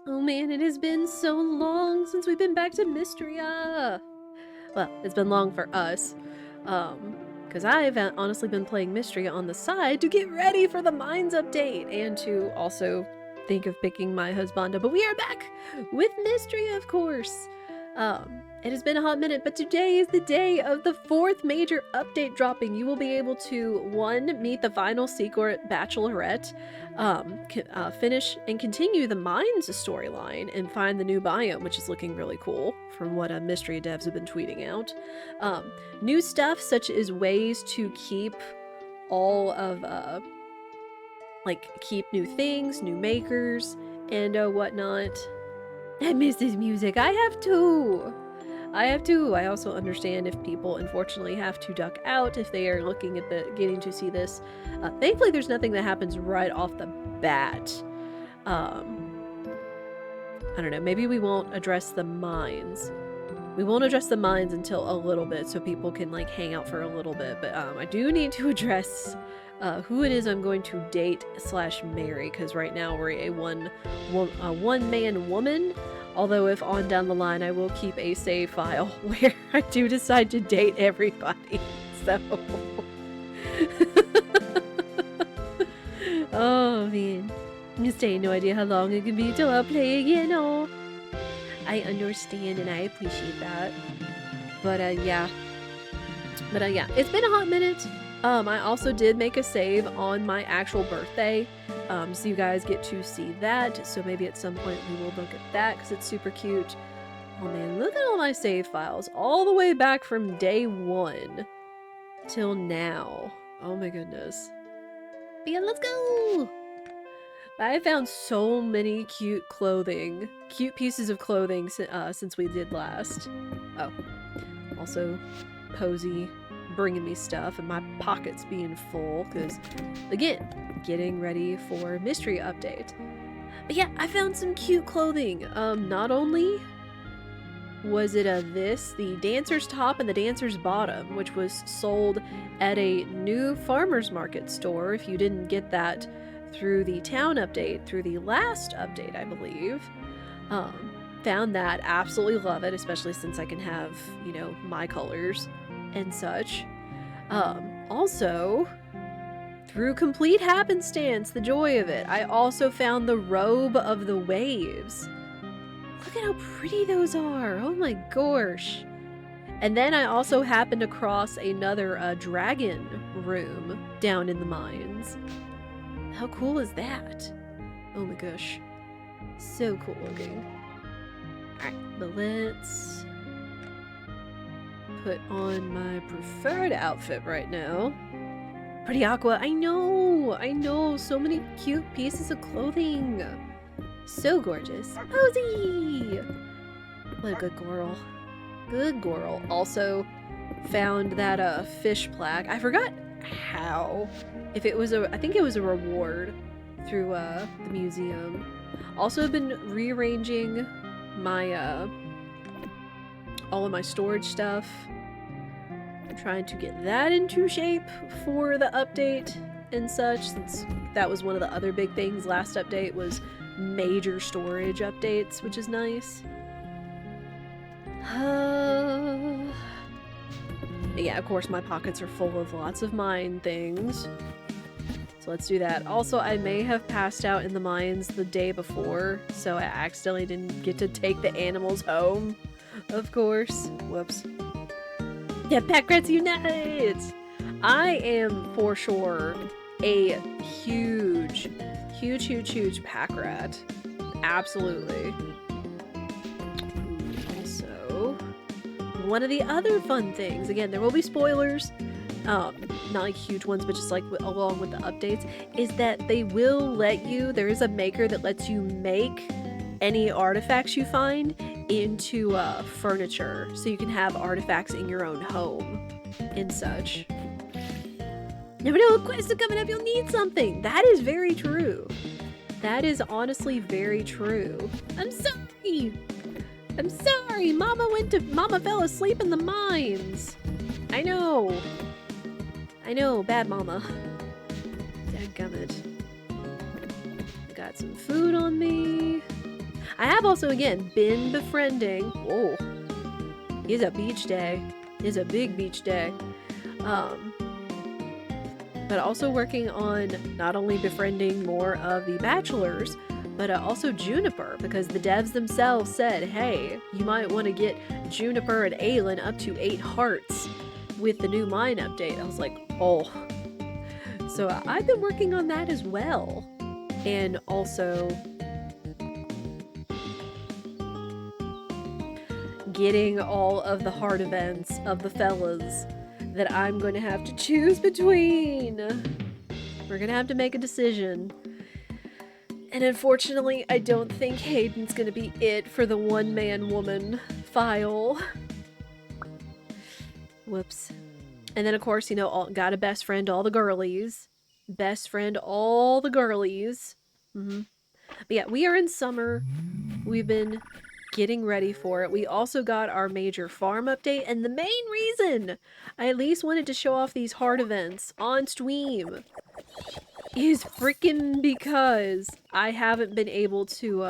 Oh man, it has been so long since we've been back to Mistria. Well, it's been long for us. Because I've honestly been playing Mistria on the side to get ready for the Mines update and to also think of picking my Husbando. But we are back with Mistria, of course. It has been a hot minute, but today is the day of the 4th major update dropping. You will be able to, 1, meet the final secret bachelorette, finish and continue the Mines storyline, and find the new biome, which is looking really cool from what Mystery devs have been tweeting out. New stuff such as ways to keep all of, keep new things, new makers, and whatnot. I miss this music. I have to. I also understand if people unfortunately have to duck out if they are looking at getting to see this. Thankfully, there's nothing that happens right off the bat. I don't know. Maybe we won't address the mines. We won't address the mines until a little bit, so people can like hang out for a little bit. But I do need to address who it is I'm going to date / marry, because right now we're a one-man woman. Although if on down the line I will keep a save file where I do decide to date everybody. So oh man. You stay no idea how long it can be till I play again. Oh, I understand and I appreciate that. But yeah. Yeah, it's been a hot minute. I also did make a save on my actual birthday. So you guys get to see that. So maybe at some point we will look at that because it's super cute. Oh man, look at all my save files. All the way back from day 1 till now. Oh my goodness. But yeah, let's go! I found so many cute pieces of clothing since we did last. Oh, also Posey bringing me stuff and my pockets being full because, again, getting ready for mystery update. But yeah, I found some cute clothing. Not only was it the dancer's top and the dancer's bottom, which was sold at a new farmer's market store. If you didn't get that through the town update, through the last update, I believe. Found that, absolutely love it, especially since I can have, you know, my colors and such. Also, through complete happenstance, the joy of it, I also found the robe of the waves. Look at how pretty those are. Oh my gosh. And then I also happened across another dragon room down in the mines. How cool is that? Oh my gosh. So cool looking. Alright, but let's put on my preferred outfit right now. Pretty aqua. I know. So many cute pieces of clothing. So gorgeous. Posey! What a good girl. Good girl. Also found that fish plaque. I forgot how. If it was I think it was a reward through the museum. Also been rearranging my all of my storage stuff. I'm trying to get that into shape for the update and such, since that was one of the other big things last update was major storage updates, which is nice. Yeah, of course my pockets are full of lots of mine things. So let's do that. Also, I may have passed out in the mines the day before, so I accidentally didn't get to take the animals home. Of course. Whoops. Yeah, Pack Rats Unite! I am for sure a huge pack rat. Absolutely. Also, one of the other fun things, again, there will be spoilers, not like huge ones, but just like along with the updates, is that they will let you, there is a maker that lets you make any artifacts you find into furniture, so you can have artifacts in your own home and such. Never know what quest is coming up, you'll need something. That is very true. That is honestly very true. I'm sorry. Mama fell asleep in the mines. I know, bad mama. Dadgummit. I got some food on me. I have also, again, been befriending. Whoa. It's a beach day. It's a big beach day. But also working on not only befriending more of the bachelors, but also Juniper, because the devs themselves said, hey, you might want to get Juniper and Aelin up to 8 hearts with the new mine update. I was like, oh. So I've been working on that as well. And also getting all of the heart events of the fellas that I'm going to have to choose between. We're going to have to make a decision. And unfortunately, I don't think Hayden's going to be it for the one-man-woman file. Whoops. And then, of course, you know, gotta best friend all the girlies. Best friend all the girlies. But yeah, we are in summer. We've been getting ready for it. We also got our major farm update, and the main reason I at least wanted to show off these hard events on stream is freaking because I haven't been able to,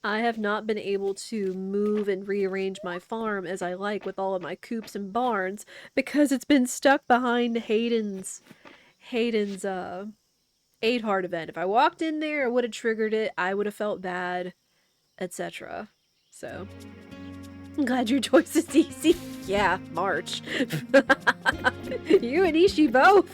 I have not been able to move and rearrange my farm as I like with all of my coops and barns because it's been stuck behind Hayden's 8 heart event. If I walked in there, I would have triggered it. I would have felt bad, etc. So, I'm glad your choice is easy. Yeah, March. You and Ishi both.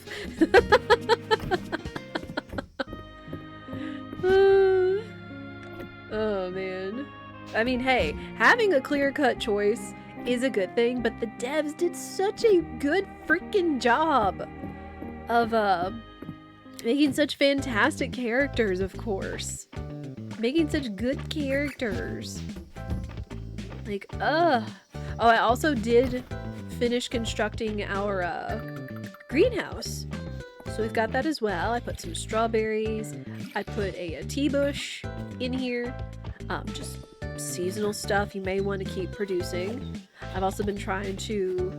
Oh man. I mean, hey, having a clear-cut choice is a good thing, but the devs did such a good freaking job of making such fantastic characters, of course. Making such good characters. Like, Oh, I also did finish constructing our greenhouse. So we've got that as well. I put some strawberries. I put a tea bush in here. Just seasonal stuff you may want to keep producing. I've also been trying to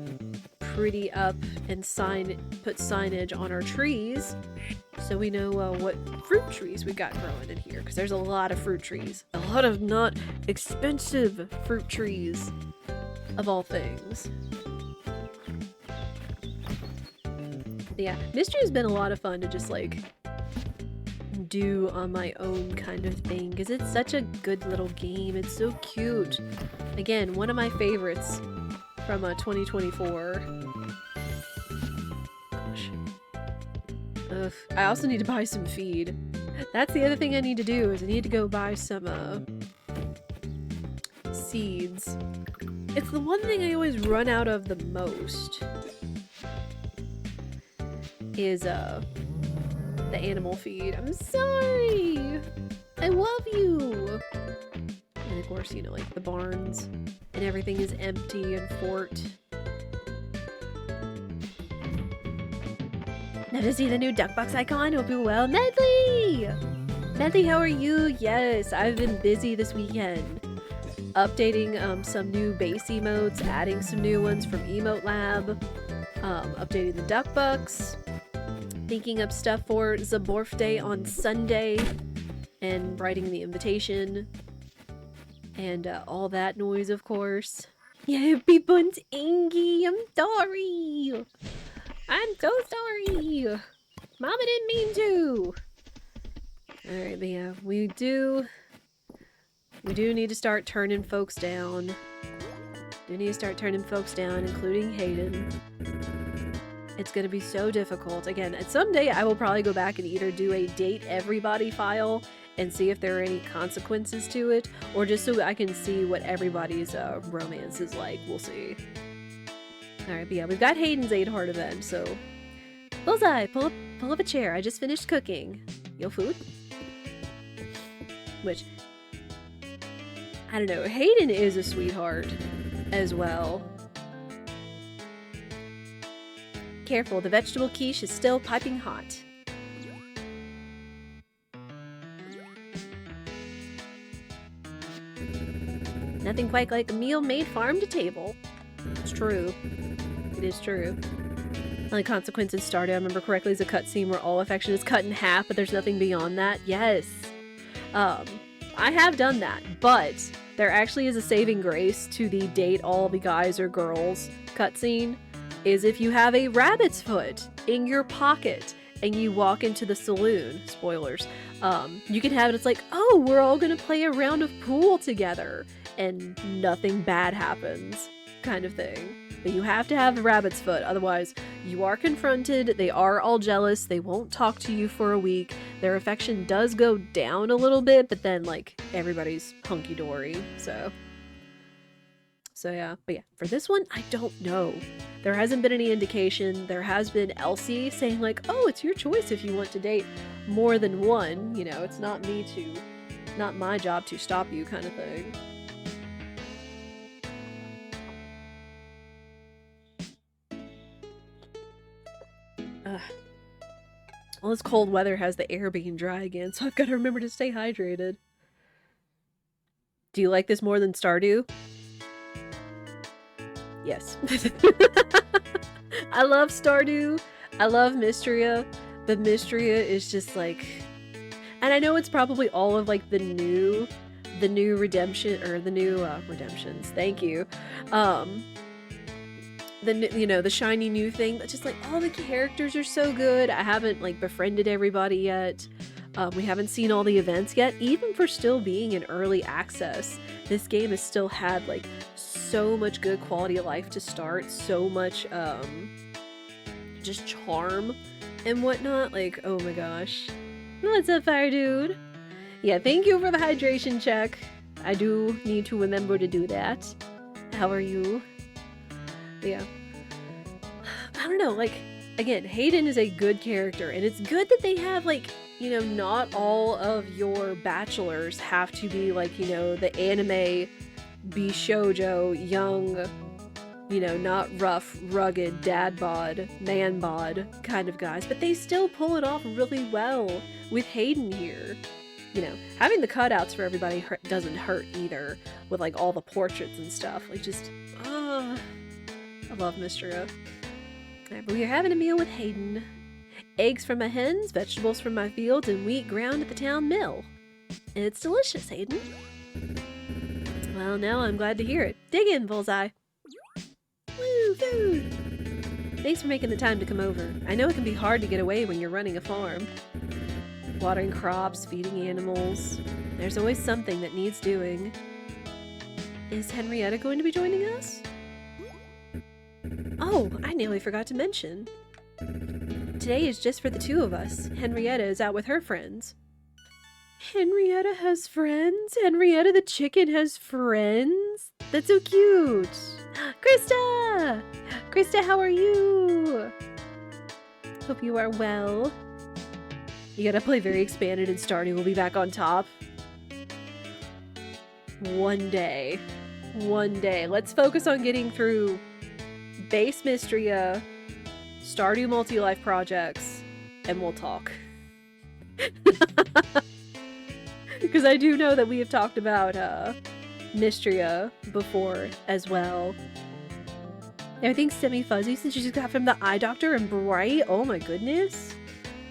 pretty up and put signage on our trees so we know what fruit trees we got growing in here, because there's a lot of fruit trees. A lot of not expensive fruit trees, of all things. But yeah, Mistria has been a lot of fun to just like do on my own kind of thing, because it's such a good little game. It's so cute. Again, one of my favorites from 2024. Gosh. Ugh. I also need to buy some feed. That's the other thing I need to do, is I need to go buy some seeds. It's the one thing I always run out of the most. Is the animal feed. I'm sorry! I love you! And of course, you know, like the barns and everything is empty and fort. Now to see the new duck box icon, hope you're well. Medley! Medley, how are you? Yes, I've been busy this weekend. Updating some new base emotes, adding some new ones from Emote Lab, updating the duck bucks, thinking up stuff for the birthday on Sunday, and writing the invitation, and all that noise, of course. Yeah, happy buns, Angie. I'm sorry. I'm so sorry. Mama didn't mean to. Alright, but yeah, we do need to start turning folks down. Including Hayden. It's gonna be so difficult. Again, and someday I will probably go back and either do a date everybody file and see if there are any consequences to it, or just so I can see what everybody's romance is like. We'll see. Alright, but yeah, we've got Hayden's 8 heart event, so... Bullseye! Pull up a chair. I just finished cooking. Yo, food? Which... I don't know. Hayden is a sweetheart as well. Careful, the vegetable quiche is still piping hot. Nothing quite like a meal made farm to table. It's true. It is true. Only consequences started, I remember correctly, is a cutscene where all affection is cut in half, but there's nothing beyond that. Yes. I have done that, but there actually is a saving grace to the date all the guys or girls cutscene, is if you have a rabbit's foot in your pocket and you walk into the saloon, spoilers, you can have it, it's like, oh, we're all gonna play a round of pool together, and nothing bad happens, kind of thing. But you have to have the rabbit's foot, otherwise you are confronted, they are all jealous, they won't talk to you for a week, their affection does go down a little bit, but then, like, everybody's hunky-dory, so yeah. But yeah, for this one, I don't know. There hasn't been any indication. There has been Elsie saying, like, oh, it's your choice if you want to date more than one, you know, it's not my job to stop you, kind of thing. Well, this cold weather has the air being dry again, so I've got to remember to stay hydrated. Do you like this more than Stardew? Yes. I love Stardew. I love Mistria. But Mistria is just like... And I know it's probably all of, like, the new redemption, or the new, redemptions. Thank you. The shiny new thing, but just, like, all the characters are so good. I haven't, like, befriended everybody yet. We haven't seen all the events yet. Even for still being in early access, this game has still had, like, so much good quality of life to start, so much, just charm and whatnot. Like, oh my gosh. What's up, Fire Dude? Yeah, thank you for the hydration check. I do need to remember to do that. How are you? Yeah. I don't know, like, again, Hayden is a good character, and it's good that they have, like, you know, not all of your bachelors have to be, like, you know, the anime Bishoujo, young, you know, not rough, rugged, dad bod, man bod kind of guys, but they still pull it off really well with Hayden here. You know, having the cutouts for everybody doesn't hurt either, with, like, all the portraits and stuff. Like, just, I love Mistria. Alright, but we are having a meal with Hayden. Eggs from my hens, vegetables from my fields, and wheat ground at the town mill. And it's delicious, Hayden. Well, now I'm glad to hear it. Dig in, Bullseye. Woo, food! Thanks for making the time to come over. I know it can be hard to get away when you're running a farm. Watering crops, feeding animals. There's always something that needs doing. Is Henrietta going to be joining us? Oh, I nearly forgot to mention. Today is just for the two of us. Henrietta is out with her friends. Henrietta has friends? Henrietta the chicken has friends? That's so cute! Krista! Krista, how are you? Hope you are well. You gotta play very expanded and Stardew will be back on top. One day. One day. Let's focus on getting through base Mistria, Stardew multi-life projects, and we'll talk. Because I do know that we have talked about Mistria before as well. Everything's semi-fuzzy since you just got from the eye doctor and bright. Oh my goodness.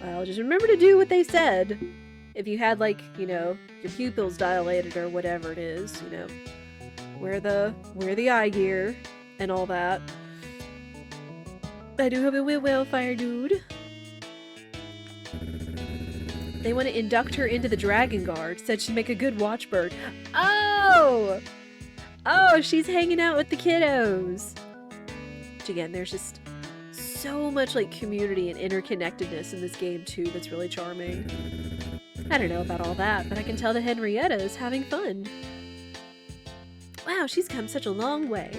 Well, just remember to do what they said. If you had, like, you know, your pupils dilated or whatever it is, you know, wear the eye gear and all that. I do hope it went well, Fire Dude. They want to induct her into the Dragon Guard. Said she'd make a good watchbird. Oh! Oh, she's hanging out with the kiddos. Which, again, there's just so much, like, community and interconnectedness in this game, too, that's really charming. I don't know about all that, but I can tell that Henrietta is having fun. Wow, she's come such a long way.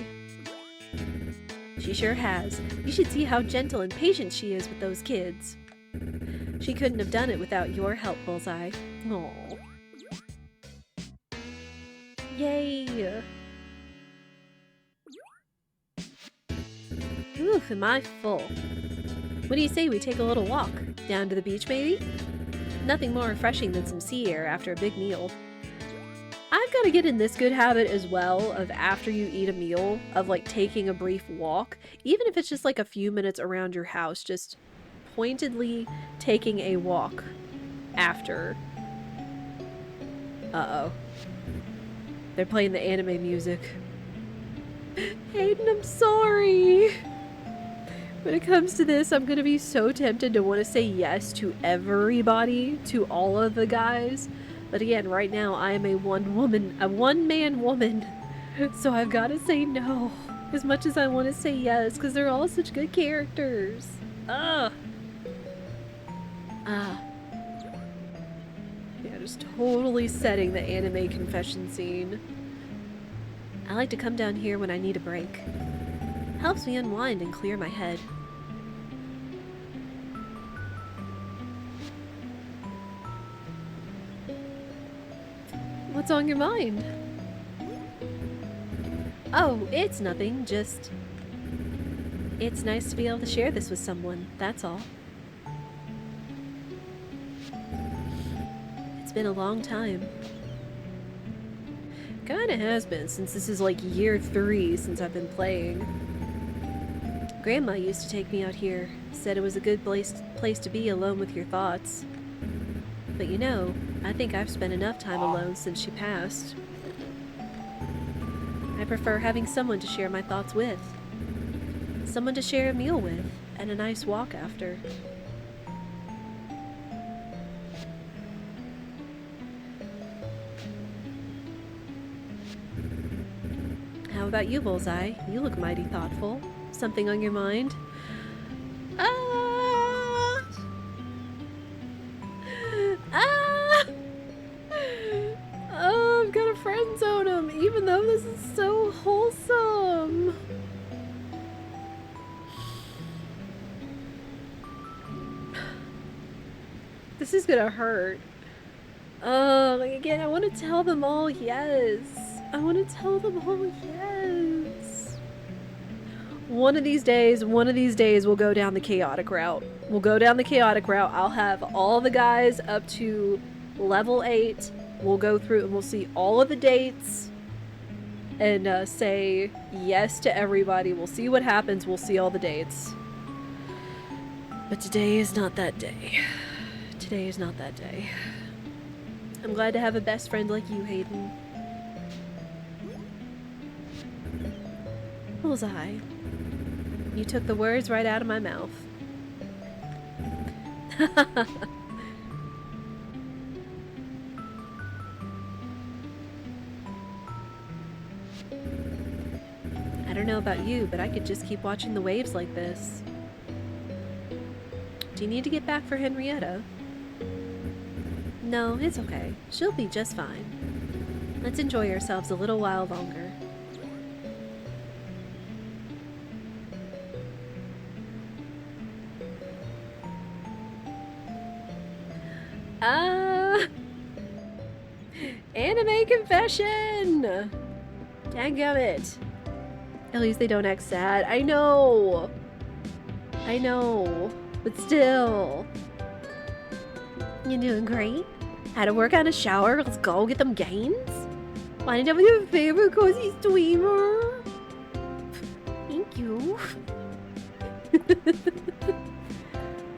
She sure has. You should see how gentle and patient she is with those kids. She couldn't have done it without your help, Bullseye. Aww. Yay! Oof, am I full. What do you say we take a little walk? Down to the beach, maybe? Nothing more refreshing than some sea air after a big meal. I've got to get in this good habit as well of after you eat a meal, of, like, taking a brief walk. Even if it's just, like, a few minutes around your house, just pointedly taking a walk after. Uh-oh. They're playing the anime music. Hayden, I'm sorry. When it comes to this, I'm gonna be so tempted to want to say yes to everybody, to all of the guys. But again, right now, I am a one-man woman. So I've got to say no. As much as I want to say yes, because they're all such good characters. Ugh. Ah. Yeah, just totally setting the anime confession scene. I like to come down here when I need a break. Helps me unwind and clear my head. What's on your mind? Oh, it's nothing, just... It's nice to be able to share this with someone, that's all. It's been a long time. Kinda has been, since this is like year 3 since I've been playing. Grandma used to take me out here, said it was a good place to be alone with your thoughts. But you know, I think I've spent enough time alone since she passed. I prefer having someone to share my thoughts with. Someone to share a meal with, and a nice walk after. How about you, Bullseye? You look mighty thoughtful. Something on your mind? Ah! Ah! Oh, I've got to friend zone him, even though this is so wholesome. This is gonna hurt. Like again, I want to tell them all yes. I want to tell them all yes. One of these days, we'll go down the chaotic route. We'll go down the chaotic route. I'll have all the guys up to level 8. We'll go through and we'll see all of the dates and say yes to everybody. We'll see what happens. We'll see all the dates. But today is not that day. Today is not that day. I'm glad to have a best friend like you, Hayden. Bullseye. You took the words right out of my mouth. I don't know about you, but I could just keep watching the waves like this. Do you need to get back for Henrietta? No, it's okay. She'll be just fine. Let's enjoy ourselves a little while longer. Anime confession! Dadgummit. At least they don't act sad. I know! I know. But still. You doing great? Had to work on a shower. Let's go get them gains. Find out with your favorite cozy streamer. Thank you.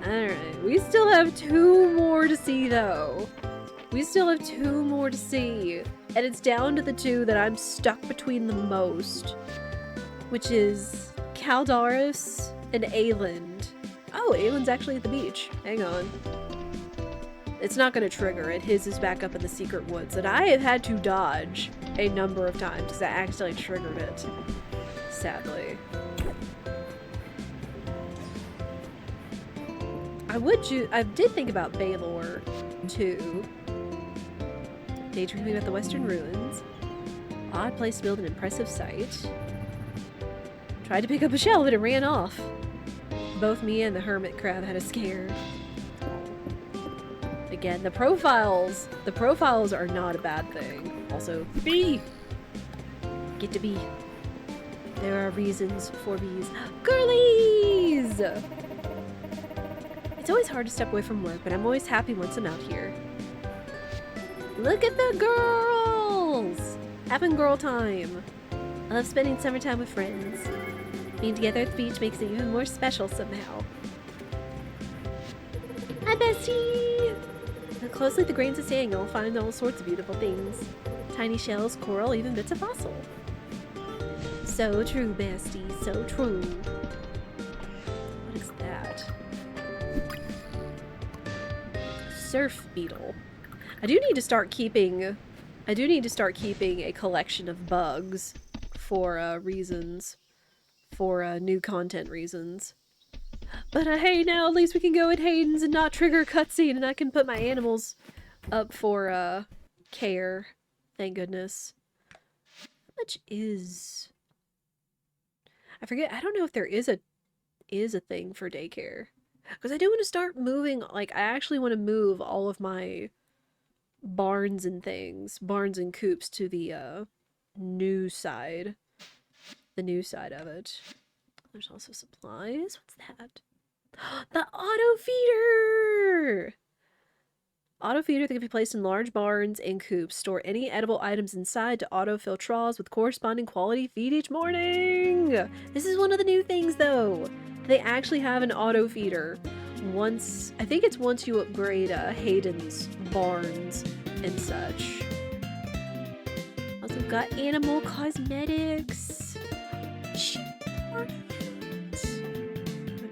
Alright, we still have 2 more to see though. We still have 2 more to see. And it's down to the 2 that I'm stuck between the most. Which is Caldaris and Ayland. Oh, Ayland's actually at the beach. Hang on. It's not going to trigger it. His is back up in the secret woods. And I have had to dodge a number of times because I accidentally triggered it. Sadly. I did think about Baylor, too. Daydreaming about the Western Ruins. Odd place to build an impressive site. Tried to pick up a shell, but it ran off. Both me and the hermit crab had a scare. Again, the profiles are not a bad thing. Also, B! Get to B. There are reasons for bees. Girlies! It's always hard to step away from work, but I'm always happy once I'm out here. Look at the girls! Having girl time. I love spending summertime with friends. Being together at the beach makes it even more special somehow. Hi, bestie! Look closely at the grains of sand, you'll find all sorts of beautiful things. Tiny shells, coral, even bits of fossil. So true, bestie, so true. What is that? Surf beetle. I do need to start keeping a collection of bugs for reasons. For new content reasons. But hey, now at least we can go at Hayden's and not trigger a cutscene, and I can put my animals up for care. Thank goodness. How much is... I forget, I don't know if there is a thing for daycare. Because I do want to start moving, like, I actually want to move all of my barns and things, barns and coops, to the new side. The new side of it. There's also supplies. What's that? The auto feeder! Auto feeder that can be placed in large barns and coops. Store any edible items inside to autofill troughs with corresponding quality feed each morning. This is one of the new things, though. They actually have an auto feeder. I think it's once you upgrade Hayden's barns and such. Also got animal cosmetics.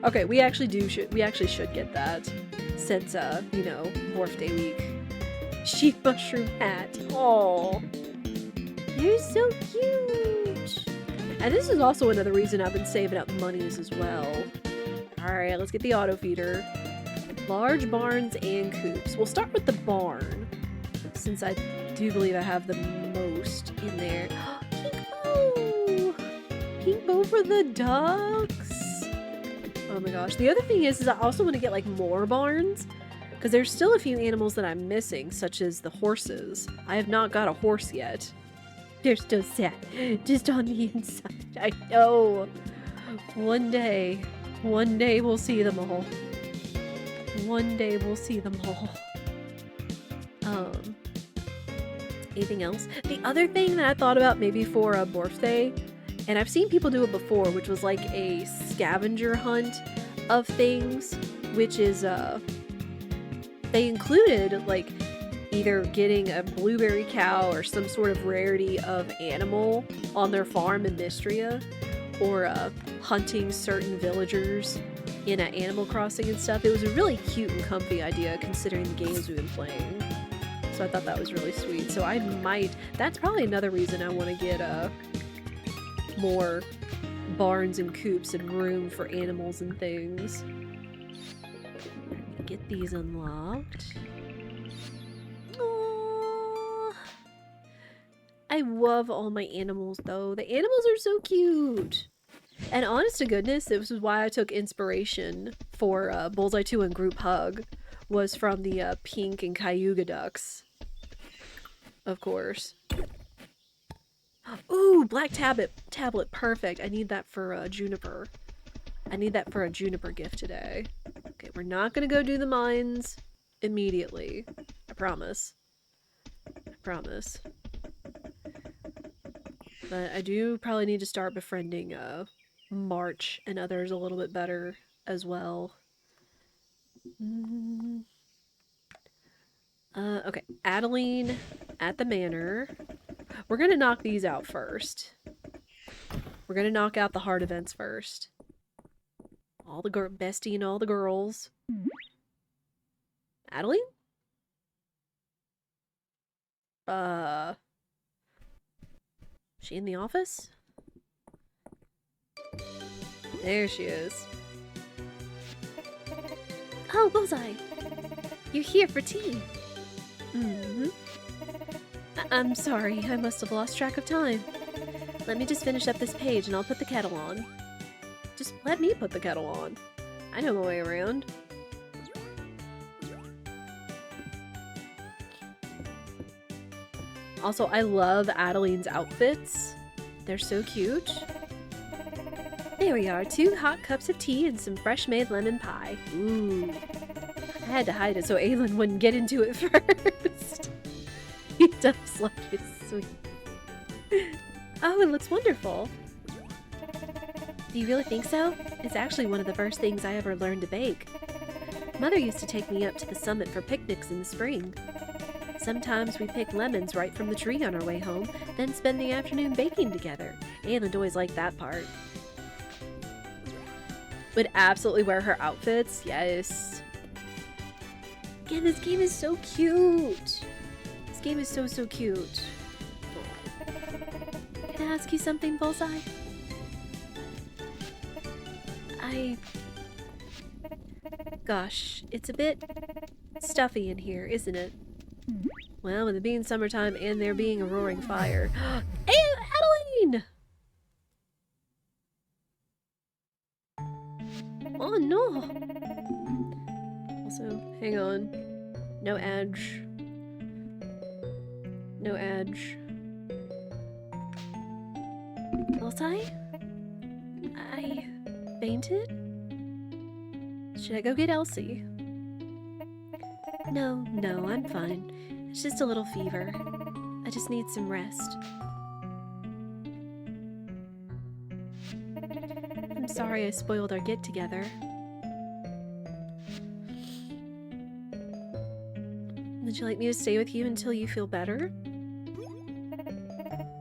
Okay, we actually should get that since you know, Morph Day week. Sheep mushroom hat. Oh, you're so cute. And this is also another reason I've been saving up monies as well. All right, let's get the auto feeder. Large barns and coops. We'll start with the barn since I do believe I have the most in there. Pink bow! Pink bow for the ducks! Oh my gosh. The other thing is I also want to get like more barns because there's still a few animals that I'm missing, such as the horses. I have not got a horse yet. They're still sad, just on the inside. I know. One day we'll see them all. One day we'll see them all. Anything else? The other thing that I thought about maybe for a birthday, and I've seen people do it before, which was like a scavenger hunt of things, which is, they included like either getting a blueberry cow or some sort of rarity of animal on their farm in Mistria, or hunting certain villagers in Animal Crossing and stuff. It was a really cute and comfy idea considering the games we've been playing. So I thought that was really sweet. So that's probably another reason I want to get more barns and coops and room for animals and things. Get these unlocked. Aww. I love all my animals though. The animals are so cute. And honest to goodness, this is why I took inspiration for Bullseye 2 and Group Hug, was from the pink and Cayuga ducks. Of course. Ooh, black tablet, perfect. I need that for Juniper. I need that for a Juniper gift today. Okay, we're not gonna go do the mines immediately. I promise. I promise. But I do probably need to start befriending March and others a little bit better as well. Okay, Adeline at the manor. We're gonna knock these out first. We're gonna knock out the hard events first. All the bestie and all the girls. Adeline? She in the office? There she is. Oh, Bullseye! You're here for tea! Mm-hmm. I'm sorry, I must have lost track of time. Let me just finish up this page and I'll put the kettle on. Just let me put the kettle on. I know my way around. Also, I love Adeline's outfits. They're so cute. There we are, 2 hot cups of tea and some fresh-made lemon pie. Ooh. I had to hide it so Aelin wouldn't get into it first. He does like it sweet. Oh, it looks wonderful. Do you really think so? It's actually one of the first things I ever learned to bake. Mother used to take me up to the summit for picnics in the spring. Sometimes we pick lemons right from the tree on our way home, then spend the afternoon baking together. Ayland always liked that part. Would absolutely wear her outfits, yes. Again, this game is so cute. This game is so, so cute. Can I ask you something, Bullseye? Gosh, it's a bit stuffy in here, isn't it? Well, with it being summertime and there being a roaring fire. Hey, Adeline! Oh no! Also, hang on. No edge. No edge. Bullseye? I fainted? Should I go get Elsie? No, I'm fine. It's just a little fever. I just need some rest. I'm sorry I spoiled our get-together. Would you like me to stay with you until you feel better?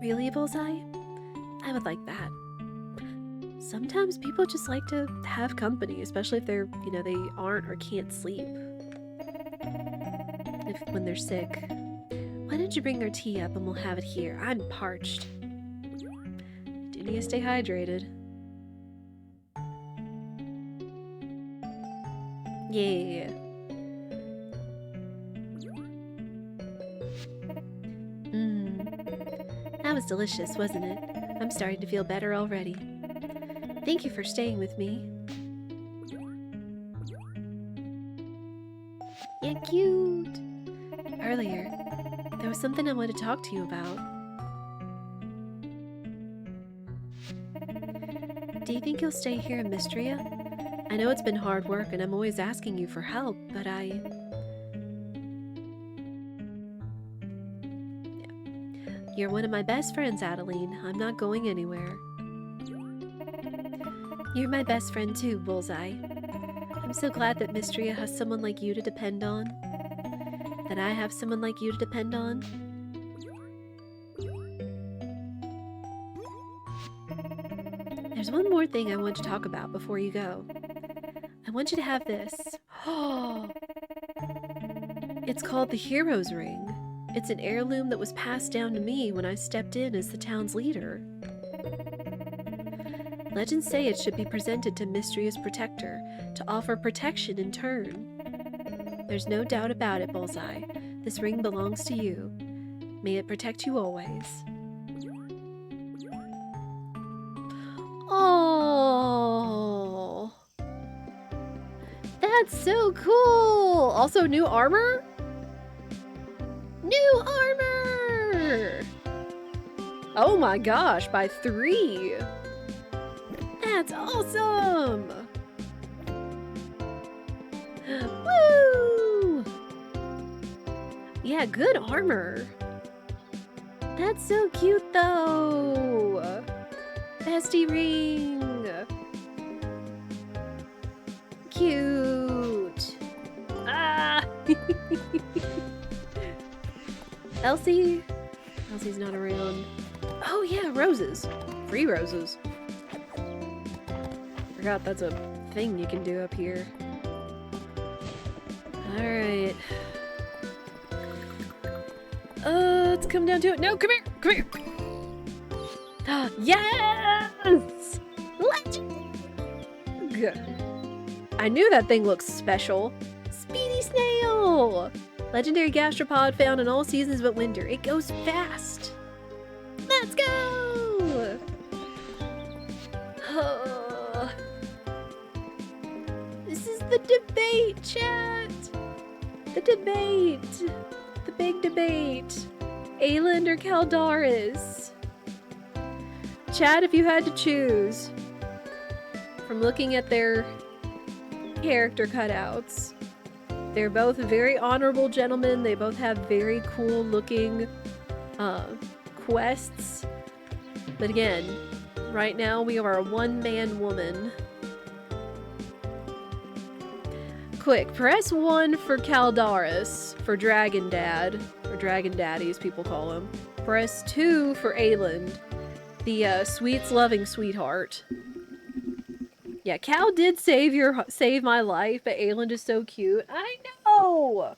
Really, Bullseye? I would like that. Sometimes people just like to have company, especially if they're, you know, they aren't or can't sleep. When they're sick. Why don't you bring our tea up and we'll have it here? I'm parched. Do need to stay hydrated. Yeah. That was delicious, wasn't it? I'm starting to feel better already. Thank you for staying with me. Yeah, cute. Earlier, there was something I wanted to talk to you about. Do you think you'll stay here in Mistria? I know it's been hard work and I'm always asking you for help, but You're one of my best friends, Adeline. I'm not going anywhere. You're my best friend too, Bullseye. I'm so glad that Mistria has someone like you to depend on. That I have someone like you to depend on. There's one more thing I want to talk about before you go. I want you to have this. Oh! It's called the Hero's Ring. It's an heirloom that was passed down to me when I stepped in as the town's leader. Legends say it should be presented to Mistria's protector to offer protection in turn. There's no doubt about it, Bullseye. This ring belongs to you. May it protect you always. Oh, that's so cool! Also, new armor? New armor! Oh my gosh, by 3! That's awesome! Woo! Yeah, good armor. That's so cute though! Bestie ring! Cute! Ah! Elsie? Elsie's not around. Oh yeah, roses. Free roses. Forgot that's a thing you can do up here. Alright. Let's come down to it. No, come here! Come here! Yes! Legend! I knew that thing looked special. Speedy snail! Legendary gastropod found in all seasons but winter. It goes fast. Let's go! Oh. This is the debate, chat! The debate! The big debate. Ayland or Caldaris? Chat, if you had to choose from looking at their character cutouts, they're both very honorable gentlemen. They both have very cool looking quests. But again, right now we are a one-man woman. Quick, press 1 for Caldaris, for Dragon Dad, or Dragon Daddy as people call him. Press 2 for Ayland, the sweets loving sweetheart. Yeah, Cal did save my life, but Ayland is so cute. I know.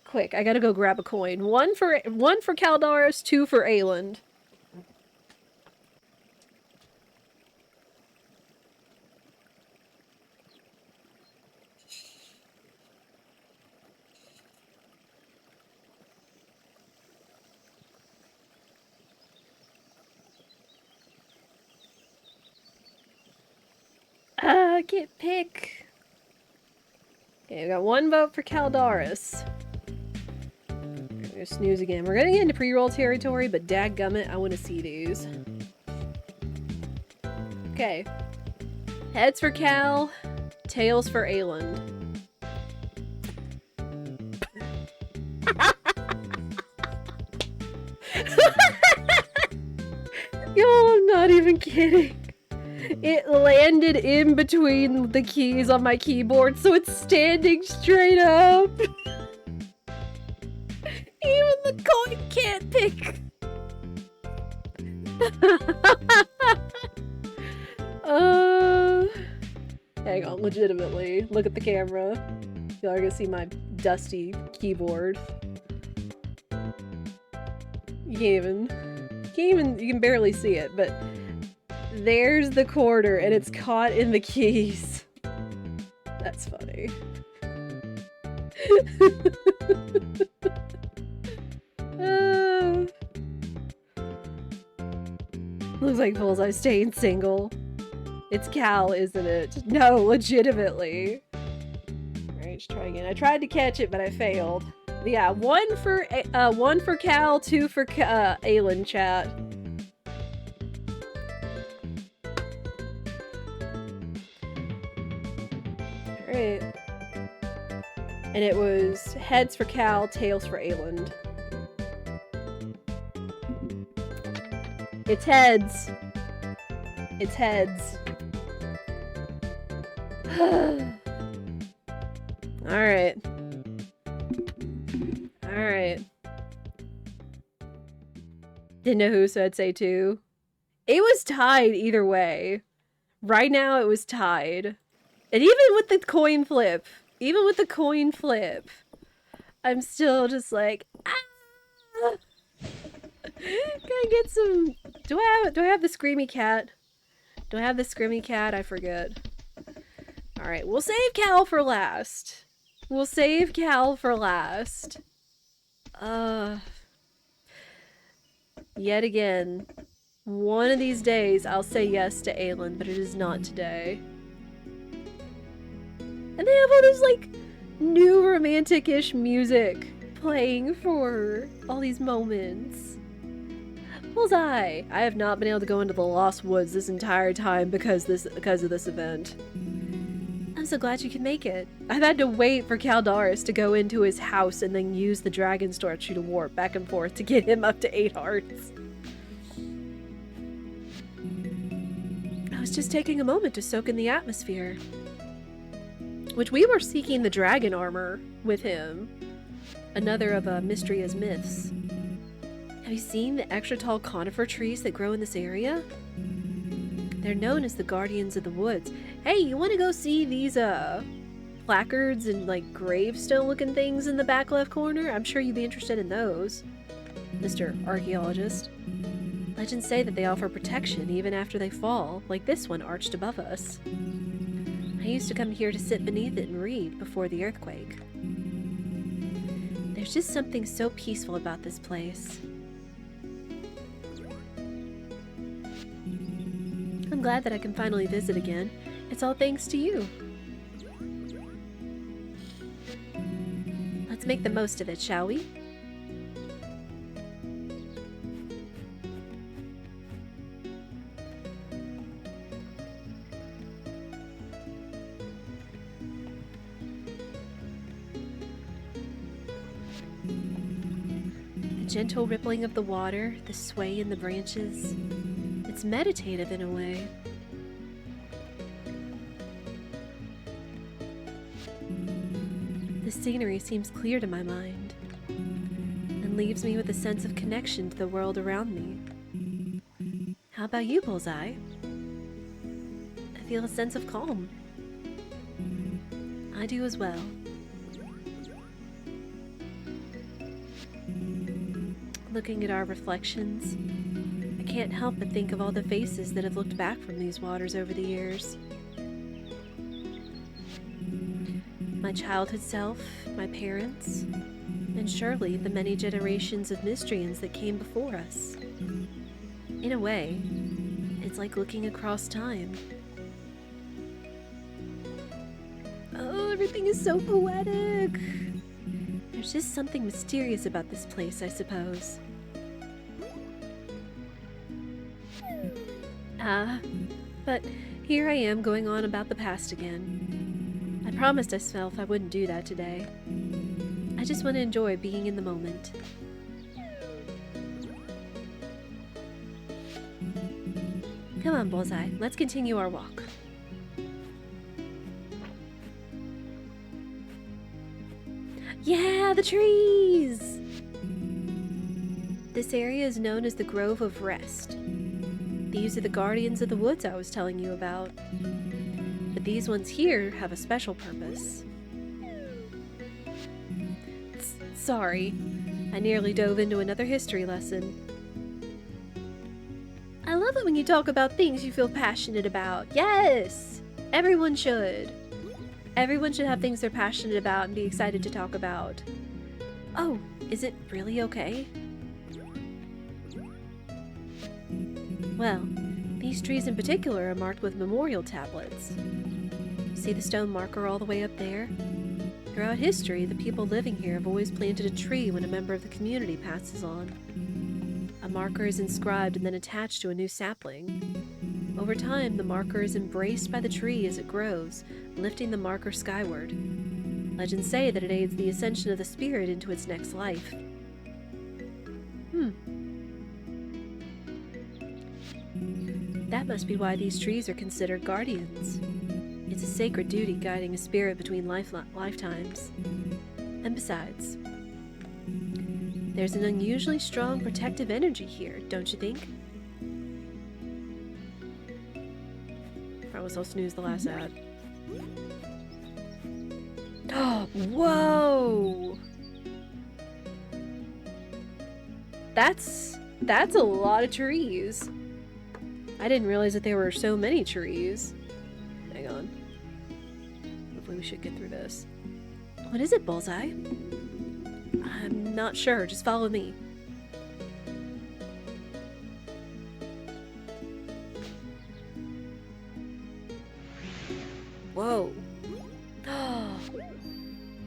Quick, I gotta go grab a coin. One for Caldaris, 2 for Ayland. I can't pick. Okay, we got 1 vote for Caldaris. I'm gonna snooze again. We're gonna get into pre-roll territory, but dadgummit, I want to see these. Okay. Heads for Cal, tails for Ayland. Yo, I'm not even kidding. It landed in between the keys on my keyboard, so it's standing straight up. Even the coin can't pick. Hang on, legitimately. Look at the camera. Y'all are gonna see my dusty keyboard. You can barely see it, but there's the quarter and it's caught in the keys. That's funny. Looks like Bullseye staying single. It's Cal, isn't it? No, legitimately. Alright, let's try again. I tried to catch it, but I failed. But yeah, 1 for Cal, 2 for Ayland, chat. Alright. And it was heads for Cal, tails for Ayland. It's heads. It's heads. Alright. Alright. Didn't know who, so I'd say 2. It was tied either way. Right now it was tied. And even with the coin flip, I'm still just like, ah! Can I get some... Do I have the screamy cat? Do I have the screamy cat? I forget. Alright, we'll save Cal for last. Yet again. One of these days, I'll say yes to Ayland, but it is not today. And they have all this, like, new romantic-ish music playing for all these moments. Bullseye! I have not been able to go into the Lost Woods this entire time because of this event. I'm so glad you can make it. I've had to wait for Caldaris to go into his house and then use the dragon statue to warp back and forth to get him up to 8 hearts. I was just taking a moment to soak in the atmosphere. Which we were seeking the dragon armor with him. Another of Mistria's myths. Have you seen the extra tall conifer trees that grow in this area? They're known as the guardians of the woods. Hey, you want to go see these placards and like gravestone looking things in the back left corner? I'm sure you'd be interested in those, Mr. Archaeologist. Legends say that they offer protection even after they fall, like this one arched above us. I used to come here to sit beneath it and read before the earthquake. There's just something so peaceful about this place. I'm glad that I can finally visit again. It's all thanks to you. Let's make the most of it, shall we? The gentle rippling of the water, the sway in the branches. It's meditative in a way. The scenery seems clear to my mind and leaves me with a sense of connection to the world around me. How about you, Bullseye? I feel a sense of calm. I do as well. Looking at our reflections, I can't help but think of all the faces that have looked back from these waters over the years. My childhood self, my parents, and surely the many generations of Mistrians that came before us. In a way, it's like looking across time. Oh, everything is so poetic! There's just something mysterious about this place, I suppose. But here I am going on about the past again. I promised myself I wouldn't do that today. I just want to enjoy being in the moment. Come on, Bullseye, let's continue our walk. Yeah, the trees! This area is known as the Grove of Rest. These are the guardians of the woods I was telling you about. But these ones here have a special purpose. Sorry, I nearly dove into another history lesson. I love it when you talk about things you feel passionate about. Yes! Everyone should. Everyone should have things they're passionate about and be excited to talk about. Oh, is it really okay? Well, these trees in particular are marked with memorial tablets. See the stone marker all the way up there? Throughout history, the people living here have always planted a tree when a member of the community passes on. A marker is inscribed and then attached to a new sapling. Over time, the marker is embraced by the tree as it grows, lifting the marker skyward. Legends say that it aids the ascension of the spirit into its next life. That must be why these trees are considered guardians. It's a sacred duty guiding a spirit between lifetimes. And besides, there's an unusually strong protective energy here, don't you think? Promise I'll snooze the last ad. Oh, whoa! That's a lot of trees. I didn't realize that there were so many trees. Hang on. Hopefully we should get through this. What is it, Bullseye? I'm not sure. Just follow me. Whoa.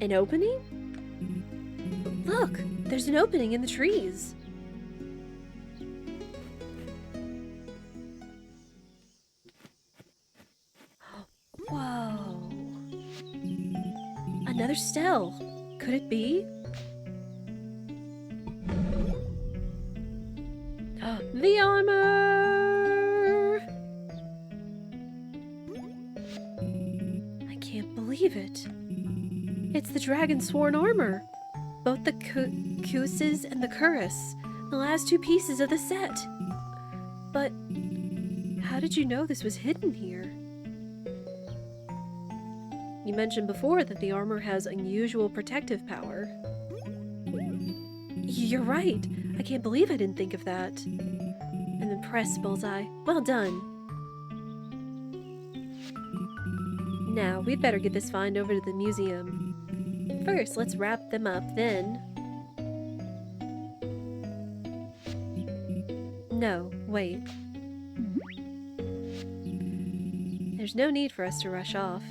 An opening? Look! There's an opening in the trees. Whoa. Another stele. Could it be? The armor! I can't believe it. It's the dragon sworn armor. Both the Kuses and the Cuirass. The last two pieces of the set. But how did you know this was hidden here? You mentioned before that the armor has unusual protective power. You're right. I can't believe I didn't think of that. I'm impressed, Bullseye. Well done. Now, we'd better get this find over to the museum. First, let's wrap them up, then... No, wait. There's no need for us to rush off.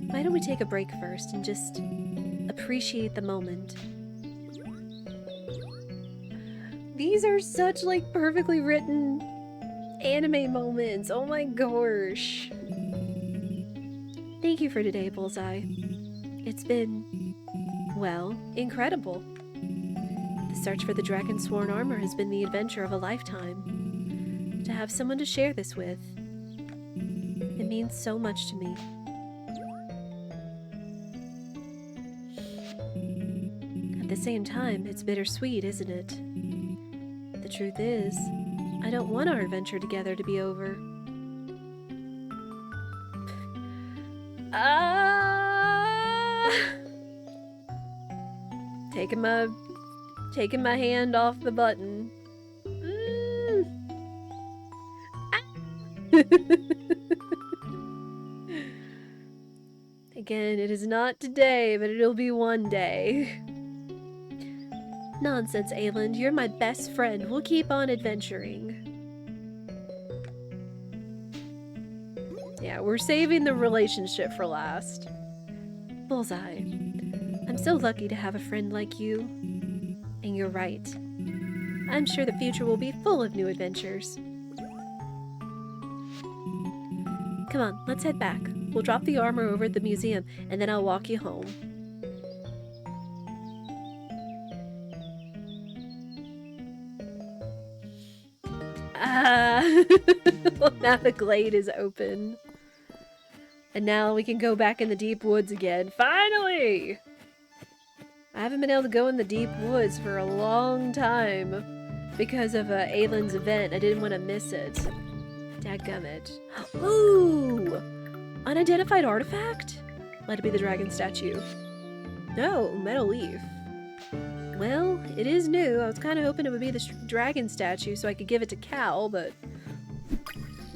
Why don't we take a break first and just appreciate the moment? These are such, like, perfectly written anime moments. Oh my gosh. Thank you for today, Bullseye. It's been, well, incredible. The search for the dragon sworn armor has been the adventure of a lifetime. To have someone to share this with, it means so much to me. the same time, it's bittersweet, isn't it? The truth is, I don't want our adventure together to be over. Taking my hand off the button. Again, it is not today, but it'll be one day. Nonsense, Ayland. You're my best friend. We'll keep on adventuring. Yeah, we're saving the relationship for last. Bullseye. I'm so lucky to have a friend like you. And you're right. I'm sure the future will be full of new adventures. Come on, let's head back. We'll drop the armor over at the museum, and then I'll walk you home. Well, now the glade is open. And now we can go back in the deep woods again. Finally! I haven't been able to go in the deep woods for a long time because of Ayland's event. I didn't want to miss it. Dadgummit. Ooh! Unidentified artifact? Let it be the dragon statue. No, metal leaf. Well, it is new. I was kind of hoping it would be the dragon statue so I could give it to Cal, but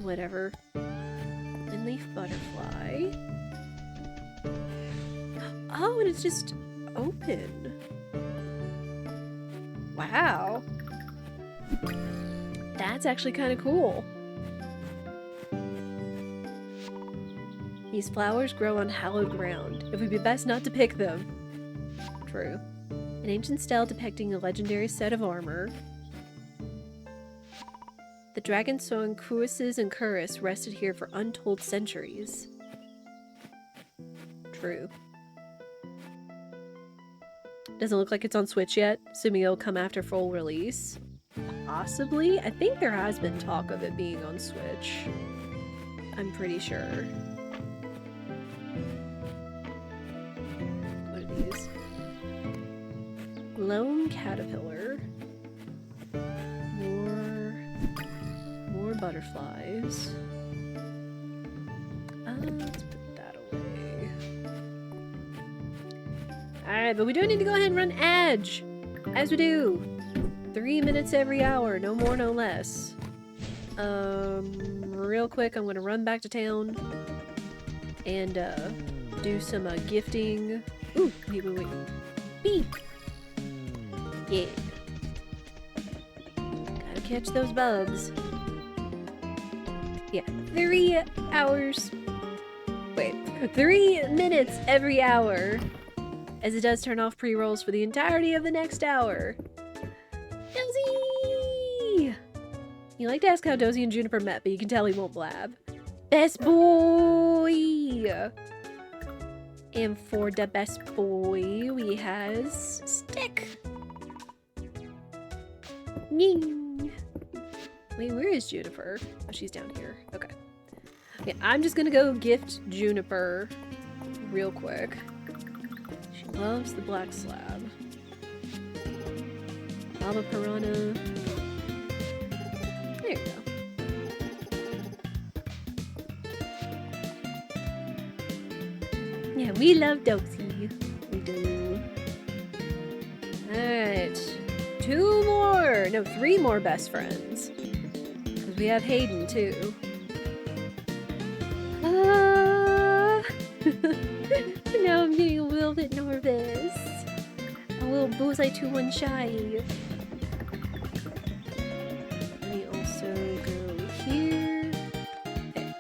whatever. And leaf butterfly. Oh, and it's just open. Wow. That's actually kind of cool. These flowers grow on hallowed ground. It would be best not to pick them. True. An ancient stele depicting a legendary set of armor. The dragon song Cruises and Curus rested here for untold centuries. True. Doesn't look like it's on Switch yet, assuming it'll come after full release. Possibly? I think there has been talk of it being on Switch. I'm pretty sure. What are these? Lone caterpillar. More butterflies. Let's put that away. Alright, but we do need to go ahead and run Edge. As we do. 3 minutes every hour, no more, no less. Real quick, I'm gonna run back to town and do some gifting. Ooh, wait. Beep! Yeah. Gotta catch those bugs. Yeah, 3 hours. Wait, 3 minutes every hour. As it does turn off pre-rolls for the entirety of the next hour. Dozy! You like to ask how Dozy and Juniper met, but you can tell he won't blab. Best boy! And for the best boy, we has Stick. Ning. Wait, where is Juniper? Oh, she's down here. Okay. Okay, I'm just gonna go gift Juniper real quick. She loves the black slab. Lava piranha. There you go. Yeah, we love Dozy. We do. Alright. 2 more! No, 3 more best friends. Because we have Hayden, too. Now I'm getting a little bit nervous. A little bullseye 2-1 shy. Let me also go here. Okay.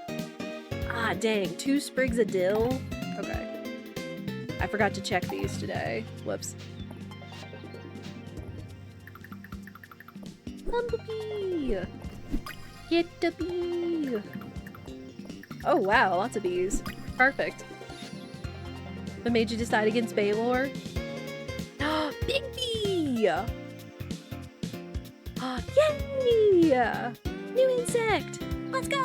Ah, dang. 2 sprigs of dill? Okay. I forgot to check these today. Whoops. Bumblebee! Get the bee! Oh wow, lots of bees. Perfect. What made you decide against Baylor? Big bee! Yay! New insect! Let's go!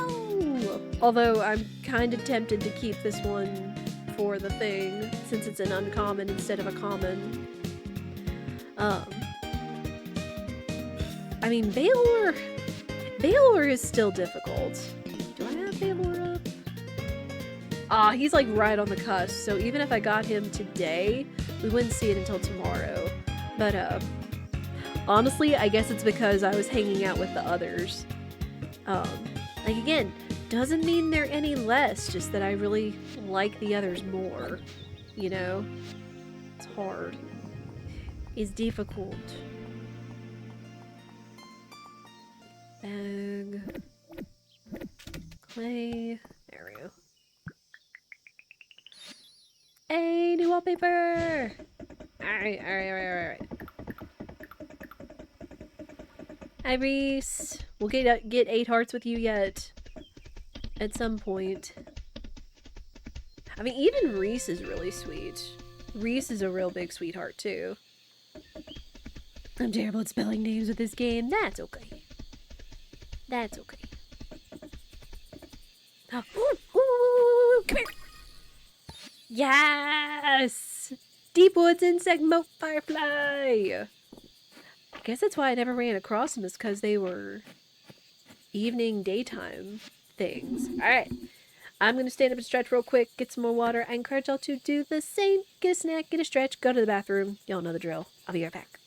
Although I'm kind of tempted to keep this one for the thing, since it's an uncommon instead of a common. Um, I mean, Valor is still difficult. Do I have Valor up? Ah, he's like right on the cusp, so even if I got him today, we wouldn't see it until tomorrow. But, honestly, I guess it's because I was hanging out with the others. Like again, doesn't mean they're any less, just that I really like the others more. You know? It's hard. It's difficult. Bag. Clay. There we go. Hey, new wallpaper! Alright. Hi, Reese. We'll get 8 hearts with you yet. At some point. I mean, even Reese is really sweet. Reese is a real big sweetheart, too. I'm terrible at spelling names with this game. That's okay. That's okay. Ooh, come here! Yes! Deep Woods Insect Moat Firefly! I guess that's why I never ran across them, is because they were evening, daytime things. Alright. I'm gonna stand up and stretch real quick, get some more water. I encourage y'all to do the same. Get a snack, get a stretch, go to the bathroom. Y'all know the drill. I'll be right back.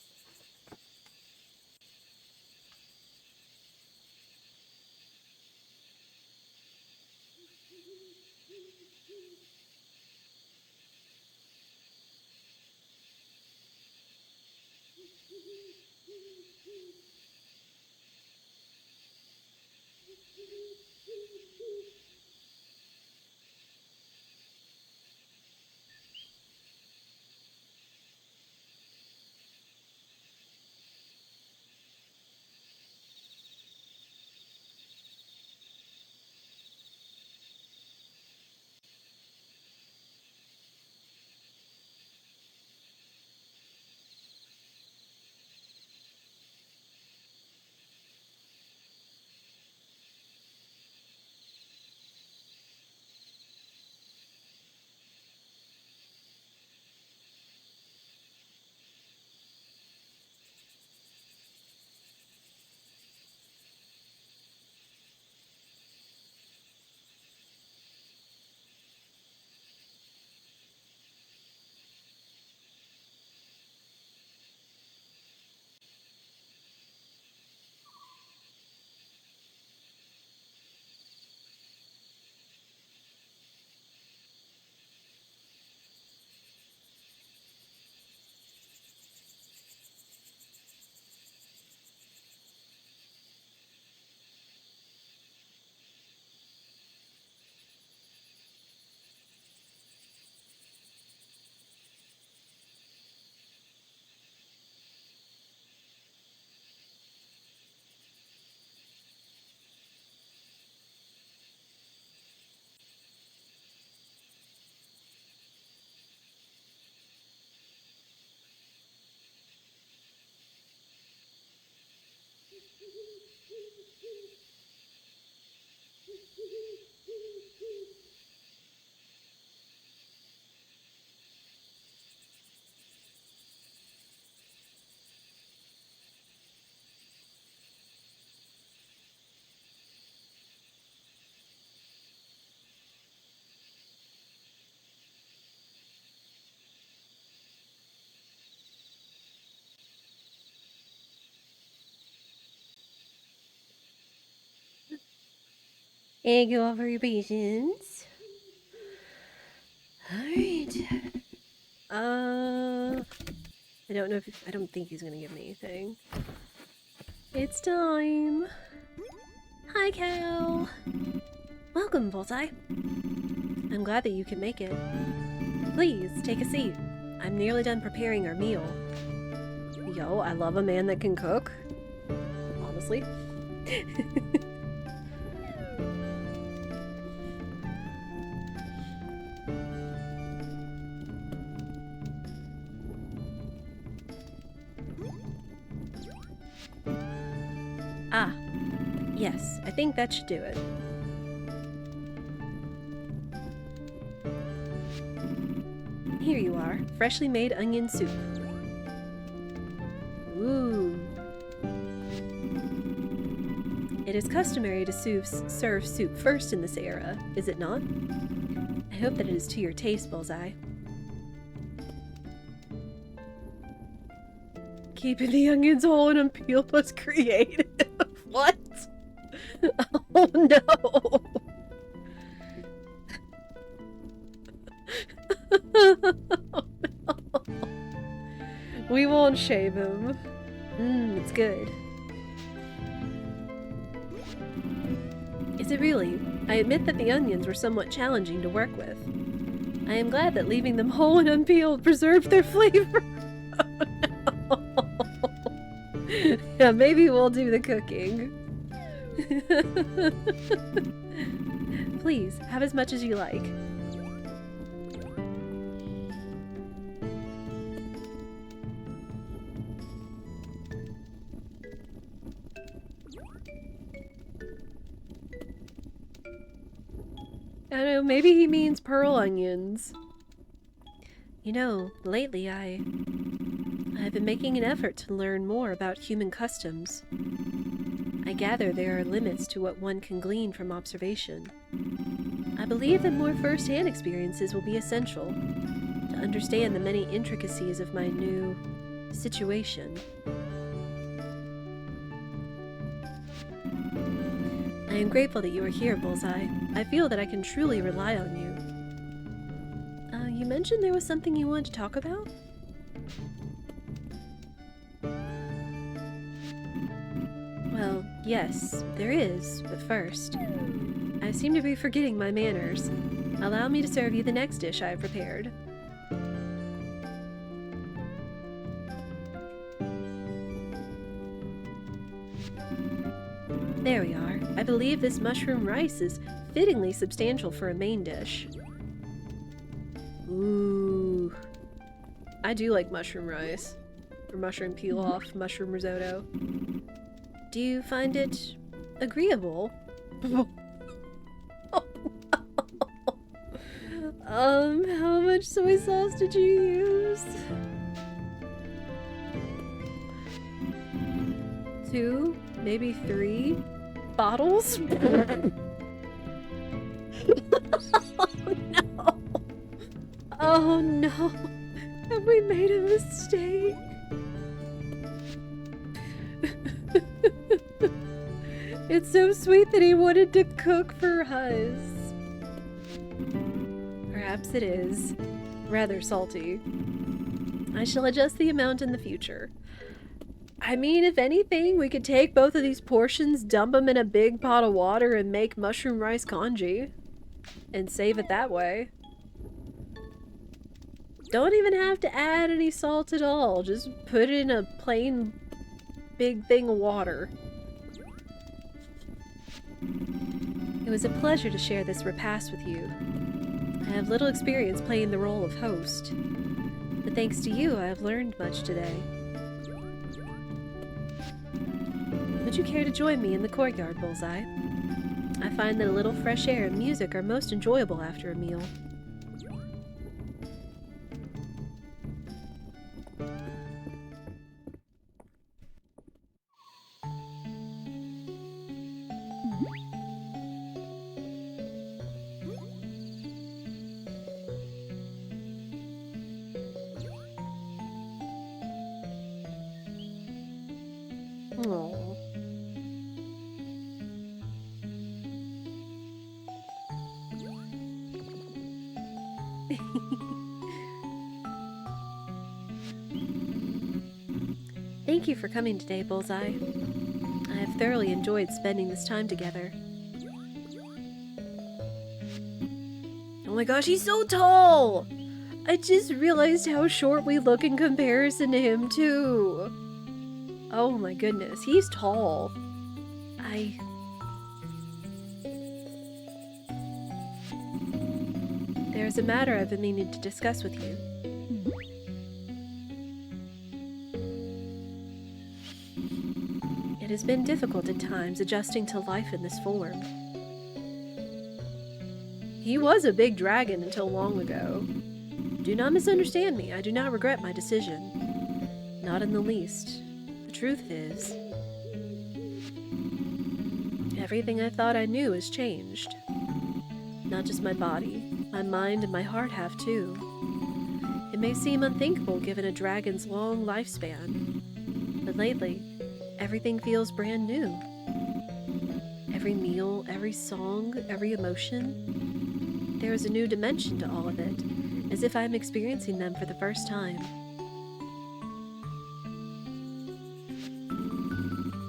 Thank you all for your patience. Alright. I don't know if I don't think he's gonna give me anything. It's time. Hi, Cal. Welcome, Bullseye. I'm glad that you can make it. Please, take a seat. I'm nearly done preparing our meal. Yo, I love a man that can cook. Honestly. Ah, yes, I think that should do it. Here you are, freshly made onion soup. It is customary to serve soup first in this era, is it not? I hope that it is to your taste, Bullseye. Keeping the onions whole and unpeeled was creative. What? Oh no! Oh, no. We won't shave him. It's good. Is it really? I admit that the onions were somewhat challenging to work with. I am glad that leaving them whole and unpeeled preserved their flavor. Oh, no. Yeah, maybe we'll do the cooking. Please, have as much as you like. I don't know, maybe he means pearl onions. You know, lately I've been making an effort to learn more about human customs. I gather there are limits to what one can glean from observation. I believe that more first-hand experiences will be essential to understand the many intricacies of my new situation. I am grateful that you are here, Bullseye. I feel that I can truly rely on you. You mentioned there was something you wanted to talk about? Well, yes, there is, but first, I seem to be forgetting my manners. Allow me to serve you the next dish I have prepared. There we are. I believe this mushroom rice is fittingly substantial for a main dish. Ooh. I do like mushroom rice. Or mushroom pilaf, mushroom risotto. Do you find it agreeable? How much soy sauce did you use? 2, maybe 3 bottles? Oh no! Oh no! Have we made a mistake? It's so sweet that he wanted to cook for us. Perhaps it is rather salty. I shall adjust the amount in the future. I mean, if anything, we could take both of these portions, dump them in a big pot of water, and make mushroom rice congee. And save it that way. Don't even have to add any salt at all. Just put it in a plain big thing of water. It was a pleasure to share this repast with you. I have little experience playing the role of host, but thanks to you I have learned much today. Would you care to join me in the courtyard, Bullseye? I find that a little fresh air and music are most enjoyable after a meal. Aww. Thank you for coming today, Bullseye. I have thoroughly enjoyed spending this time together. Oh my gosh, he's so tall! I just realized how short we look in comparison to him, too. Oh my goodness, he's tall. There's a matter I've been meaning to discuss with you. It has been difficult at times adjusting to life in this form. He was a big dragon until long ago. Do not misunderstand me, I do not regret my decision. Not in the least. The truth is, Everything I thought I knew has changed. Not just my body, my mind and my heart have too. It may seem unthinkable given a dragon's long lifespan, but lately, everything feels brand new. Every meal, every song, every emotion, there is a new dimension to all of it, as if I am experiencing them for the first time.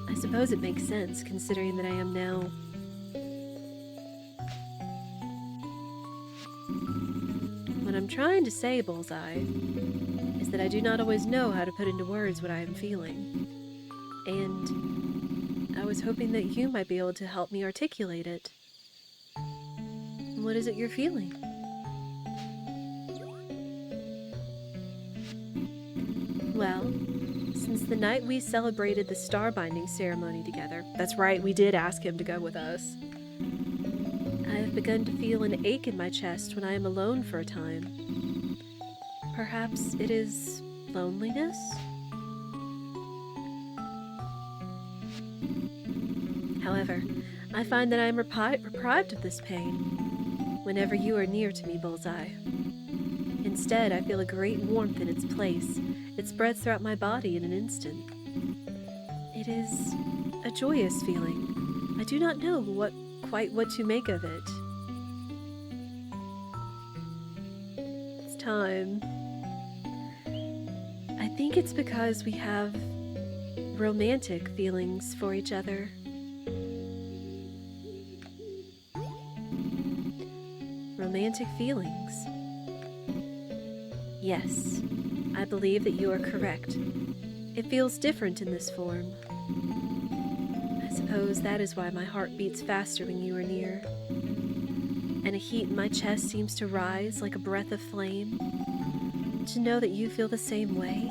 I suppose it makes sense, considering that I am now... What I'm trying to say, Bullseye, is that I do not always know how to put into words what I am feeling. And I was hoping that you might be able to help me articulate it. What is it you're feeling? Well, since the night we celebrated the star binding ceremony together, that's right, we did ask him to go with us, I have begun to feel an ache in my chest when I am alone for a time. Perhaps it is loneliness? However, I find that I am deprived of this pain whenever you are near to me, Bullseye. Instead, I feel a great warmth in its place. It spreads throughout my body in an instant. It is a joyous feeling. I do not know quite what to make of it. It's time. I think it's because we have romantic feelings for each other. Romantic feelings. Yes, I believe that you are correct. It feels different in this form. I suppose that is why my heart beats faster when you are near, and a heat in my chest seems to rise like a breath of flame. To know that you feel the same way,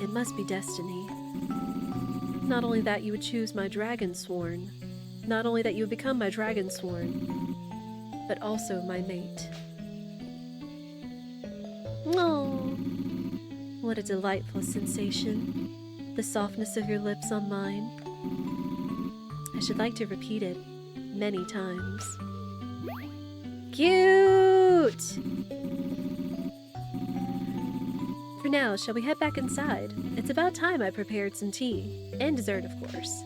it must be destiny. Not only that you would choose my Dragonsworn, not only that you would become my Dragonsworn, but also my mate. Oh, what a delightful sensation. The softness of your lips on mine. I should like to repeat it many times. Cute! For now, shall we head back inside? It's about time I prepared some tea. And dessert, of course.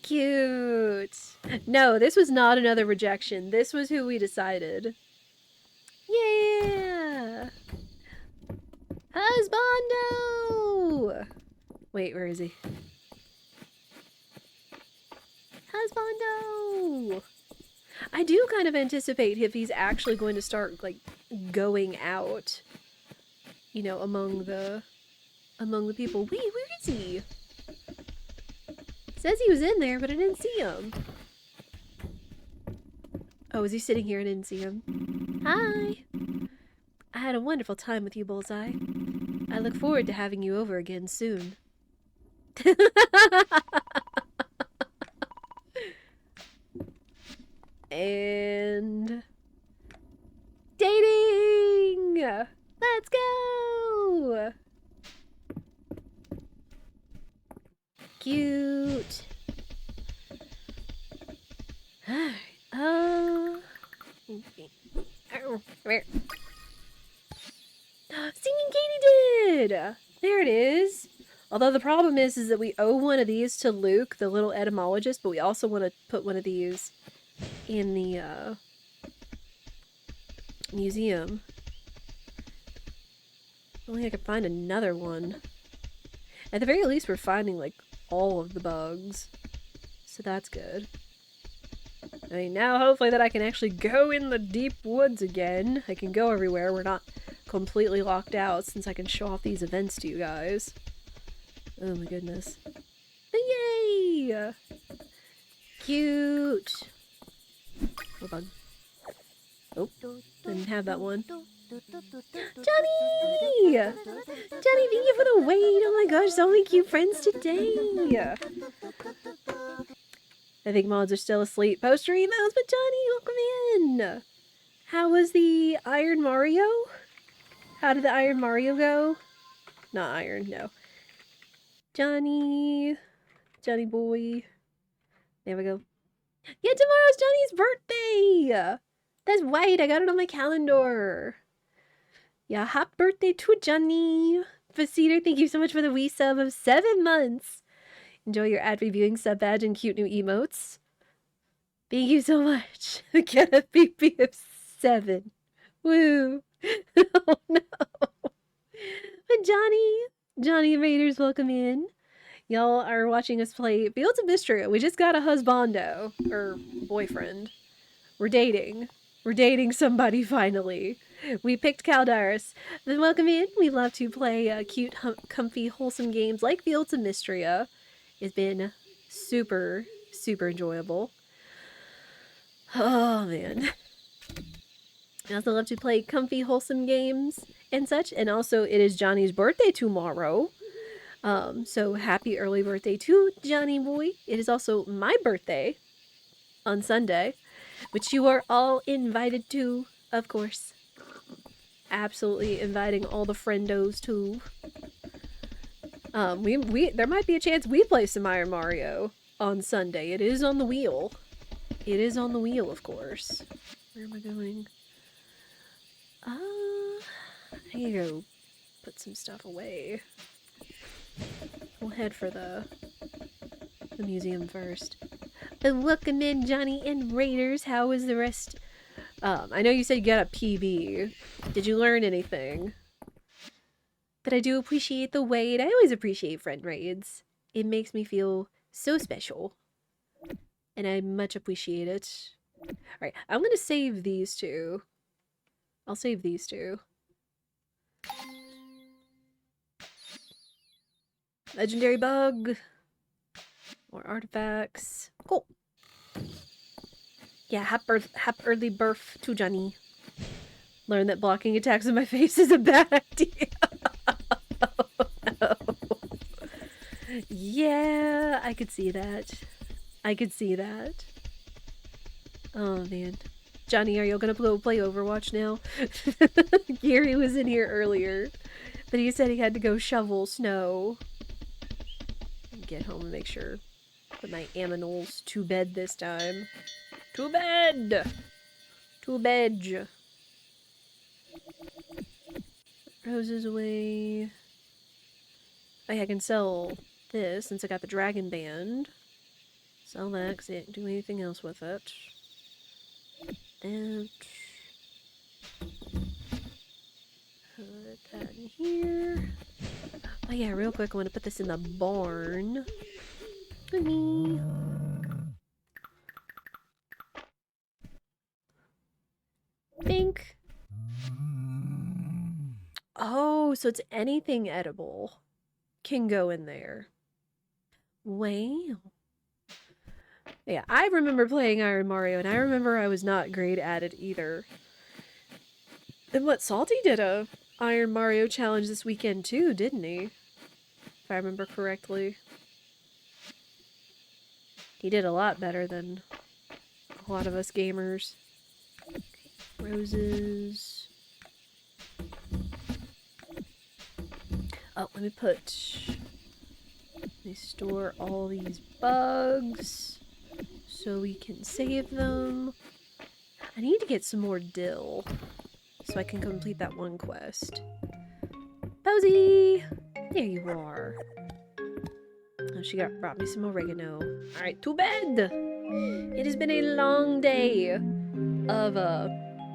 Cute! No, this was not another rejection. This was who we decided. Yeah! Husbando! Wait, where is he? Husbando! I do kind of anticipate if he's actually going to start, like, going out, you know, among the people. Wait, where is he? Says he was in there, but I didn't see him. Oh, is he sitting here and didn't see him? Hi! I had a wonderful time with you, Bullseye. I look forward to having you over again soon. And... dating! Let's go! Cute. Singing Katydid! There it is. Although the problem is that we owe one of these to Luke, the little etymologist, but we also want to put one of these in the museum. Only I could find another one. At the very least, we're finding, like, all of the bugs. So that's good. I mean, now hopefully that I can actually go in the deep woods again. I can go everywhere. We're not completely locked out since I can show off these events to you guys. Oh my goodness. Yay! Cute! Oh, bug. Oh, didn't have that one. Johnny! Johnny, thank you for the wait! Oh my gosh, so many cute friends today! I think mods are still asleep. Poster emails, but Johnny, welcome in! How was the Iron Mario? How did the Iron Mario go? Not iron, no. Johnny. Johnny boy. There we go. Yeah, tomorrow's Johnny's birthday! That's right, I got it on my calendar. Yeah, happy birthday to Johnny. Faceder, thank you so much for the wee sub of 7 months. Enjoy your ad reviewing sub badge and cute new emotes. Thank you so much. Get a PP of 7. Woo. Oh no. But Johnny Raiders, welcome in. Y'all are watching us play Fields of Mistria. We just got a husbando, or boyfriend. We're dating. We're dating somebody finally. We picked Caldaris. Then welcome in. We love to play cute, comfy, wholesome games like Fields of Mistria. It's been super, super enjoyable. Oh man. I also love to play comfy, wholesome games and such. And also, it is Johnny's birthday tomorrow. So happy early birthday to Johnny boy. It is also my birthday on Sunday, which you are all invited to, of course. Absolutely inviting all the friendos to. There might be a chance we play some Iron Mario on Sunday. It is on the wheel. It is on the wheel, of course. Where am I going? I need to go put some stuff away. We'll head for the museum first. But welcome in, Johnny and Raiders. How was the rest? I know you said you got a PB. Did you learn anything? But I do appreciate the wait. I always appreciate friend raids. It makes me feel so special. And I much appreciate it. Alright, I'm gonna save these two. I'll save these two. Legendary bug. More artifacts. Cool. Yeah, happy early birth to Johnny. Learn that blocking attacks in my face is a bad idea. Oh, no. Yeah, I could see that. I could see that. Oh, man. Johnny, are you gonna go play Overwatch now? Gary was in here earlier, but he said he had to go shovel snow. Get home and make sure. Put my aminals to bed this time. To bed! To bed! Roses away. Oh yeah, I can sell this since I got the dragon band. Sell that because I didn't do anything else with it. And put that in here. Oh yeah, real quick, I want to put this in the barn. Honey. Think. Oh, so it's anything edible can go in there. Wow. Yeah, I remember playing Iron Mario, and I remember I was not great at it either. And what, Salty did a Iron Mario challenge this weekend too, didn't he? If I remember correctly. He did a lot better than a lot of us gamers. Roses. Oh, let me store all these bugs so we can save them. I need to get some more dill so I can complete that one quest. Posey! There you are. Oh, she brought me some oregano. Alright, to bed! It has been a long day of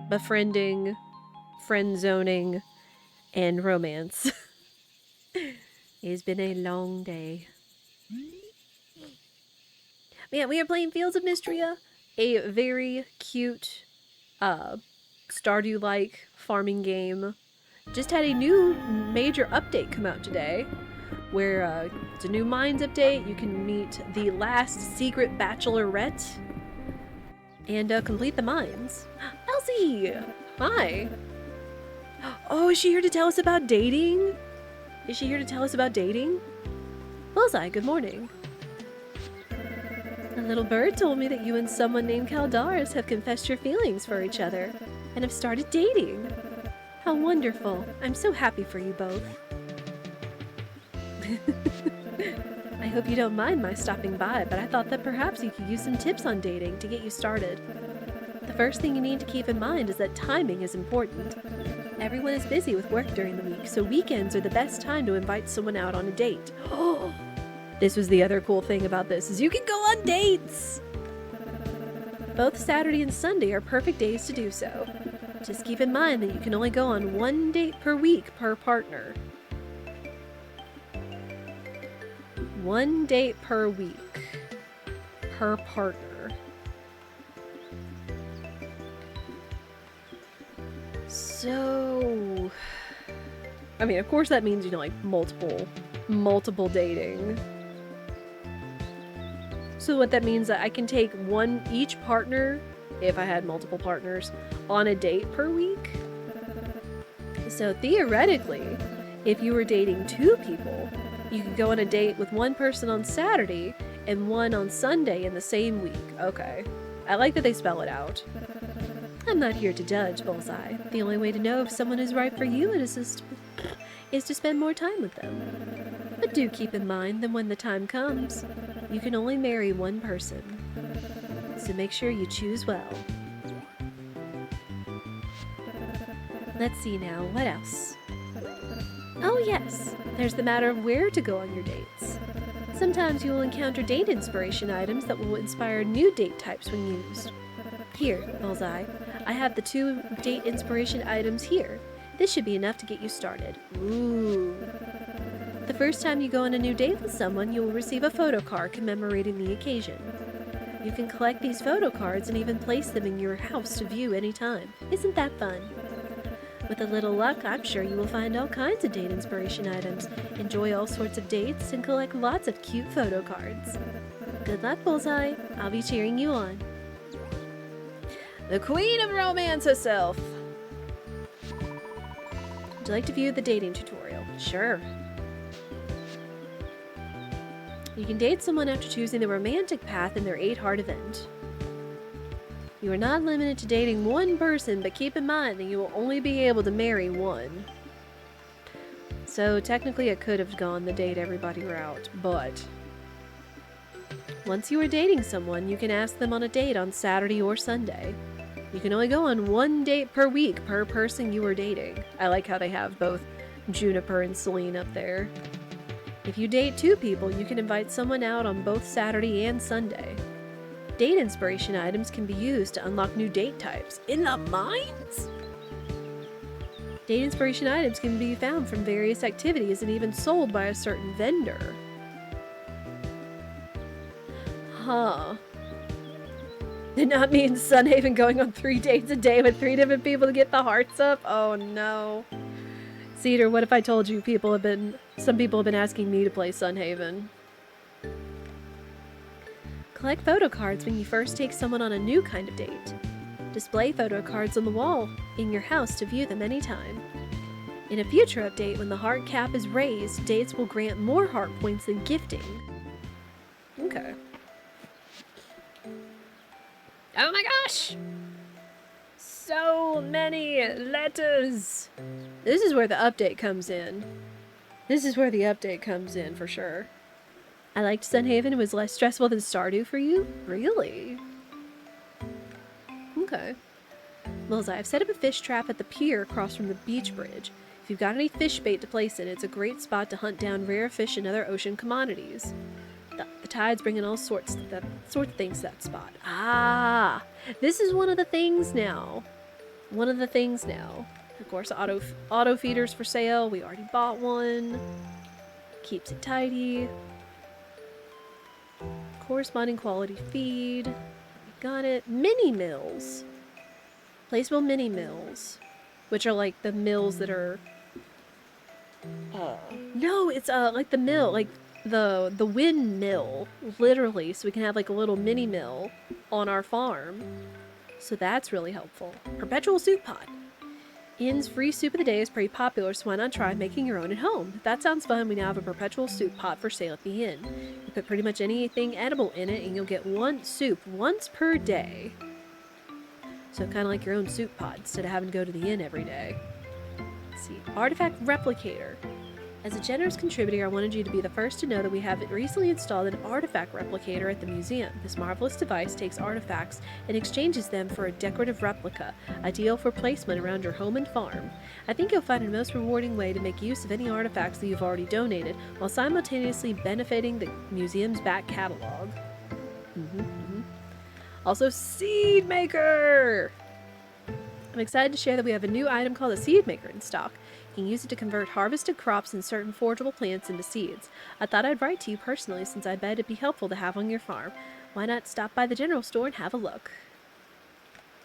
befriending, friend zoning, and romance. It has been a long day. Yeah, we are playing Fields of Mistria, a very cute, Stardew-like farming game. Just had a new major update come out today, where it's a new mines update. You can meet the last secret bachelorette and complete the mines. Elsie! Hi! Oh, is she here to tell us about dating? Is she here to tell us about dating? Bullseye, good morning. A little bird told me that you and someone named Caldaris have confessed your feelings for each other and have started dating. How wonderful. I'm so happy for you both. I hope you don't mind my stopping by, but I thought that perhaps you could use some tips on dating to get you started. The first thing you need to keep in mind is that timing is important. Everyone is busy with work during the week, so weekends are the best time to invite someone out on a date. Oh, this was the other cool thing about this, is you can go on dates! Both Saturday and Sunday are perfect days to do so. Just keep in mind that you can only go on one date per week per partner. One date per week per partner. So, I mean, of course that means, you know, like multiple dating. So what that means that I can take each partner, if I had multiple partners, on a date per week. So theoretically, if you were dating 2 people, you could go on a date with one person on Saturday and one on Sunday in the same week. Okay. I like that they spell it out. I'm not here to judge, Bullseye. The only way to know if someone is right for you is to spend more time with them. But do keep in mind that when the time comes, you can only marry one person. So make sure you choose well. Let's see now, what else? Oh yes, there's the matter of where to go on your dates. Sometimes you will encounter date inspiration items that will inspire new date types when used. Here, Bullseye, I have the 2 date inspiration items here. This should be enough to get you started. Ooh. The first time you go on a new date with someone, you will receive a photo card commemorating the occasion. You can collect these photo cards and even place them in your house to view anytime. Isn't that fun? With a little luck, I'm sure you will find all kinds of date inspiration items, enjoy all sorts of dates, and collect lots of cute photo cards. Good luck, Bullseye. I'll be cheering you on. The Queen of Romance herself. Would you like to view the dating tutorial? Sure. You can date someone after choosing the romantic path in their 8-heart event. You are not limited to dating one person, but keep in mind that you will only be able to marry one. So technically I could have gone the date everybody route, but once you are dating someone, you can ask them on a date on Saturday or Sunday. You can only go on one date per week per person you are dating. I like how they have both Juniper and Celine up there. If you date 2 people, you can invite someone out on both Saturday and Sunday. Date inspiration items can be used to unlock new date types. In the mines? Date inspiration items can be found from various activities and even sold by a certain vendor. Huh. Did not mean Sunhaven going on 3 dates a day with 3 different people to get the hearts up? Oh no. Cedar, what if I told you some people have been asking me to play Sunhaven? Collect photo cards when you first take someone on a new kind of date. Display photo cards on the wall in your house to view them anytime. In a future update, when the heart cap is raised, dates will grant more heart points than gifting. Okay. Oh my gosh! So many letters! This is where the update comes in. This is where the update comes in for sure. I liked Sunhaven. It was less stressful than Stardew for you? Really? Okay. Bullseye, I've set up a fish trap at the pier across from the beach bridge. If you've got any fish bait to place in, it's a great spot to hunt down rare fish and other ocean commodities. The tide's bringing all sorts of things to that spot. Ah! This is one of the things now. One of the things now. Of course, auto feeders for sale. We already bought one. Keeps it tidy. Corresponding quality feed. We got it. Mini mills. Placeable mini mills. Which are like the mills that are... no, it's like the mill. Like the windmill. Literally. So we can have like a little mini mill on our farm. So that's really helpful. Perpetual soup pot. Inn's free soup of the day is pretty popular, so why not try making your own at home? If that sounds fun, we now have a perpetual soup pot for sale at the inn. You put pretty much anything edible in it, and you'll get one soup once per day. So kind of like your own soup pot, instead of having to go to the inn every day. Let's see. Artifact Replicator. As a generous contributor, I wanted you to be the first to know that we have recently installed an artifact replicator at the museum. This marvelous device takes artifacts and exchanges them for a decorative replica, ideal for placement around your home and farm. I think you'll find it a most rewarding way to make use of any artifacts that you've already donated, while simultaneously benefiting the museum's back catalog. Also, Seed Maker! I'm excited to share that we have a new item called a Seed Maker in stock. You can use it to convert harvested crops and certain forageable plants into seeds. I thought I'd write to you personally since I bet it'd be helpful to have on your farm. Why not stop by the general store and have a look?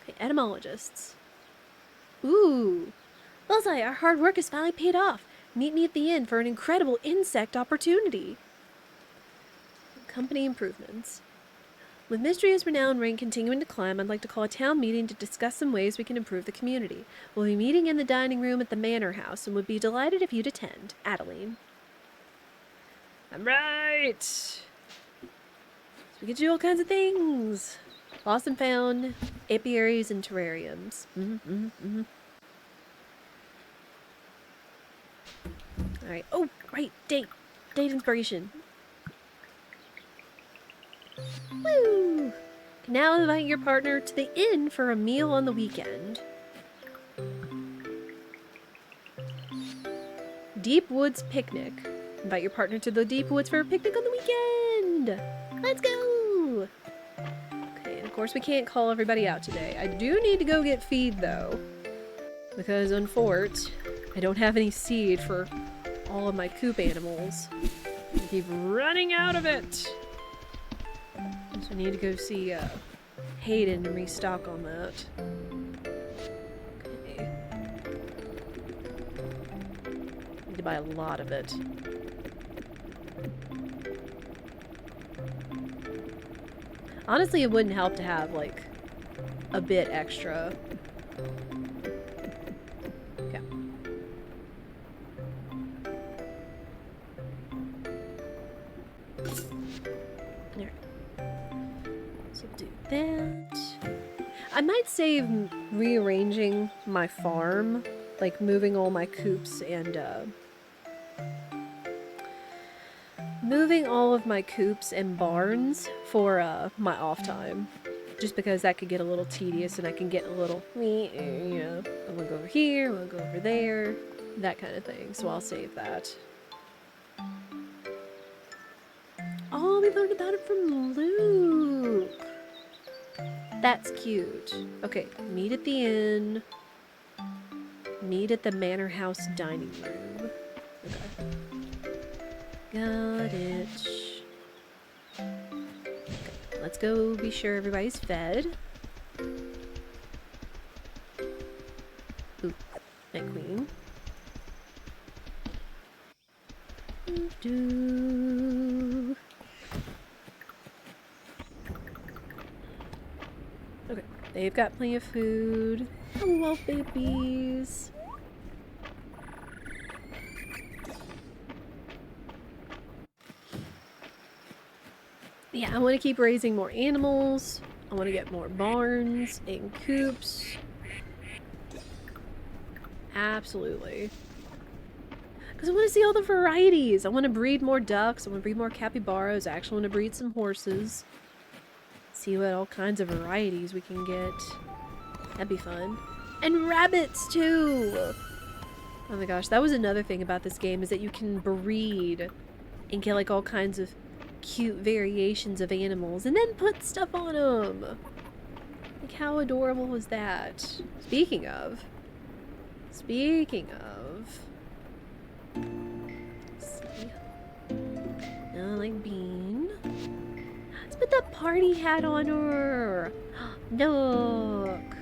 Okay, etymologists. Ooh! Bullseye, our hard work has finally paid off. Meet me at the inn for an incredible insect opportunity. Company improvements. With Mistria's renowned rank continuing to climb, I'd like to call a town meeting to discuss some ways we can improve the community. We'll be meeting in the dining room at the Manor House and would be delighted if you'd attend. Adeline. I'm right! So we get to do all kinds of things. Lost and found, apiaries, and terrariums. Alright. Oh, right. Date inspiration. Woo! Now invite your partner to the inn for a meal on the weekend. Deep Woods Picnic. Invite your partner to the Deep Woods for a picnic on the weekend. Let's go! Okay, and of course we can't call everybody out today. I do need to go get feed though. Because unfortunately, I don't have any seed for all of my coop animals. I keep running out of it. So I need to go see Hayden and restock on that. Okay. Need to buy a lot of it. Honestly, it wouldn't help to have, like, a bit extra. Okay. There. So do that. I might save rearranging my farm, like moving all my coops and moving all of my coops and barns for my off time. Just because that could get a little tedious and I can get a little, you know, I want to go over here, I want to go over there, that kind of thing. So I'll save that. Oh, we learned about it from Luke. That's cute. Okay, meet at the inn. Meet at the Manor House dining room. Okay. Got it. Okay, let's go be sure everybody's fed. Ooh, night queen. Do. Okay, they've got plenty of food. Hello, babies. Yeah, I want to keep raising more animals. I want to get more barns and coops. Absolutely. Because I want to see all the varieties. I want to breed more ducks. I want to breed more capybaras. I actually want to breed some horses. See what all kinds of varieties we can get. That'd be fun. And rabbits, too! Oh my gosh, that was another thing about this game, is that you can breed and get like all kinds of cute variations of animals and then put stuff on them. Like, how adorable was that? Speaking of, let's see. Like Bean. Let's put the party hat on her. Look.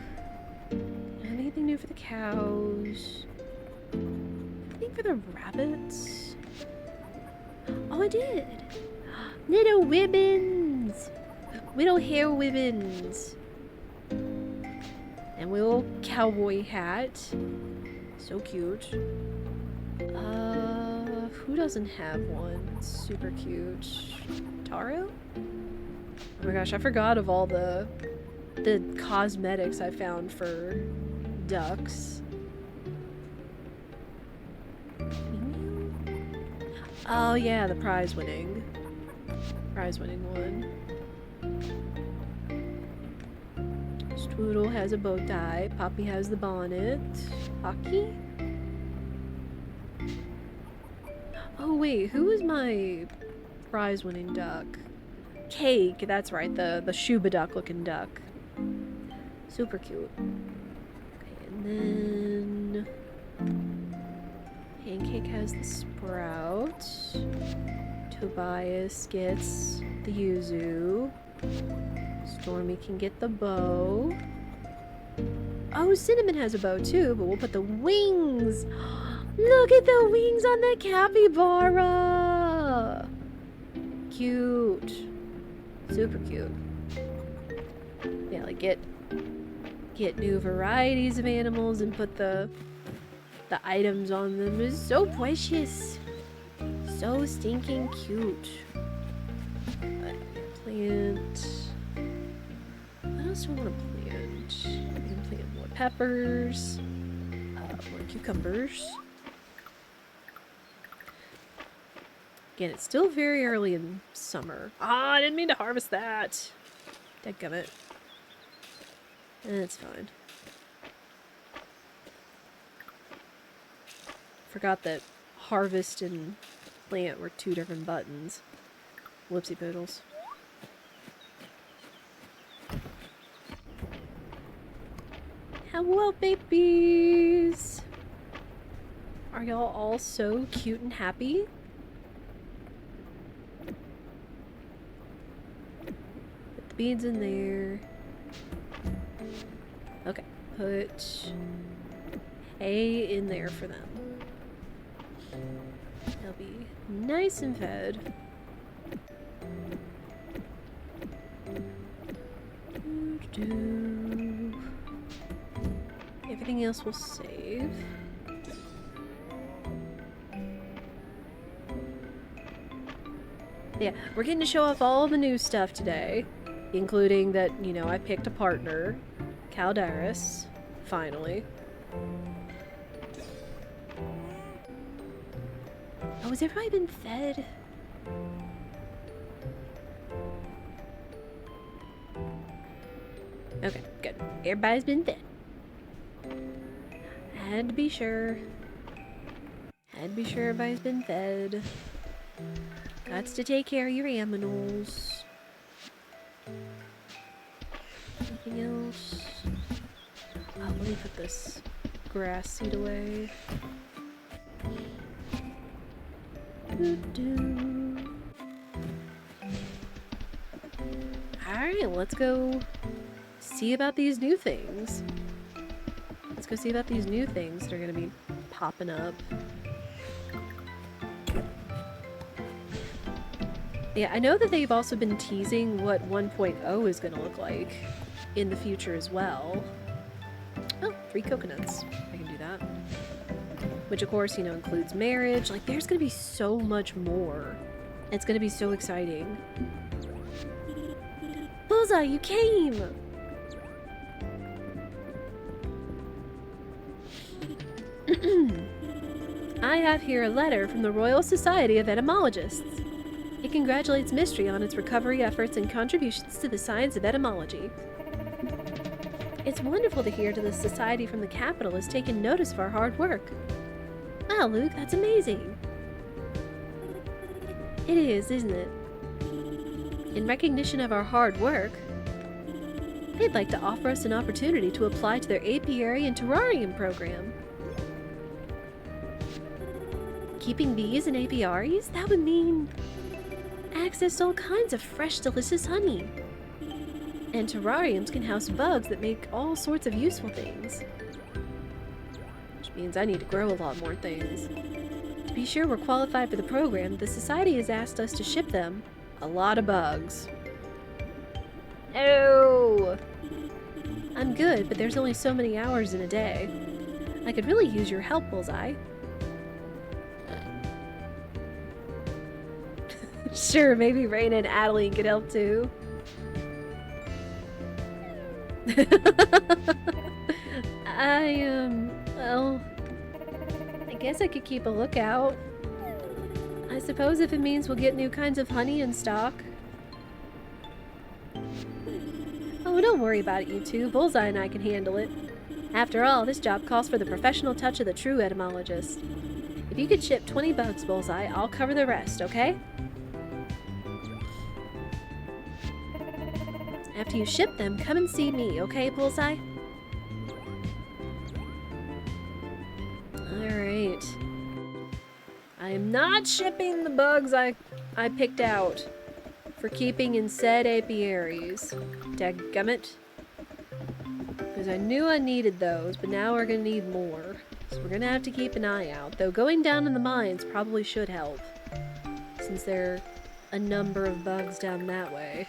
Have anything new for the cows? Anything for the rabbits? Oh, I did. Little ribbons. Little hair ribbons. And little cowboy hat. So cute. Who doesn't have one? It's super cute. Taro? Oh my gosh, I forgot of all the cosmetics I found for ducks. Oh yeah, the prize-winning one. Strudel has a bow tie. Poppy has the bonnet. Pocky? Oh wait, who is my prize-winning duck? Cake, that's right, the Shuba duck looking duck. Super cute. Okay, and then Pancake has the sprout. Tobias gets the yuzu. Stormy can get the bow. Oh, Cinnamon has a bow too, but we'll put the wings. Look at the wings on the capybara. Cute. Super cute. Yeah, like get new varieties of animals and put the items on them is so precious. So stinking cute. Plant. What else do I want to plant? I can plant more peppers. More cucumbers. Again, it's still very early in summer. Ah, I didn't mean to harvest that. Dadgummit. That's fine. Forgot that harvest and plant were two different buttons. Whoopsie poodles. Hello, babies! Are y'all all so cute and happy? Put the beads in there. Okay, put hay in there for them. They'll be nice and fed. Everything else will save. Yeah, we're getting to show off all the new stuff today, including that, you know, I picked a partner, Caldaris, finally. Oh, has everybody been fed? Okay, good. Everybody's been fed. Had to be sure. Had to be sure everybody's been fed. Gots to take care of your aminals. Anything else? Oh, let me put this grass seed away. Alright, let's go see about these new things. Let's go see about these new things that are going to be popping up. Yeah, I know that they've also been teasing what 1.0 is going to look like in the future as well. Oh, 3 coconuts. I can do that. Which, of course, you know, includes marriage. Like, there's going to be so much more. It's going to be so exciting. Bullseye, you came! I have here a letter from the Royal Society of Etymologists. It congratulates Mistria on its recovery efforts and contributions to the science of etymology. It's wonderful to hear that the society from the capital has taken notice of our hard work. Wow, Luke, that's amazing. It is, isn't it? In recognition of our hard work, they'd like to offer us an opportunity to apply to their apiary and terrarium program. Keeping bees in apiaries? That would mean access to all kinds of fresh, delicious honey. And terrariums can house bugs that make all sorts of useful things. Which means I need to grow a lot more things. To be sure we're qualified for the program, the society has asked us to ship them a lot of bugs. Oh! I'm good, but there's only so many hours in a day. I could really use your help, Bullseye. Sure, maybe Raina and Adeline could help too. Well, I guess I could keep a lookout. I suppose if it means we'll get new kinds of honey in stock. Oh, don't worry about it, you two. Bullseye and I can handle it. After all, this job calls for the professional touch of the true etymologist. If you could ship 20 bugs, Bullseye, I'll cover the rest, okay? After you ship them, come and see me, okay, Bullseye? Alright. I am not shipping the bugs I picked out for keeping in said apiaries. Dadgummit. Because I knew I needed those, but now we're gonna need more. So we're gonna have to keep an eye out. Though going down in the mines probably should help, since there are a number of bugs down that way.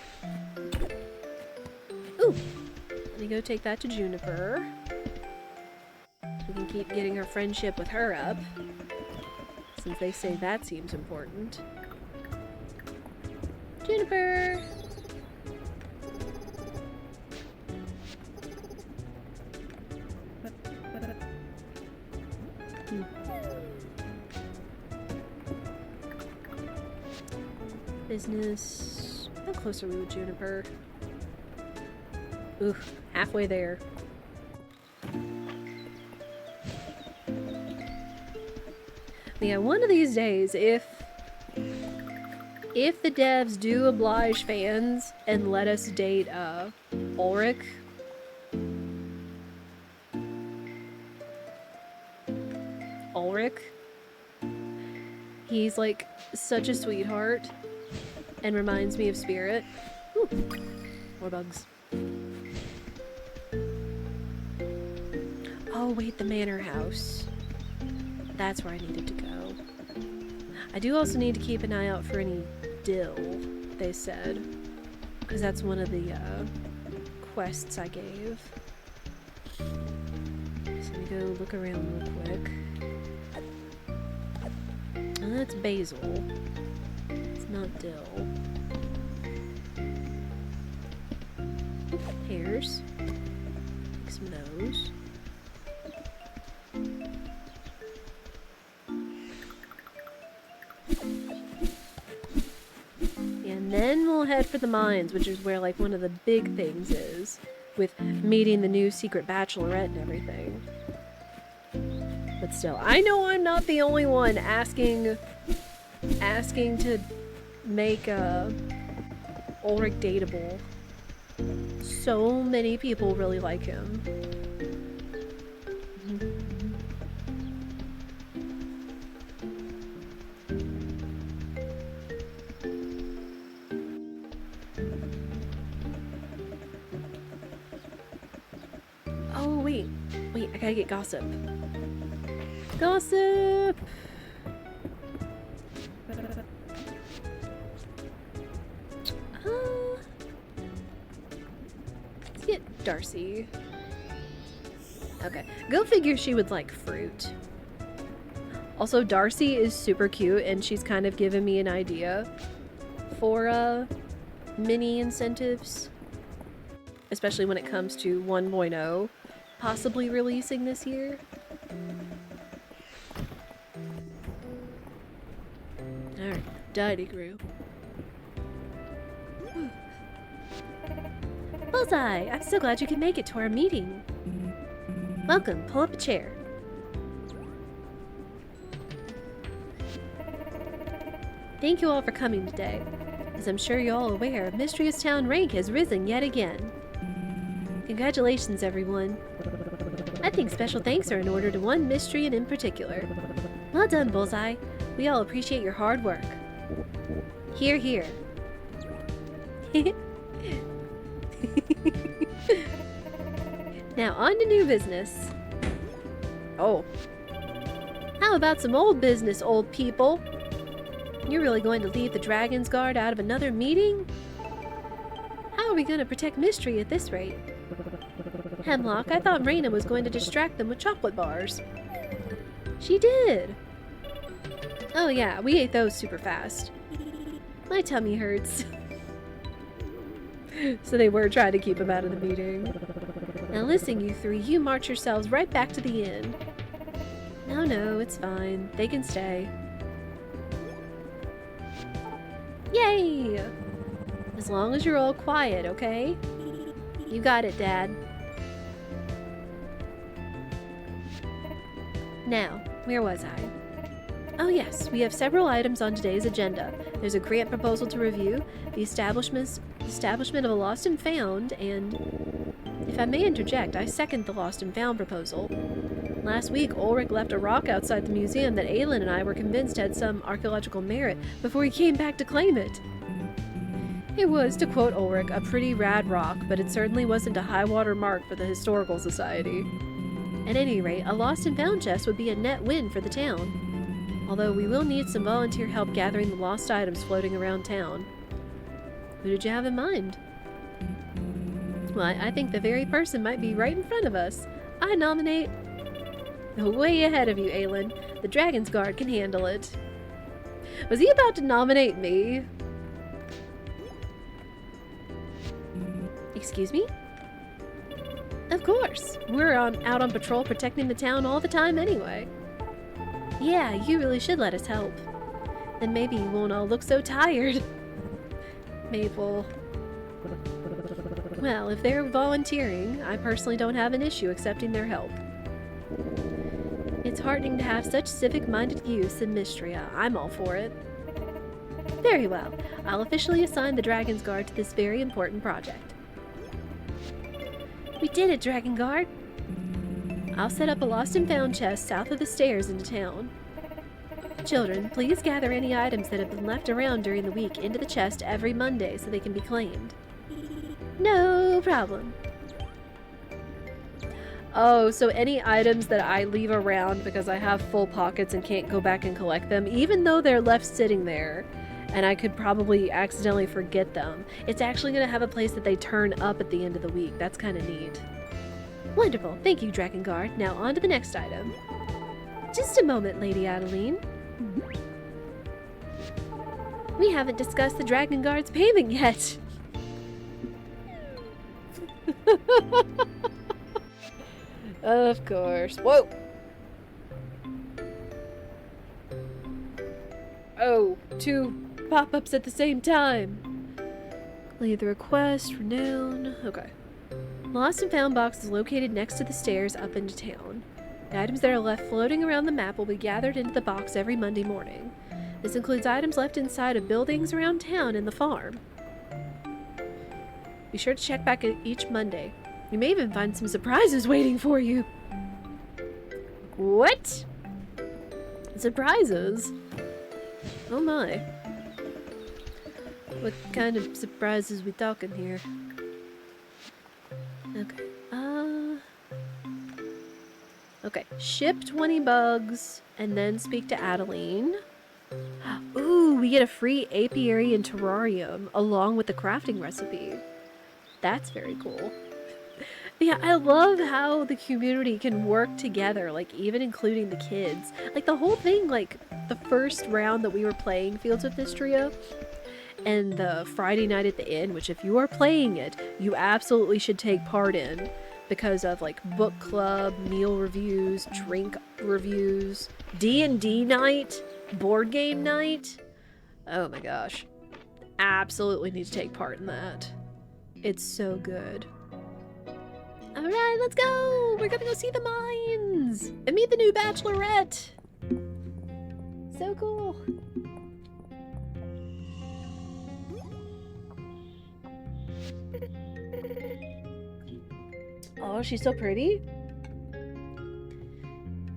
Ooh! Let me go take that to Juniper. We can keep getting our friendship with her up, since they say that seems important. Juniper! Business. How close are we with Juniper? Ooh, halfway there. Yeah, one of these days, if the devs do oblige fans and let us date Ulrich, he's like such a sweetheart and reminds me of Spirit. Ooh, more bugs. Oh wait, the manor house. That's where I needed to go. I do also need to keep an eye out for any dill, they said, because that's one of the quests I gave. So let me go look around real quick. Oh, that's basil. It's not dill. Pears. Take some of those. And then we'll head for the mines, which is where like one of the big things is, with meeting the new secret bachelorette and everything. But still, I know I'm not the only one asking to make Ulrich dateable. So many people really like him. Oh, wait, I gotta get gossip. Gossip! Let's get Darcy. Okay, go figure she would like fruit. Also, Darcy is super cute, and she's kind of given me an idea for mini incentives, especially when it comes to 1.0 possibly releasing this year. Alright, dining room. Bullseye! I'm so glad you could make it to our meeting. Welcome, pull up a chair. Thank you all for coming today. As I'm sure you're all aware, Mistria's town rank has risen yet again. Congratulations, everyone. I think special thanks are in order to one Mistrian in particular. Well done, Bullseye. We all appreciate your hard work. Hear, hear. Now on to new business. Oh. How about some old business, old people? You're really going to leave the Dragon's Guard out of another meeting? How are we going to protect Mistria at this rate? Hemlock, I thought Raina was going to distract them with chocolate bars. She did! Oh yeah, we ate those super fast. My tummy hurts. So they were trying to keep him out of the meeting. Now listen, you three, you march yourselves right back to the inn. No, it's fine. They can stay. Yay! As long as you're all quiet, okay? You got it, Dad. Now, where was I? Oh yes, we have several items on today's agenda. There's a grant proposal to review, the establishment of a lost and found, and... If I may interject, I second the lost and found proposal. Last week, Ulrich left a rock outside the museum that Aylin and I were convinced had some archaeological merit before he came back to claim it. It was, to quote Ulrich, a pretty rad rock, but it certainly wasn't a high-water mark for the Historical Society. At any rate, a lost and found chest would be a net win for the town. Although we will need some volunteer help gathering the lost items floating around town. Who did you have in mind? Well, I think the very person might be right in front of us. I nominate... Way ahead of you, Aylin. The Dragon's Guard can handle it. Was he about to nominate me? Excuse me? Of course. We're out on patrol protecting the town all the time anyway. Yeah, you really should let us help. Then maybe you won't all look so tired. Maple. Well, if they're volunteering, I personally don't have an issue accepting their help. It's heartening to have such civic-minded youths in Mistria. I'm all for it. Very well. I'll officially assign the Dragon's Guard to this very important project. We did it, Dragon Guard! I'll set up a lost and found chest south of the stairs into town. Children, please gather any items that have been left around during the week into the chest every Monday so they can be claimed. No problem. Oh, so any items that I leave around because I have full pockets and can't go back and collect them, even though they're left sitting there, and I could probably accidentally forget them, it's actually going to have a place that they turn up at the end of the week. That's kind of neat. Wonderful. Thank you, Dragon Guard. Now on to the next item. Just a moment, Lady Adeline. We haven't discussed the Dragon Guard's payment yet. Of course. Whoa! Oh, two pop-ups at the same time. Leave the request, renown. Okay. Lost and found box is located next to the stairs up into town. The items that are left floating around the map will be gathered into the box every Monday morning. This includes items left inside of buildings around town and the farm. Be sure to check back each Monday. You may even find some surprises waiting for you. What? Surprises? Oh my. What kind of surprises we talking here? Okay. Okay. Ship 20 bugs and then speak to Adeline. Ooh, we get a free apiary and terrarium along with the crafting recipe. That's very cool. Yeah, I love how the community can work together, like even including the kids. Like the whole thing, like the first round that we were playing Fields with Mistria and the Friday night at the inn, which if you are playing it, you absolutely should take part in because of like book club, meal reviews, drink reviews, D&D night, board game night. Oh my gosh. Absolutely need to take part in that. It's so good. Alright, let's go! We're gonna go see the mines! And meet the new bachelorette! So cool! Oh, she's so pretty.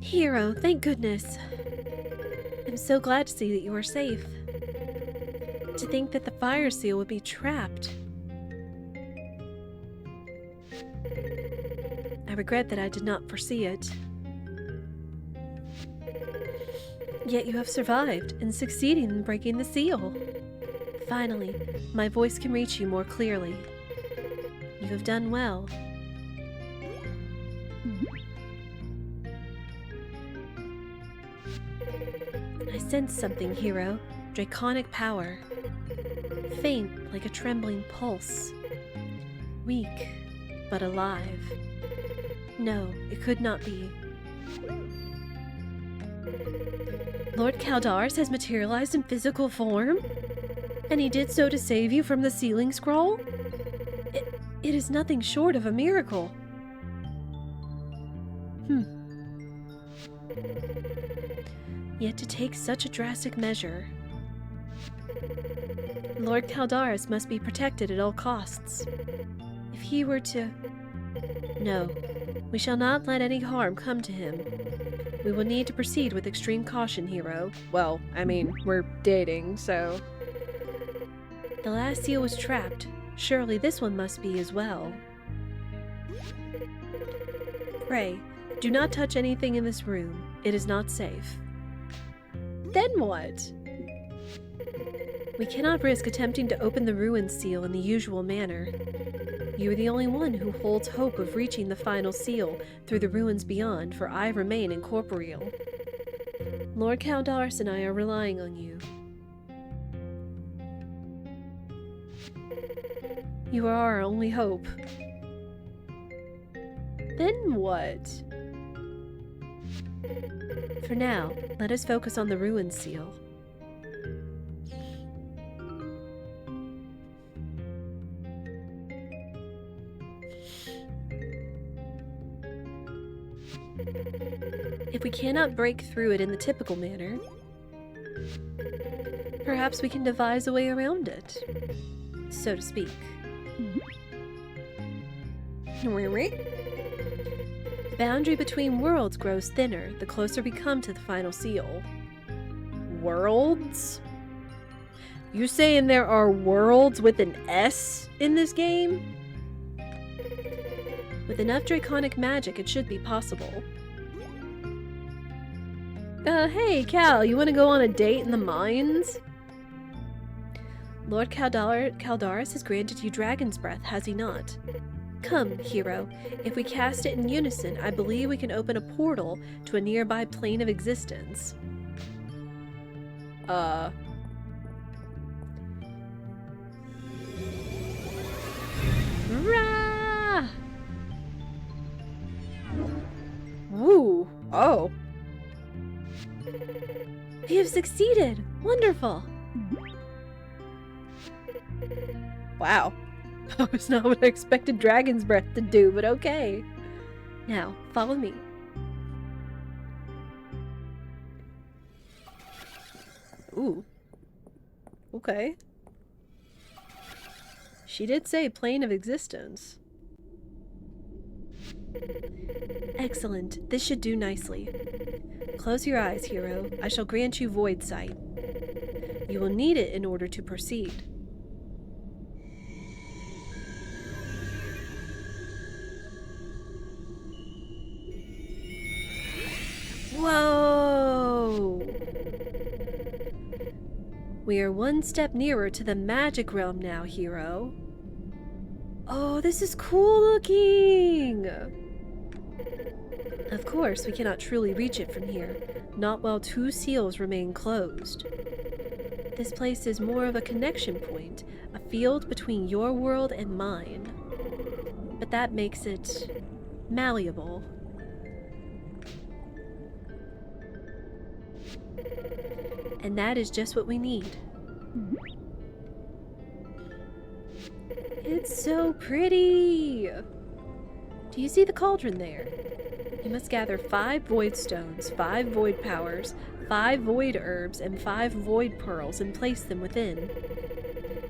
Hero, thank goodness. I'm so glad to see that you are safe. To think that the fire seal would be trapped. I regret that I did not foresee it. Yet you have survived and succeeded in breaking the seal. Finally, my voice can reach you more clearly. You have done well. I sense something, hero. Draconic power. Faint like a trembling pulse. Weak, but alive. No, it could not be. Lord Kaldars has materialized in physical form? And he did so to save you from the sealing scroll? It is nothing short of a miracle. Yet to take such a drastic measure, Lord Caldaris must be protected at all costs. If he were to... No, we shall not let any harm come to him. We will need to proceed with extreme caution, hero. Well, I mean, we're dating, so... The last seal was trapped. Surely this one must be as well. Pray, do not touch anything in this room. It is not safe. Then what? We cannot risk attempting to open the ruin seal in the usual manner. You are the only one who holds hope of reaching the final seal through the ruins beyond, for I remain incorporeal. Lord Caldaris and I are relying on you. You are our only hope. Then what? For now, let us focus on the ruin seal. If we cannot break through it in the typical manner, perhaps we can devise a way around it, so to speak. The boundary between worlds grows thinner the closer we come to the final seal. Worlds? You saying there are worlds with an S in this game? With enough draconic magic, it should be possible. Hey, Cal, you want to go on a date in the mines? Lord Caldaris has granted you Dragon's Breath, has he not? Come, hero. If we cast it in unison, I believe we can open a portal to a nearby plane of existence. Rah! Woo! Oh. We have succeeded! Wonderful! Wow. That was not what I expected Dragon's Breath to do, but okay. Now, follow me. Ooh. Okay. She did say plane of existence. Excellent. This should do nicely. Close your eyes, hero. I shall grant you void sight. You will need it in order to proceed. Whoa! We are one step nearer to the magic realm now, hero. Oh, this is cool looking! Of course, we cannot truly reach it from here, not while two seals remain closed. This place is more of a connection point, a field between your world and mine. But that makes it malleable. And that is just what we need. It's so pretty! Do you see the cauldron there? You must gather 5 void stones, 5 void powers, 5 void herbs, and 5 void pearls and place them within.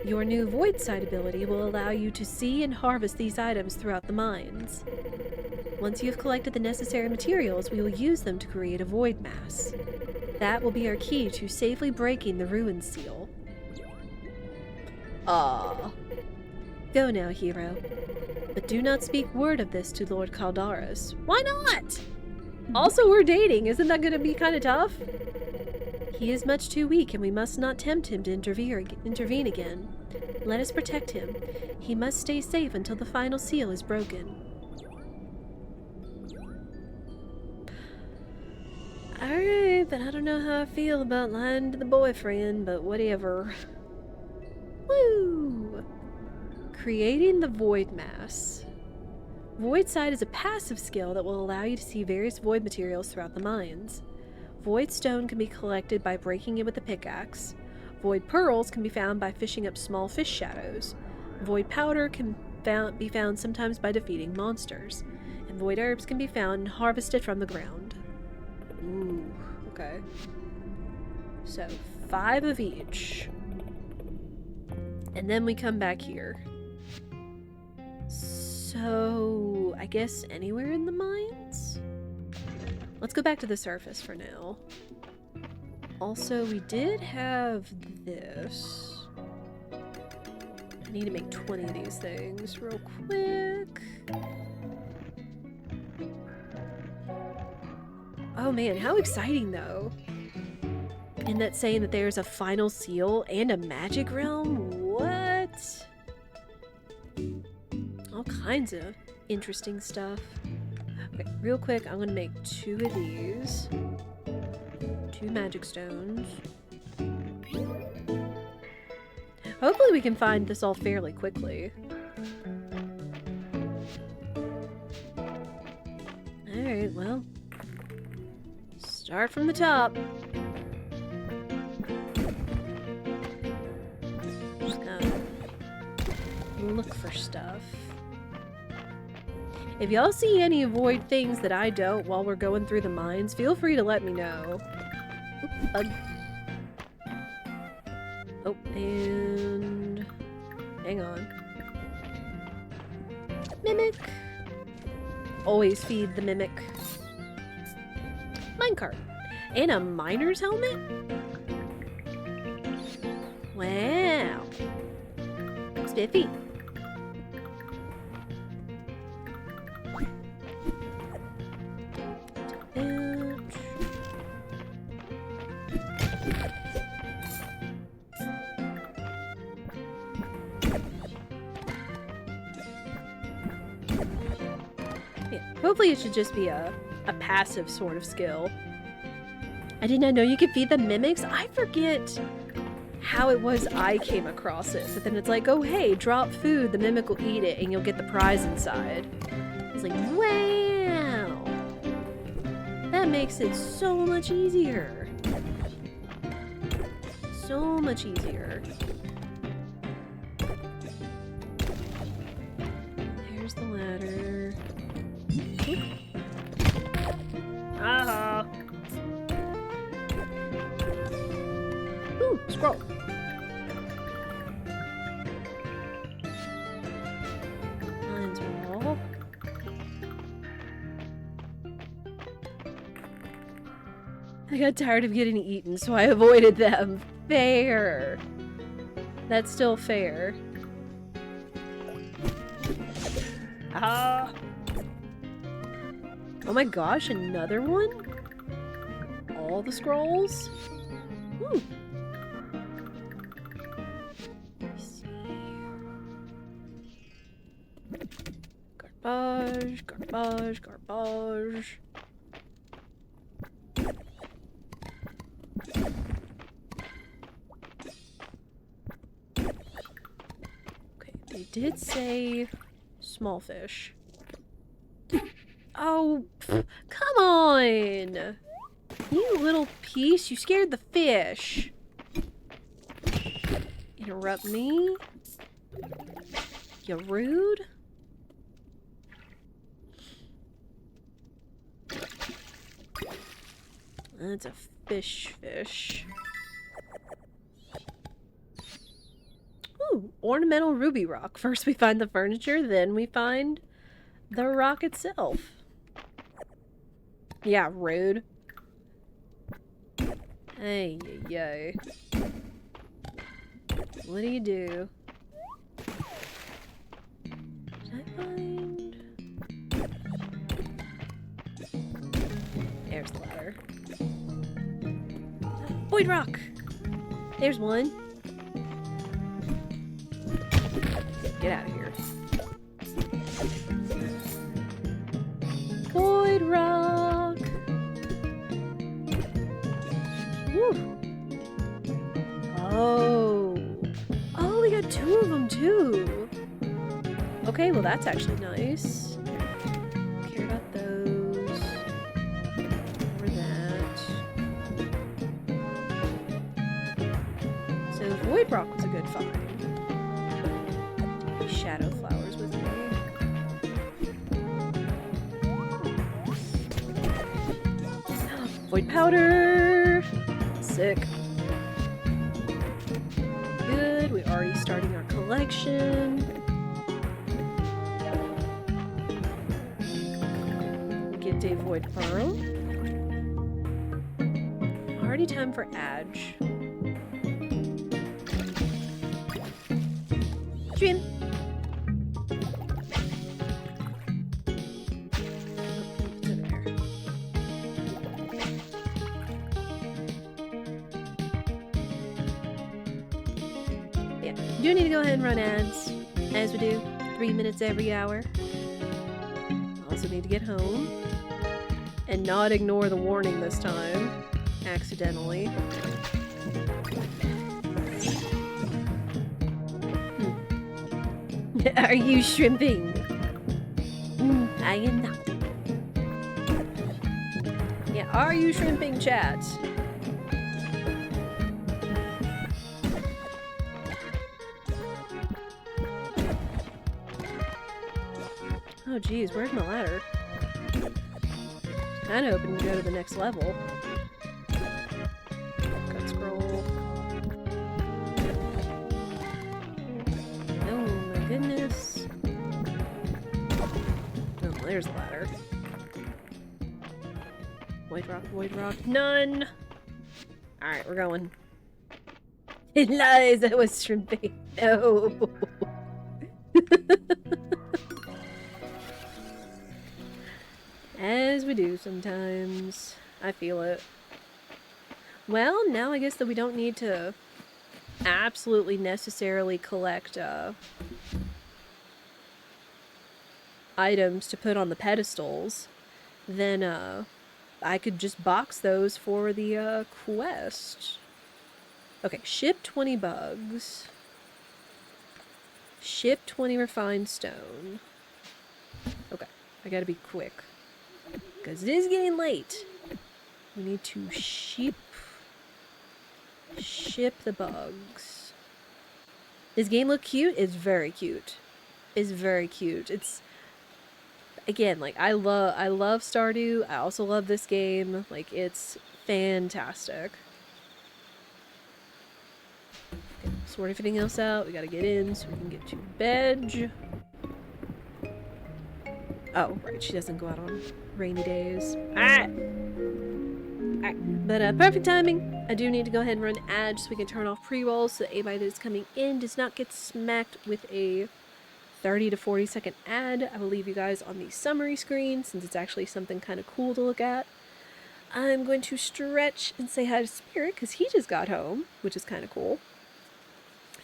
Your new void sight ability will allow you to see and harvest these items throughout the mines. Once you have collected the necessary materials, we will use them to create a void mass. That will be our key to safely breaking the ruin seal. Ah. Go now, hero. But do not speak word of this to Lord Caldaris. Why not? Also, we're dating. Isn't that going to be kind of tough? He is much too weak, and we must not tempt him to intervene again. Let us protect him. He must stay safe until the final seal is broken. Alright, but I don't know how I feel about lying to the boyfriend, but whatever. Woo! Creating the void mass. Void sight is a passive skill that will allow you to see various void materials throughout the mines. Void stone can be collected by breaking it with a pickaxe, Void pearls can be found by fishing up small fish shadows. Void powder can be found sometimes by defeating monsters. And void herbs can be found and harvested from the ground. Ooh, okay. So, 5 of each. And then we come back here. So, I guess anywhere in the mines? Let's go back to the surface for now. Also, we did have this. I need to make 20 of these things real quick. Oh man, how exciting though. And that's saying that there's a final seal and a magic realm? What? All kinds of interesting stuff. Okay, real quick, I'm gonna make 2 of these. 2 magic stones. Hopefully we can find this all fairly quickly. Alright, well. Start from the top. Just gonna look for stuff. If y'all see any void things that I don't while we're going through the mines, feel free to let me know. Oop, bug. Oh, and... hang on. Mimic! Always feed the mimic. Minecart. And a miner's helmet? Wow. Spiffy. Hopefully it should just be a passive sort of skill. I did not know you could feed the mimics. I forget how it was I came across it. But then it's like, oh hey, drop food, the mimic will eat it, and you'll get the prize inside. I was like, wow! That makes it so much easier. So much easier. There's the ladder. Aha! Ooh, scroll. Mine's wall. I got tired of getting eaten, so I avoided them. Fair. That's still fair. Ah! Oh my gosh, another one? All the scrolls? Ooh. Let's see. Garbage, garbage, garbage. Okay, they did say small fish. Oh, come on! You little piece, you scared the fish. Interrupt me? You rude? That's a fish. Ooh, ornamental ruby rock. First we find the furniture, then we find the rock itself. Yeah, rude. Hey, yay. What do you do? Did I find... There's the ladder. Void rock! There's one. Get out of here. Void rock! Woo! Oh. Oh, we got 2 of them too. Okay, well that's actually nice. Care about those. Or that. Void Rock was a good find. Shadow flowers with me. Void powder! Sick. Good, we're already starting our collection. Get a void pearl. Already time for Adge. Dream. Do need to go ahead and run ads, as we do, 3 minutes every hour. Also need to get home and not ignore the warning this time, accidentally. Are you shrimping? I am not. Yeah, are you shrimping, chat? Oh geez, where's my ladder? Kinda hoping to go to the next level. Cut scroll. Oh my goodness. Oh, there's the ladder. Void rock, none! Alright, we're going. It lies, I was shrimping. No! As we do sometimes. I feel it. Well, now I guess that we don't need to absolutely necessarily collect items to put on the pedestals. Then I could just box those for the quest. Okay, ship 20 bugs. Ship 20 refined stone. Okay, I gotta be quick. Because it is getting late. We need to ship the bugs. Does game look cute? It's very cute. It's very cute. It's, again, like, I love Stardew. I also love this game. Like, it's fantastic. Okay, sort everything else out. We gotta get in so we can get to bed. Oh, right, she doesn't go out on rainy days. Alright! But perfect timing. I do need to go ahead and run ads so we can turn off pre-rolls so that anybody that's coming in does not get smacked with a 30 to 40 second ad. I will leave you guys on the summary screen since it's actually something kind of cool to look at. I'm going to stretch and say hi to Spirit because he just got home, which is kind of cool.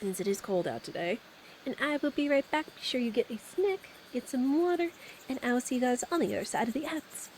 Since it is cold out today. And I will be right back. Be sure you get a snack, get some water, and I will see you guys on the other side of the ads.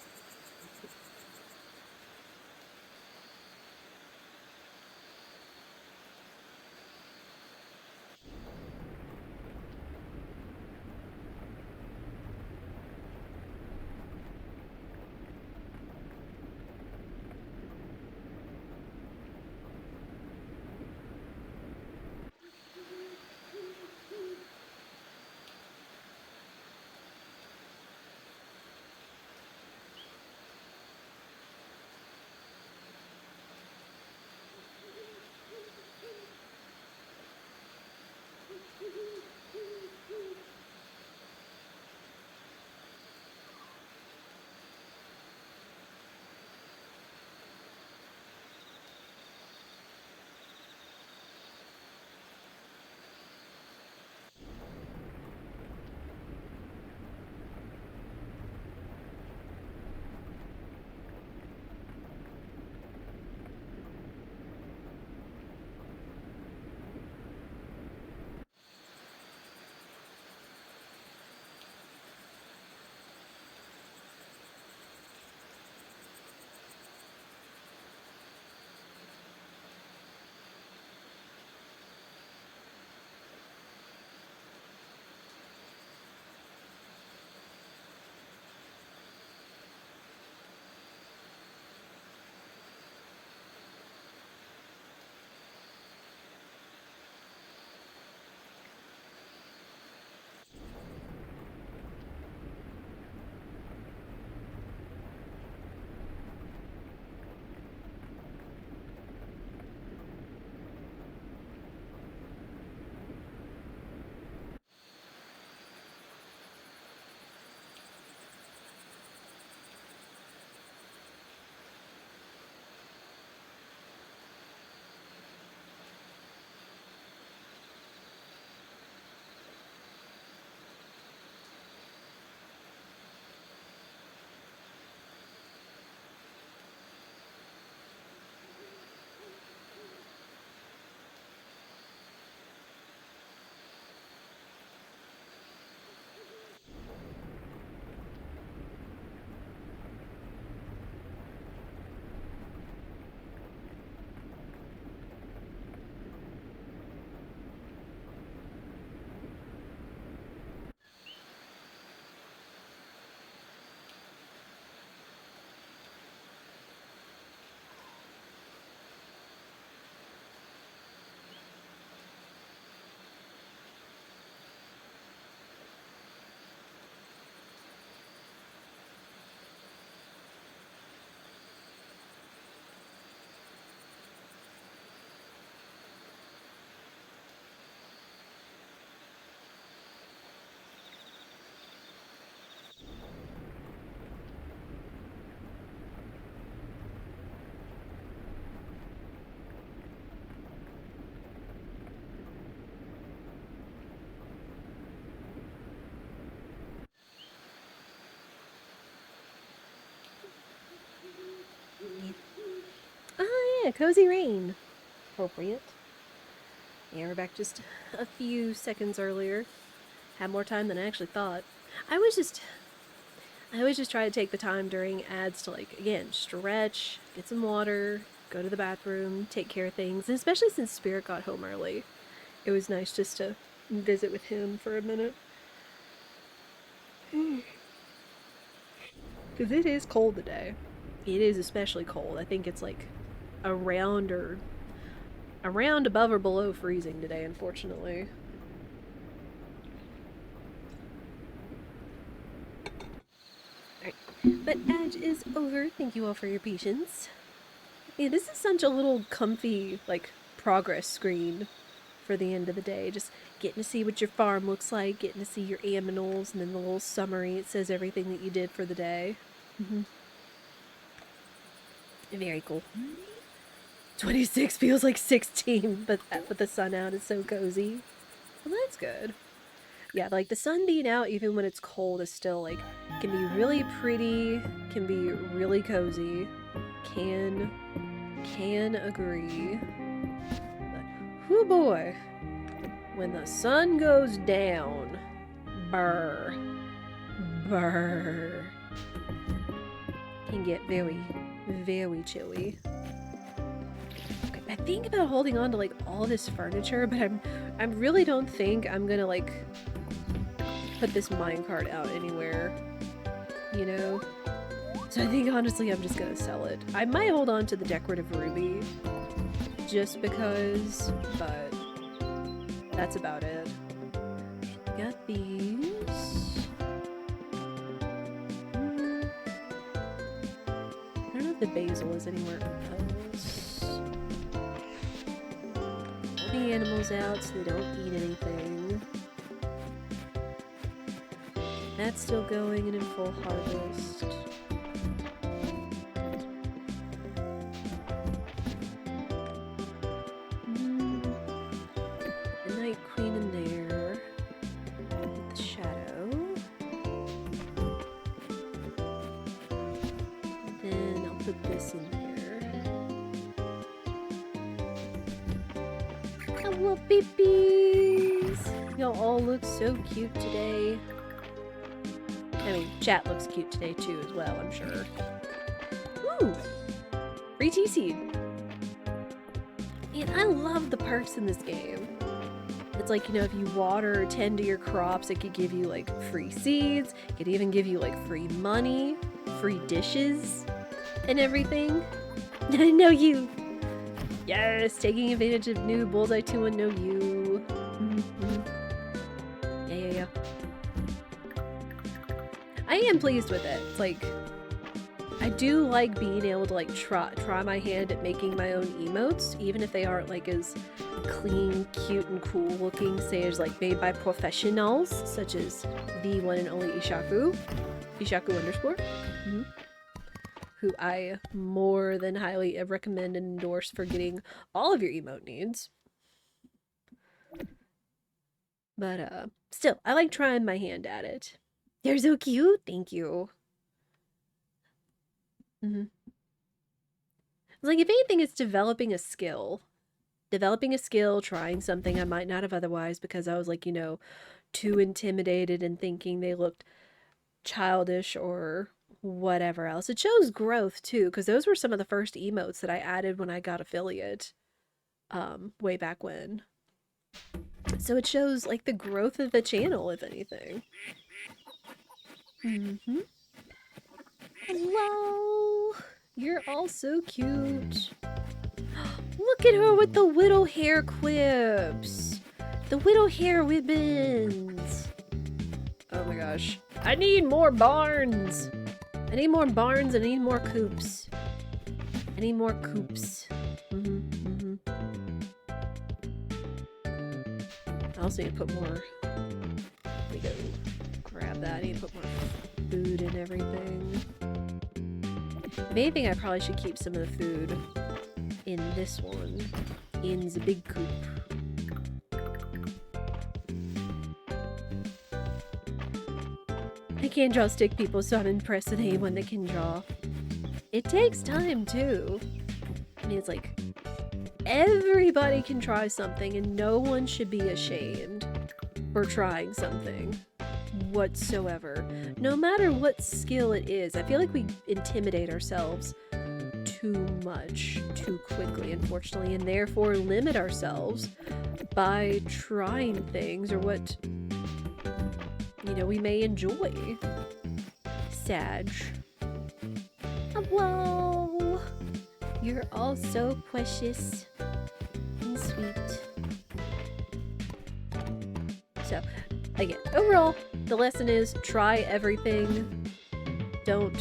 Yeah, cozy rain. Appropriate. Yeah, we're back just a few seconds earlier. Had more time than I actually thought. I was just trying to take the time during ads to, like, again, stretch, get some water, go to the bathroom, take care of things, and especially since Spirit got home early. It was nice just to visit with him for a minute. Because it is cold today. It is especially cold. I think it's like around above or below freezing today, unfortunately. Alright, but ad is over. Thank you all for your patience. Yeah, this is such a little comfy, like, progress screen for the end of the day. Just getting to see what your farm looks like, getting to see your aminals, and then the little summary. It says everything that you did for the day. Very cool. 26 feels like 16, but with the sun out is so cozy. Well, that's good. Yeah, like the sun being out even when it's cold is still, like, can be really pretty, can be really cozy. Can agree. But, whoo boy, when the sun goes down, brr, can get very, very chilly. Okay, I think about holding on to, like, all this furniture, but I really don't think I'm gonna, like, put this minecart out anywhere, you know? So I think, honestly, I'm just gonna sell it. I might hold on to the decorative ruby, just because, but that's about it. Got these. I don't know if the basil is anywhere else. All the animals out so they don't eat anything. That's still going and in full harvest. The Night Queen in there. With the shadow. And then I'll put this in here. Hello, babies! Y'all all look so cute today. I mean, chat looks cute today too as well, I'm sure. Ooh! Free tea seed! Man, I love the perks in this game. It's like, you know, if you water or tend to your crops, it could give you, like, free seeds. It could even give you, like, free money, free dishes, and everything. I know you! Yes! Taking advantage of new Bullseye 2 and know you. Yeah. I am pleased with it. It's like, I do like being able to, like, try my hand at making my own emotes, even if they aren't, like, as clean, cute, and cool looking, say as, like, made by professionals, such as the one and only Ishaku _ who I more than highly recommend and endorse for getting all of your emote needs. But, still, I like trying my hand at it. They're so cute. Thank you. Like, if anything, it's developing a skill. Trying something I might not have otherwise because I was, like, you know, too intimidated and thinking they looked childish or whatever else. It shows growth, too, because those were some of the first emotes that I added when I got affiliate, way back when. So it shows, like, the growth of the channel, if anything. Hello! You're all so cute. Look at her with the little hair quips. The little hair ribbons. Oh my gosh. I need more barns. I need more barns and I need more coops. I need more coops. I also need to put more. Let me go grab that. I need to put more food and everything. Main thing, I probably should keep some of the food in this one, in the big coop. I can't draw stick people, so I'm impressed with anyone that can draw. It takes time, too. I mean, it's like Everybody can try something, and no one should be ashamed for trying something whatsoever. No matter what skill it is. I feel like we intimidate ourselves too much, too quickly, unfortunately, and therefore limit ourselves by trying things or what, you know, we may enjoy. Sag. Whoa! You're all so precious and sweet. So, again, overall, the lesson is try everything. Don't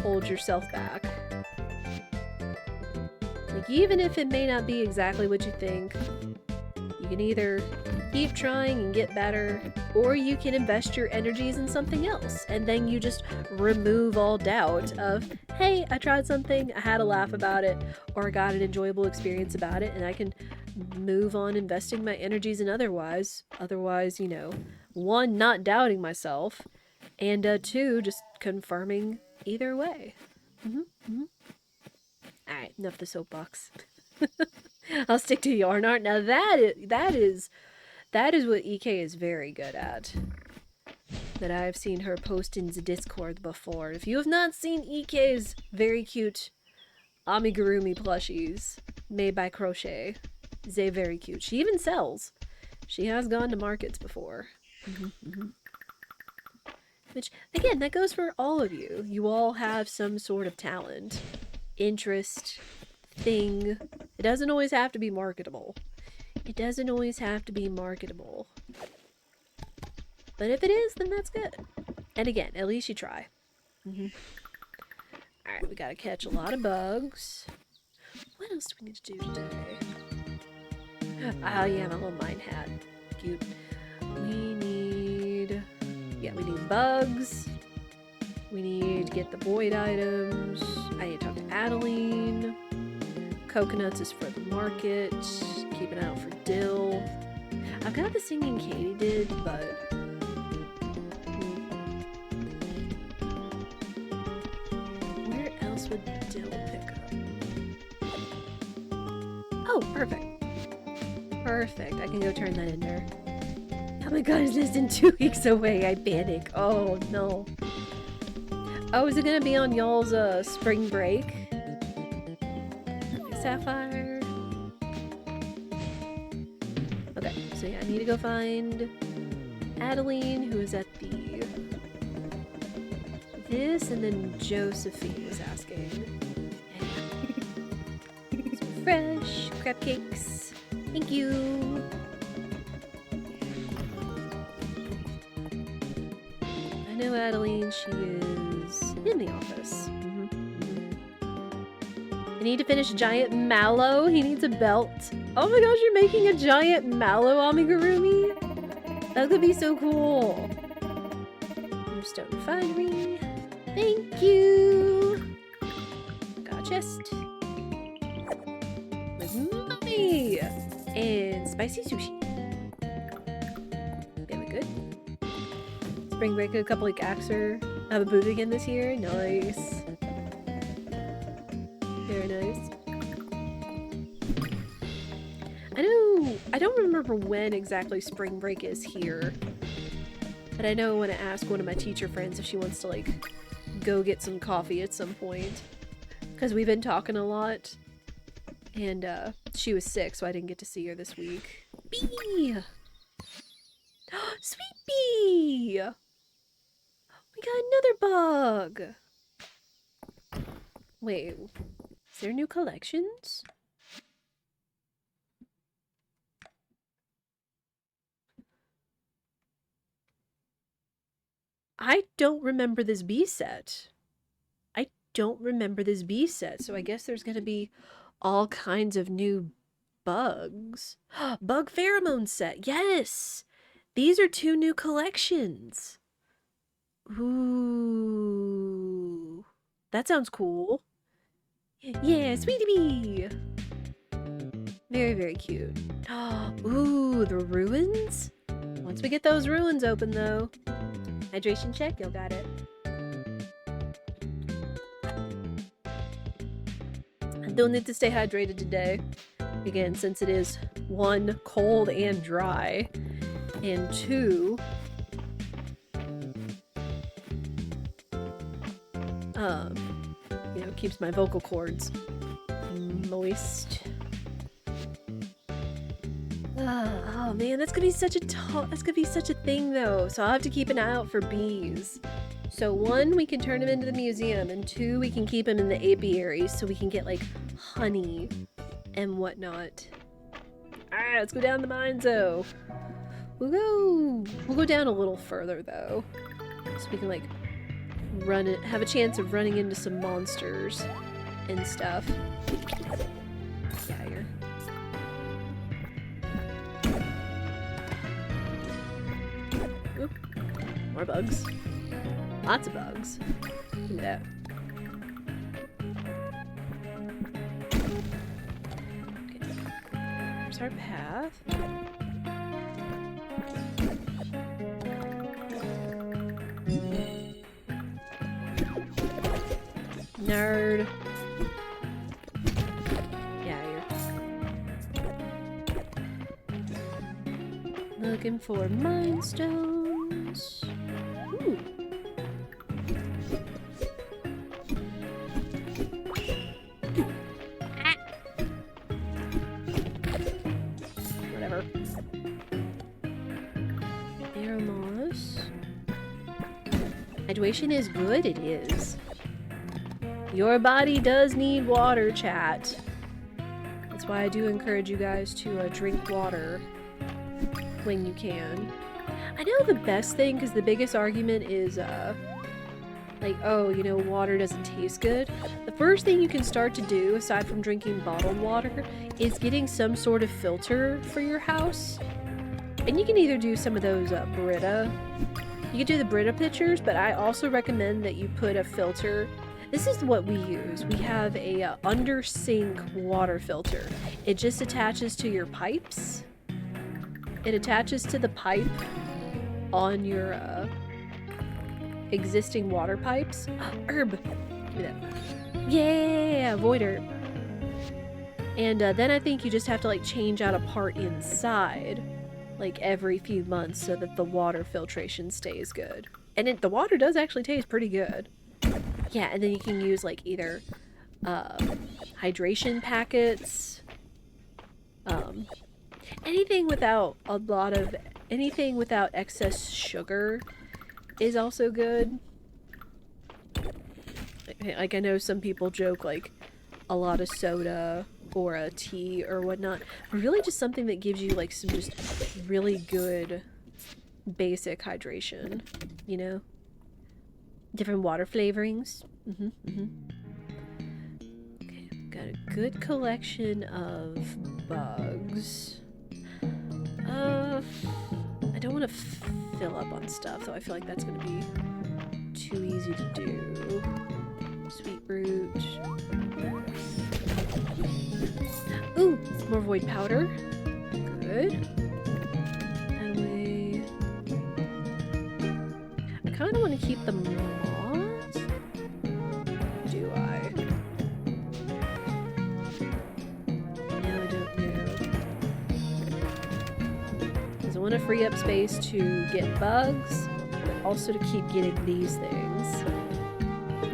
hold yourself back. Like, even if it may not be exactly what you think, you can either keep trying and get better, or you can invest your energies in something else, and then you just remove all doubt of, hey, I tried something, I had a laugh about it, or I got an enjoyable experience about it, and I can move on investing my energies in otherwise, you know, 1, not doubting myself, and 2, just confirming either way. Alright, enough of the soapbox. I'll stick to yarn art. Now that is what EK is very good at. That I've seen her post in the Discord before. If you have not seen EK's very cute amigurumi plushies made by Crochet, they're very cute. She even sells. She has gone to markets before. Which, again, that goes for all of you. You all have some sort of talent, interest, thing. It doesn't always have to be marketable. It doesn't always have to be marketable. But if it is, then that's good. And again, at least you try. Alright, we gotta catch a lot of bugs. What else do we need to do today? Oh yeah, my little mine hat. Cute. We need bugs. We need to get the void items. I need to talk to Adeline. Coconuts is for the market. Keep an eye out for dill. I've got the singing Katie did, but where else would dill pick up? Oh, perfect. Perfect. I can go turn that in there. Oh my god, it's less than 2 weeks away. I panic. Oh no. Oh, is it gonna be on y'all's spring break? Sapphire. Okay, so yeah, I need to go find Adeline, who is at this, and then Josephine was asking. Some fresh crab cakes. Thank you. I know Adeline, she is in the office. I need to finish Giant Mallow. He needs a belt. Oh my gosh, you're making a Giant Mallow amigurumi? That could be so cool. Stone Refinery. Thank you. Got a chest. With money. And spicy sushi. Very good. Spring break, a couple like Axer. Have a booth again this year. Nice. Very nice. I don't remember when exactly spring break is here. But I know when I ask one of my teacher friends if she wants to like go get some coffee at some point. Because we've been talking a lot. And she was sick, so I didn't get to see her this week. Bee! Sweet Bee! We got another bug! Wait, is there new collections? I don't remember this bee set. So I guess there's gonna be all kinds of new bugs. Bug pheromone set, yes! These are 2 new collections. Ooh. That sounds cool. Yeah, Sweetie Bee! Very, very cute. Ooh, the ruins? Once we get those ruins open, though. Hydration check, y'all got it. And Don't need to stay hydrated today. Again, since it is 1, cold and dry, and 2, you know, keeps my vocal cords moist. Oh man, that's gonna be such a thing though. So I'll have to keep an eye out for bees. So 1, we can turn them into the museum, and 2, we can keep them in the apiary so we can get like honey and whatnot. Alright, let's go down the mine zone. We'll go down a little further though, so we can like have a chance of running into some monsters and stuff. Yeah, you're... Oop. More bugs. Lots of bugs. Look at that. Okay. There's our path. Nerd. Yeah, you're looking for mine stones. Ooh. Whatever. Air moss. Hydration is good, it is. Your body does need water, chat. That's why I do encourage you guys to drink water when you can. I know the best thing, because the biggest argument is, like, oh, you know, water doesn't taste good. The first thing you can start to do, aside from drinking bottled water, is getting some sort of filter for your house. And you can either do some of those Brita. You can do the Brita pitchers, but I also recommend that you put a filter. This is what we use. We have a under sink water filter. It just attaches to your pipes. It attaches to the pipe on your existing water pipes. Herb. Give me that. Yeah, void herb. And then I think you just have to like change out a part inside like every few months so that the water filtration stays good. And the water does actually taste pretty good. Yeah, and then you can use like either hydration packets, anything without excess sugar is also good. Like I know some people joke like a lot of soda or a tea or whatnot, but really just something that gives you like some just really good basic hydration, you know? Different water flavorings. Okay, got a good collection of bugs. I don't want to fill up on stuff, though I feel like that's going to be too easy to do. Sweet root. Ooh, more void powder. Good. That way. I kind of want to keep the moss. Do I? No, I don't know. Because I want to free up space to get bugs, but also to keep getting these things.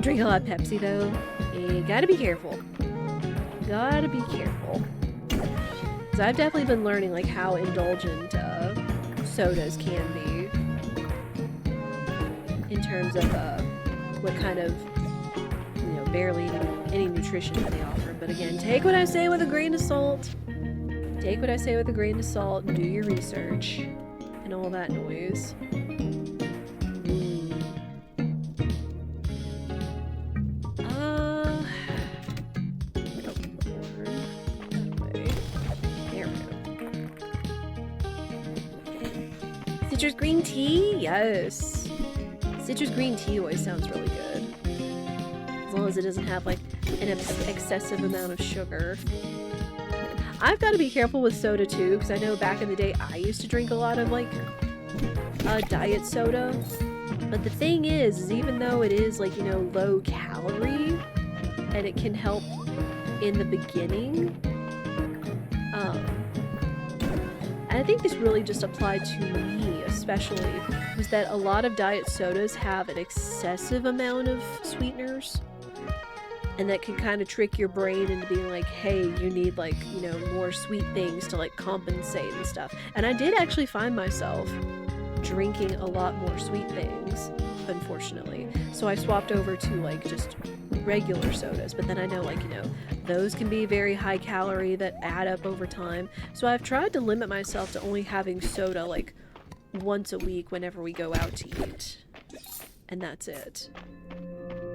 Drink a lot of Pepsi though. You gotta be careful. Gotta be careful. Because I've definitely been learning like how indulgent sodas can be in terms of what kind of, you know, barely any nutrition that they offer. But again, take what I say with a grain of salt. Take what I say with a grain of salt and do your research and all that noise. Citrus green tea? Yes. Citrus green tea always sounds really good. As long as it doesn't have like an excessive amount of sugar. I've got to be careful with soda too, because I know back in the day I used to drink a lot of like diet soda. But the thing is even though it is like, you know, low calorie and it can help in the beginning, and I think this really just applied to me especially, was that a lot of diet sodas have an excessive amount of sweeteners. And that can kind of trick your brain into being like, hey, you need like, you know, more sweet things to like compensate and stuff. And I did actually find myself drinking a lot more sweet things, unfortunately. So I swapped over to like just regular sodas. But then I know, like, you know, those can be very high calorie that add up over time. So I've tried to limit myself to only having soda like once a week whenever we go out to eat. And that's it.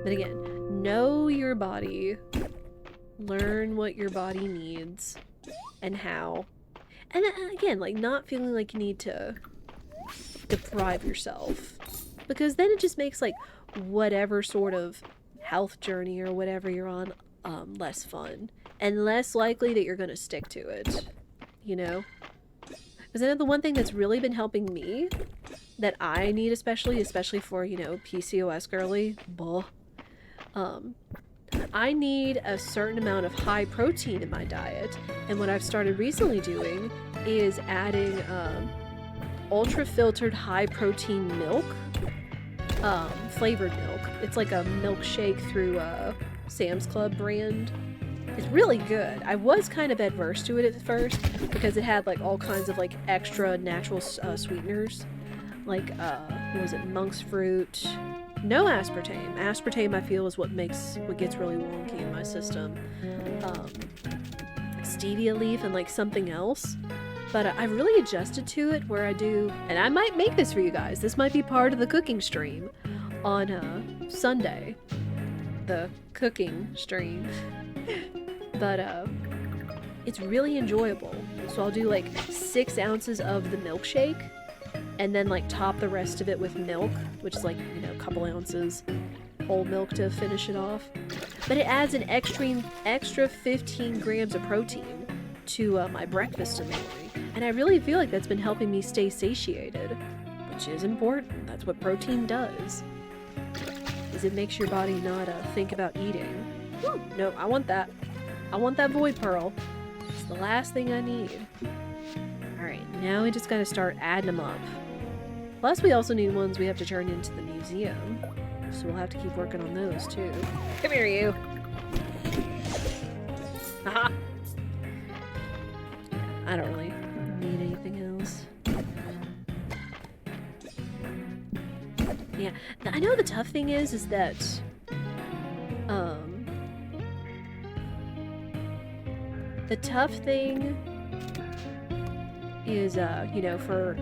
But again, know your body, learn what your body needs and how. And again, like, not feeling like you need to deprive yourself, because then it just makes like whatever sort of health journey or whatever you're on less fun and less likely that you're going to stick to it, you know? Because I know the one thing that's really been helping me that I need especially for, you know, PCOS girly, I need a certain amount of high protein in my diet, and what I've started recently doing is adding ultra filtered high protein milk, flavored milk. It's like a milkshake through Sam's Club brand. It's really good. I was kind of adverse to it at first because it had like all kinds of like extra natural sweeteners, like what was it, monk's fruit. No aspartame. Aspartame, I feel, is what gets really wonky in my system. Stevia leaf and like something else. But I've really adjusted to it where I do, and I might make this for you guys. This might be part of the cooking stream on Sunday. The cooking stream. But it's really enjoyable. So I'll do like 6 ounces of the milkshake, and then like top the rest of it with milk, which is like, you know, a couple ounces whole milk to finish it off. But it adds an extra 15 grams of protein to my breakfast in the morning. And I really feel like that's been helping me stay satiated, which is important. That's what protein does, is it makes your body not think about eating. Woo, no, I want that. I want that void pearl. It's the last thing I need. Alright, now we just gotta start adding them up. Plus, we also need ones we have to turn into the museum. So we'll have to keep working on those, too. Come here, you! Haha! I don't really need anything else. Yeah, I know the tough thing is that... the tough thing is, you know, for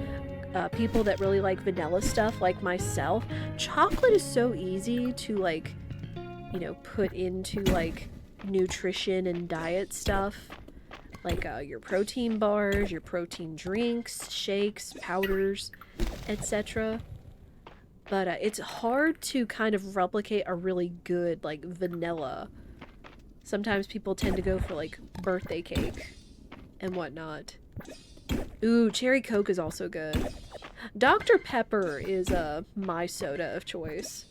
people that really like vanilla stuff like myself, chocolate is so easy to, like, you know, put into, like, nutrition and diet stuff. Like, your protein bars, your protein drinks, shakes, powders, etc. But it's hard to kind of replicate a really good, like, vanilla. Sometimes people tend to go for, like, birthday cake and whatnot. Ooh, cherry Coke is also good. Dr. Pepper is my soda of choice.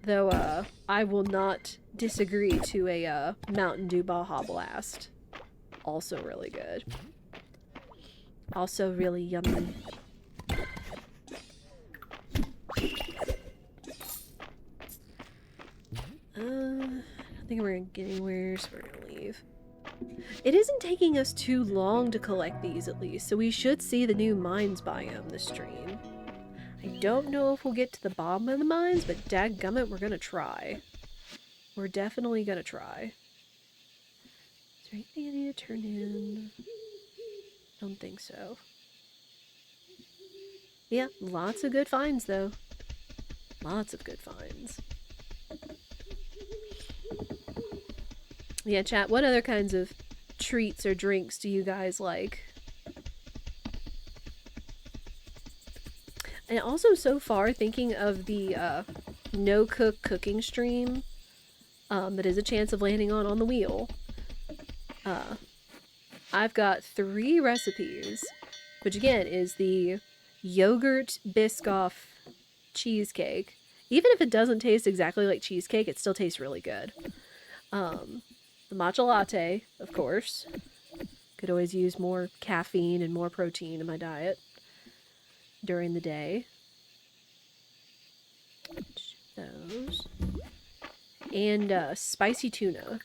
Though I will not disagree to a Mountain Dew Baja Blast. Also really good. Also really yummy. I don't think we're gonna get anywhere, so we're gonna leave. It isn't taking us too long to collect these, at least, so we should see the new mines biome this stream. I don't know if we'll get to the bottom of the mines, but dadgummit, we're gonna try. We're definitely gonna try. Is there anything I need to turn in? Don't think so. Yeah, lots of good finds, though. Lots of good finds. Yeah, chat, what other kinds of treats or drinks do you guys like? And also, so far, thinking of the no-cook cooking stream that is a chance of landing on the wheel. I've got 3 recipes, which again is the yogurt Biscoff cheesecake. Even if it doesn't taste exactly like cheesecake, it still tastes really good. The a matcha latte, of course. Could always use more caffeine and more protein in my diet during the day. Those. And spicy tuna.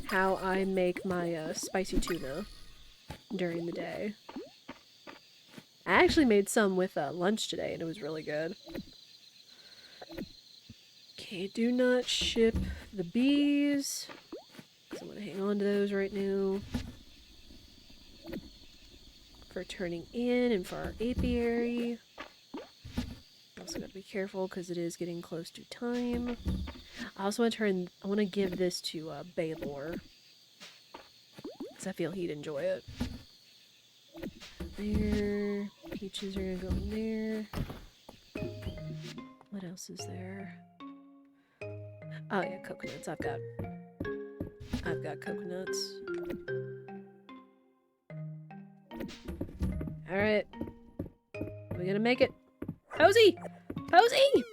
How I make my spicy tuna during the day. I actually made some with lunch today and it was really good. Okay, do not ship the bees. So I'm gonna hang on to those right now. For turning in and for our apiary. Also gotta be careful because it is getting close to time. I also want to give this to Baylor. Because I feel he'd enjoy it. There. Peaches are gonna go in there. What else is there? Oh yeah, coconuts. I've got coconuts. Alright. We're gonna make it. Posey! Posey!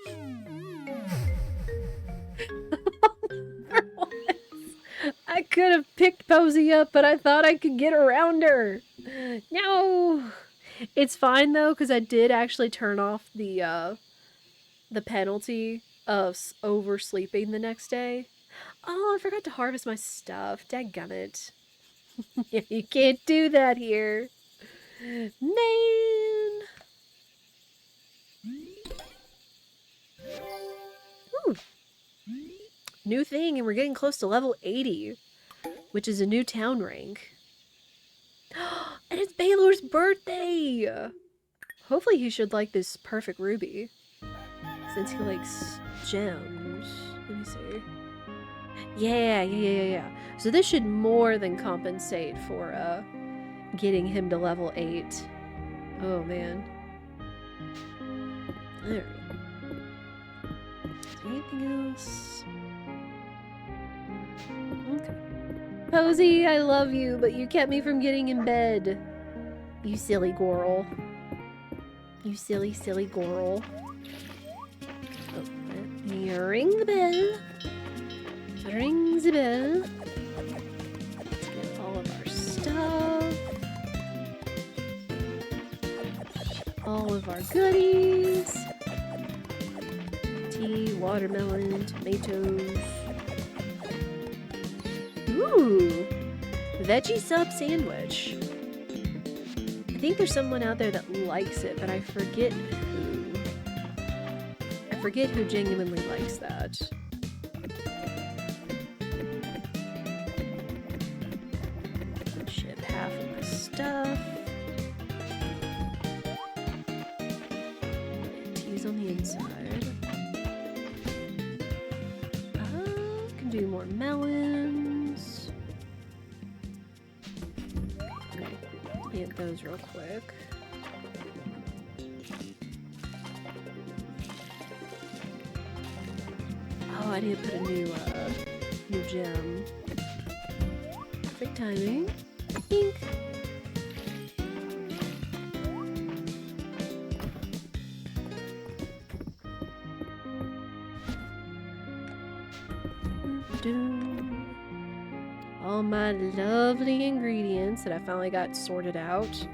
I could have picked Posey up, but I thought I could get around her. No! It's fine though, because I did actually turn off the penalty of oversleeping the next day. Oh, I forgot to harvest my stuff. Dadgummit. Yeah, you can't do that here. Man! Ooh. New thing, and we're getting close to level 80, which is a new town rank. And it's Baylor's birthday! Hopefully he should like this perfect ruby, since he likes gems. Let me see. Yeah. So this should more than compensate for getting him to level 8. Oh man. Alright. Is there anything else? Okay. Posey, I love you, but you kept me from getting in bed. You silly Goral. You silly, silly Goral. Oh, let me ring the bell. Rings the bell. Let's get all of our stuff. All of our goodies. Tea, watermelon, tomatoes. Ooh! Veggie sub sandwich. I think there's someone out there that likes it, but I forget who. I forget who genuinely likes that. Ship half of my stuff. Tea's on the inside. Can do more melons. Okay, hit those real quick. Oh, I need to put a new gem. Perfect timing. Ink. All my lovely ingredients that I finally got sorted out.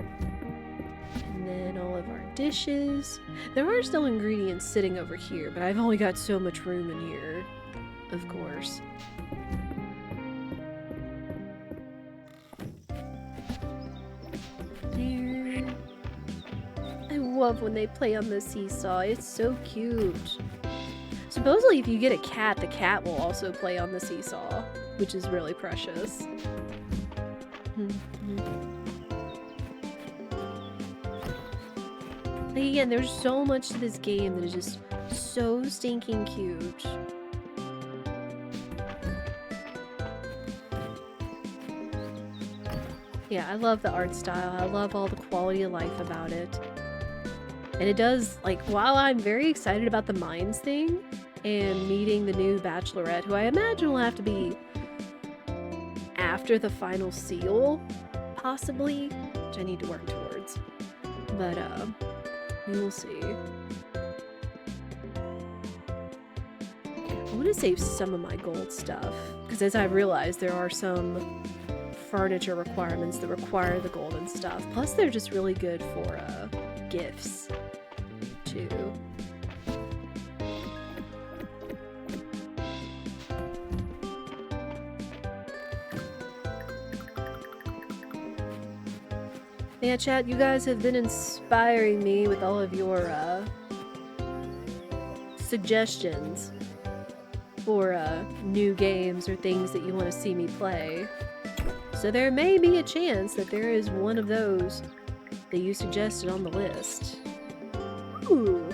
And then all of our dishes. There are still ingredients sitting over here, but I've only got so much room in here, of course. There. I love when they play on the seesaw. It's so cute. Supposedly if you get a cat, the cat will also play on the seesaw, which is really precious. Like, again, there's so much to this game that is just so stinking cute. Yeah, I love the art style. I love all the quality of life about it. And it does, like, while I'm very excited about the mines thing and meeting the new Bachelorette, who I imagine will have to be after the final seal, possibly, which I need to work towards. But, we will see. I want to save some of my gold stuff, Because as I realized, there are some furniture requirements that require the golden stuff. Plus, they're just really good for gifts, too. Yeah, chat, you guys have been inspiring me with all of your suggestions for new games or things that you want to see me play. So there may be a chance that there is one of those that you suggested on the list. Ooh.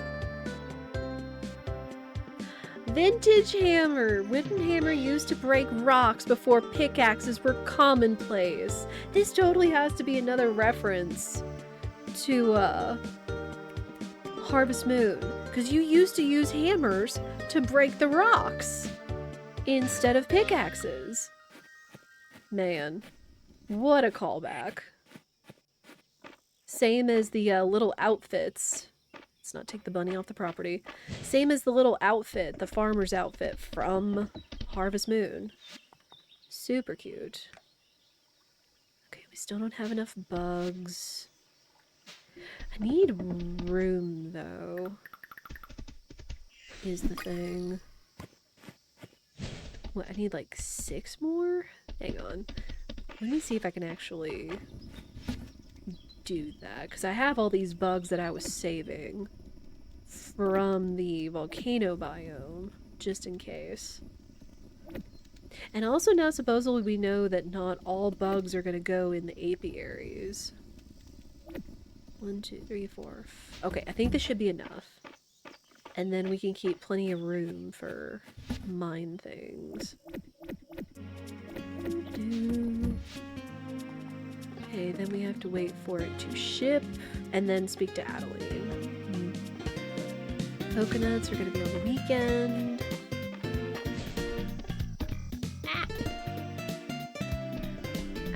Vintage hammer. Wooden hammer used to break rocks before pickaxes were commonplace. This totally has to be another reference to Harvest Moon. Because you used to use hammers to break the rocks instead of pickaxes. Man, what a callback. Same as the little outfits. Let's not take the bunny off the property. Same as the little outfit, the farmer's outfit from Harvest Moon. Super cute. Okay, we still don't have enough bugs. I need room, though. Is the thing. What, I need like 6 more? Hang on. Let me see if I can actually do that. Because I have all these bugs that I was saving from the volcano biome, just in case. And also now supposedly we know that not all bugs are going to go in the apiaries. 1, 2, 3, 4. Okay, I think this should be enough. And then we can keep plenty of room for mine things. Okay, then we have to wait for it to ship and then speak to Adeline. Coconuts are going to be on the weekend. Ah!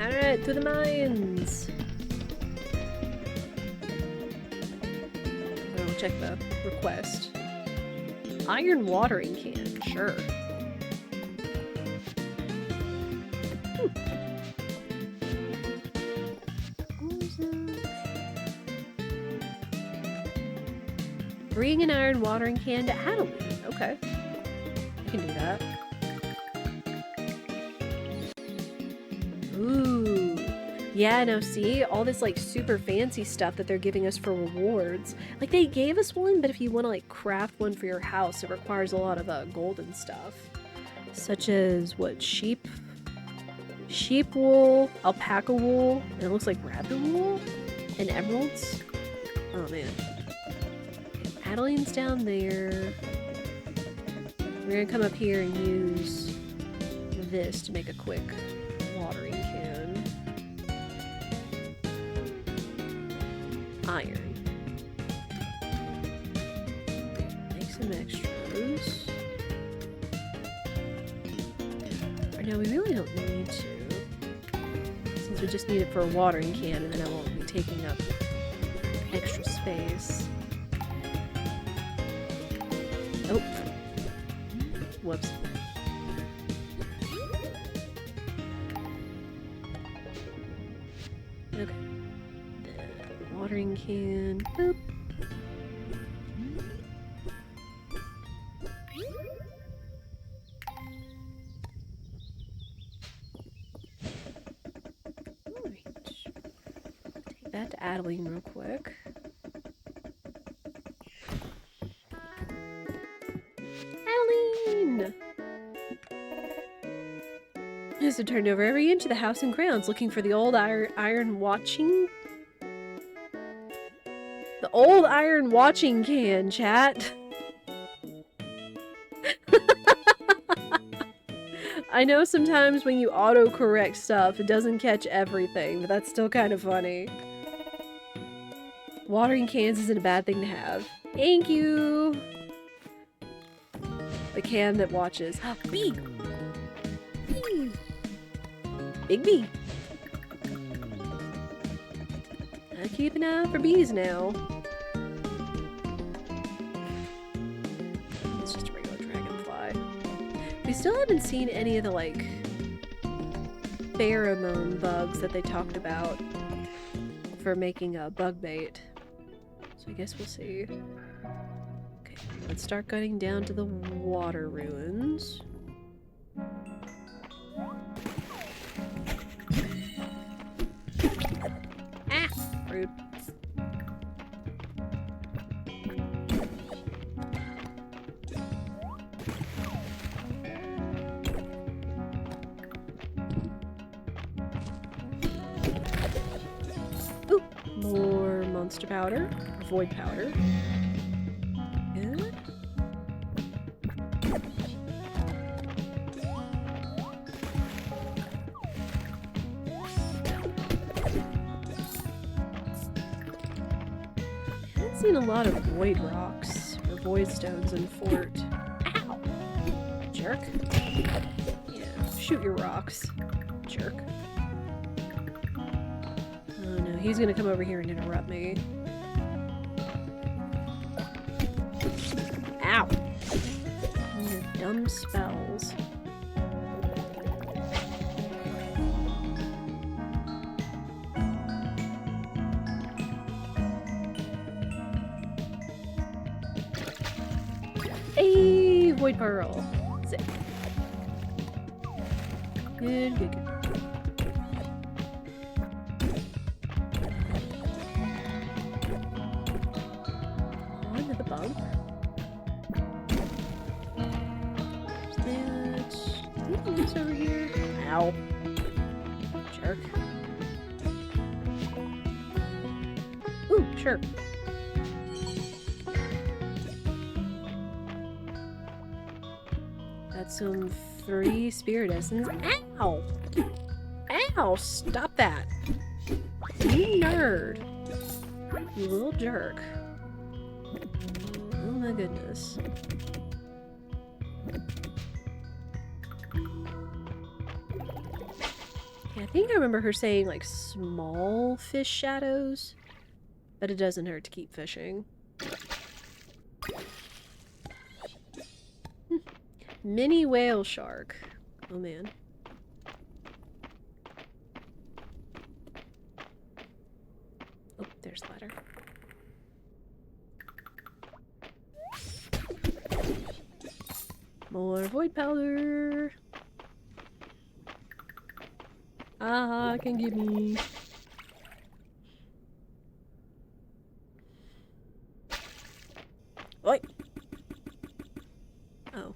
Alright, to the mines! I'll check the request. Iron watering can, sure. Bring an iron watering can to Adeline. Okay. I can do that. Ooh. Yeah, now see? All this, like, super fancy stuff that they're giving us for rewards. Like, they gave us one, but if you want to, like, craft one for your house, it requires a lot of, golden stuff. Such as, what, sheep wool, alpaca wool, and it looks like rabbit wool, and emeralds. Oh, man. Adeline's down there. We're gonna come up here and use this to make a quick watering can. Iron. Make some extras. Right now we really don't need to. Since we just need it for a watering can and then I won't be taking up extra space. Oh. Whoops. Okay. The watering can. Boop. Alright. Take that to Adeline real quick. So turned over every inch of the house and grounds looking for the old iron watching. The old iron watching can, chat. I know sometimes when you autocorrect stuff, it doesn't catch everything, but that's still kind of funny. Watering cans isn't a bad thing to have. Thank you! The can that watches. Bee! Bee! Big bee! I keep an eye out for bees now. It's just a regular dragonfly. still haven't seen any of the, like, pheromone bugs that they talked about for making a bug bait. So I guess we'll see. Okay, let's start getting down to the water ruins. Ah! Rude. Ooh, more monster powder. Void powder. Good. Seen a lot of void rocks or void stones in Fort. Ow! Jerk. Yeah, shoot your rocks. Jerk. Oh no, he's gonna come over here and interrupt me. Ow! Your dumb spells. Hey, Void Pearl. Sick. Good, good, good. On to the bump. There's that. Anything else over here? Ow. Jerk. Ooh, sure. Some free spirit essence. Ow! Ow! Stop that! You nerd! You little jerk. Oh my goodness. Yeah, I think I remember her saying, like, small fish shadows. But it doesn't hurt to keep fishing. Mini whale shark. Oh man. Oh, there's the ladder. More void powder. Ah, can give me. Oi. Oh.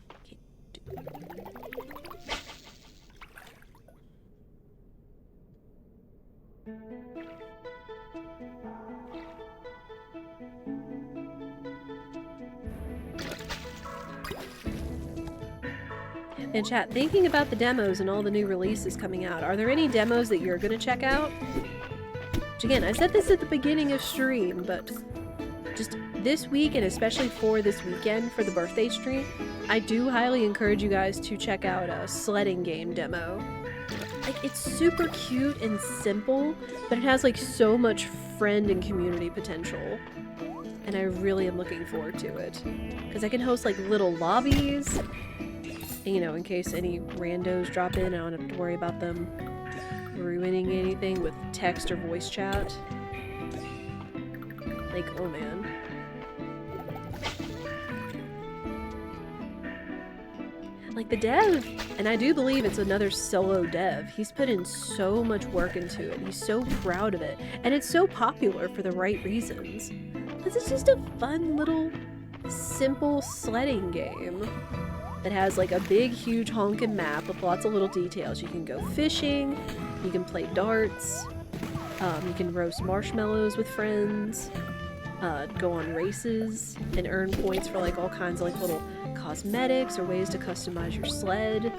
And chat, thinking about the demos and all the new releases coming out, are there any demos that you're gonna check out? Which again, I said this at the beginning of stream, but just this week, and especially for this weekend for the birthday stream, I do highly encourage you guys to check out a sledding game demo. Like, it's super cute and simple, but it has like so much friend and community potential. And I really am looking forward to it. Because I can host like little lobbies, and, you know, in case any randos drop in, I don't have to worry about them ruining anything with text or voice chat. Like, oh man. Like the dev, and I do believe it's another solo dev, he's put in so much work into it. He's so proud of it. And it's so popular for the right reasons. This is just a fun little simple sledding game that has like a big huge honking map with lots of little details. You can go fishing, you can play darts, you can roast marshmallows with friends, go on races and earn points for like all kinds of like little cosmetics or ways to customize your sled,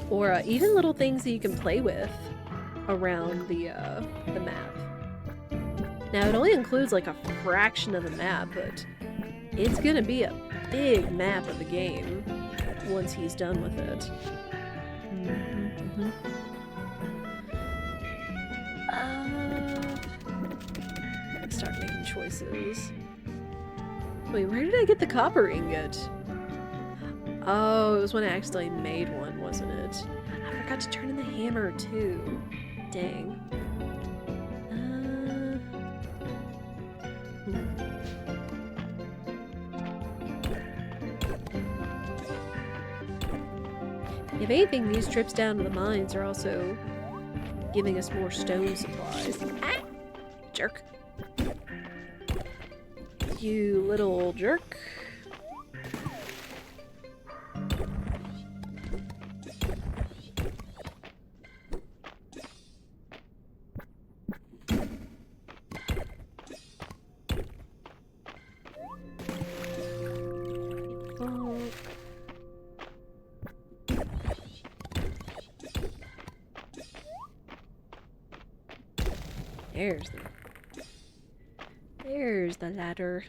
or even little things that you can play with around the map. Now it only includes like a fraction of the map, but it's gonna be a big map of the game once he's done with it. Let's start making choices. Wait, where did I get the copper ingot? Oh, it was when I accidentally made one, wasn't it? I forgot to turn in the hammer, too. Dang. If anything, these trips down to the mines are also giving us more stone supplies. Ah! Jerk. You little jerk. There's the ladder.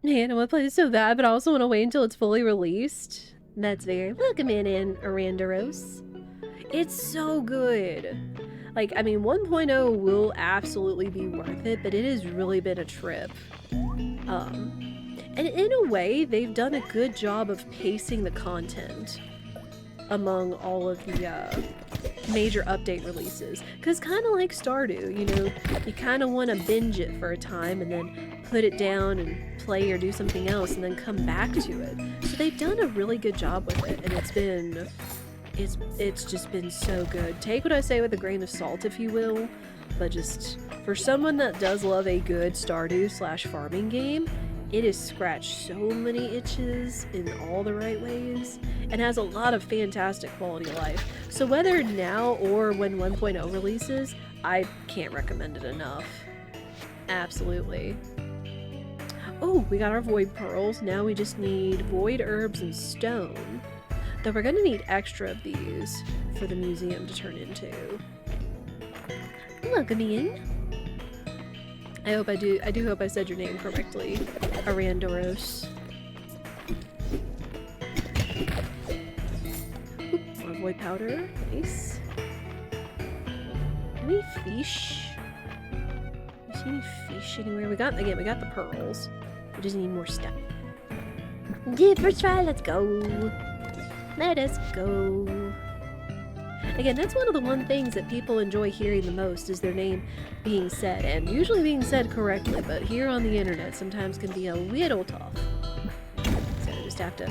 Man, I want to play this so bad, but I also want to wait until it's fully released. That's fair. Welcome in, Arandaros. It's so good. Like, I mean, 1.0 will absolutely be worth it, but it has really been a trip. And in a way, they've done a good job of pacing the content among all of the major update releases. Because kind of like Stardew, you know, you kind of want to binge it for a time and then put it down and play or do something else and then come back to it. So they've done a really good job with it, and it's just been so good. Take what I say with a grain of salt, if you will, but just for someone that does love a good Stardew/farming game, it has scratched so many itches in all the right ways and has a lot of fantastic quality of life. So whether now or when 1.0 releases, I can't recommend it enough. Absolutely. Oh, we got our void pearls. Now we just need void herbs and stone. Though we're gonna need extra of these for the museum to turn into. Welcome in. I do hope I said your name correctly. Arandaros. Oop, more void powder. Nice. Any fish? You see any fish anywhere? We got the pearls. We just need more stuff. Yeah, first try, let's go. Let us go. Again, that's one of the one things that people enjoy hearing the most is their name being said, and usually being said correctly, but here on the internet sometimes can be a little tough. So I just have to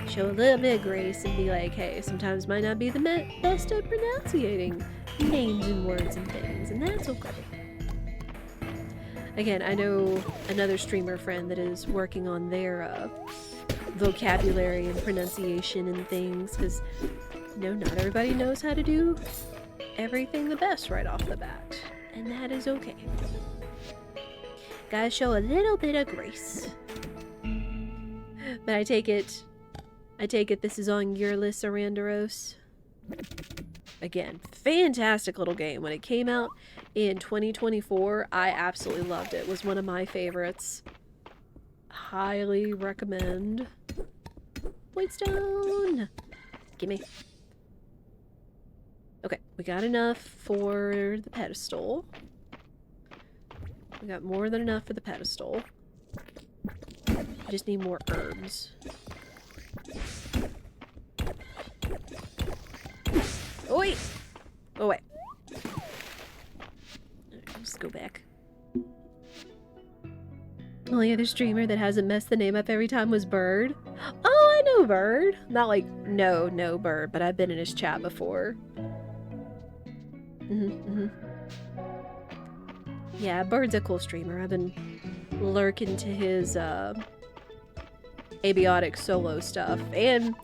show a little bit of grace and be like, hey, sometimes might not be the best at pronouncing names and words and things, and that's okay. Again, I know another streamer friend that is working on their vocabulary and pronunciation and things, because no, not everybody knows how to do everything the best right off the bat, and that is okay. Gotta show a little bit of grace. But I take it this is on your list, Arandaros. Again, fantastic little game. When it came out in 2024, I absolutely loved it. It was one of my favorites. Highly recommend. Whitestone! Gimme. Okay, we got enough for the pedestal. We got more than enough for the pedestal. We just need more herbs. Oh wait! Oh wait. Let's go back. Only other streamer that hasn't messed the name up every time was Bird. Oh, I know Bird. Not like, no Bird, but I've been in his chat before. Yeah, Bird's a cool streamer. I've been lurking to his abiotic solo stuff and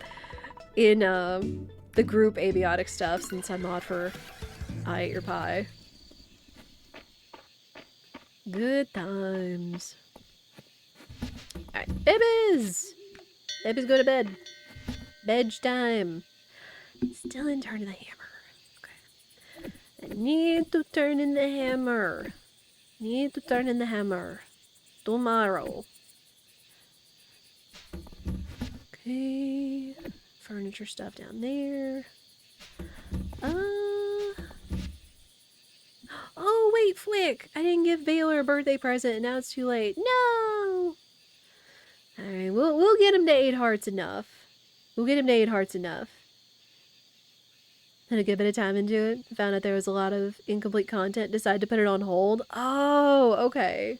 in the group abiotic stuff since I mod for I Eat Your Pie. Good times. Alright, babies! Babies, go to bed. Bed time. Still in turn in the hammer. Okay. I need to turn in the hammer. Need to turn in the hammer. Tomorrow. Okay. Furniture stuff down there. Oh, wait, Flick! I didn't give Baylor a birthday present and now it's too late. No! Alright, we'll get him to 8 hearts enough. We'll get him to 8 hearts enough. Had a good bit of time into it. Found out there was a lot of incomplete content. Decided to put it on hold. Oh, okay.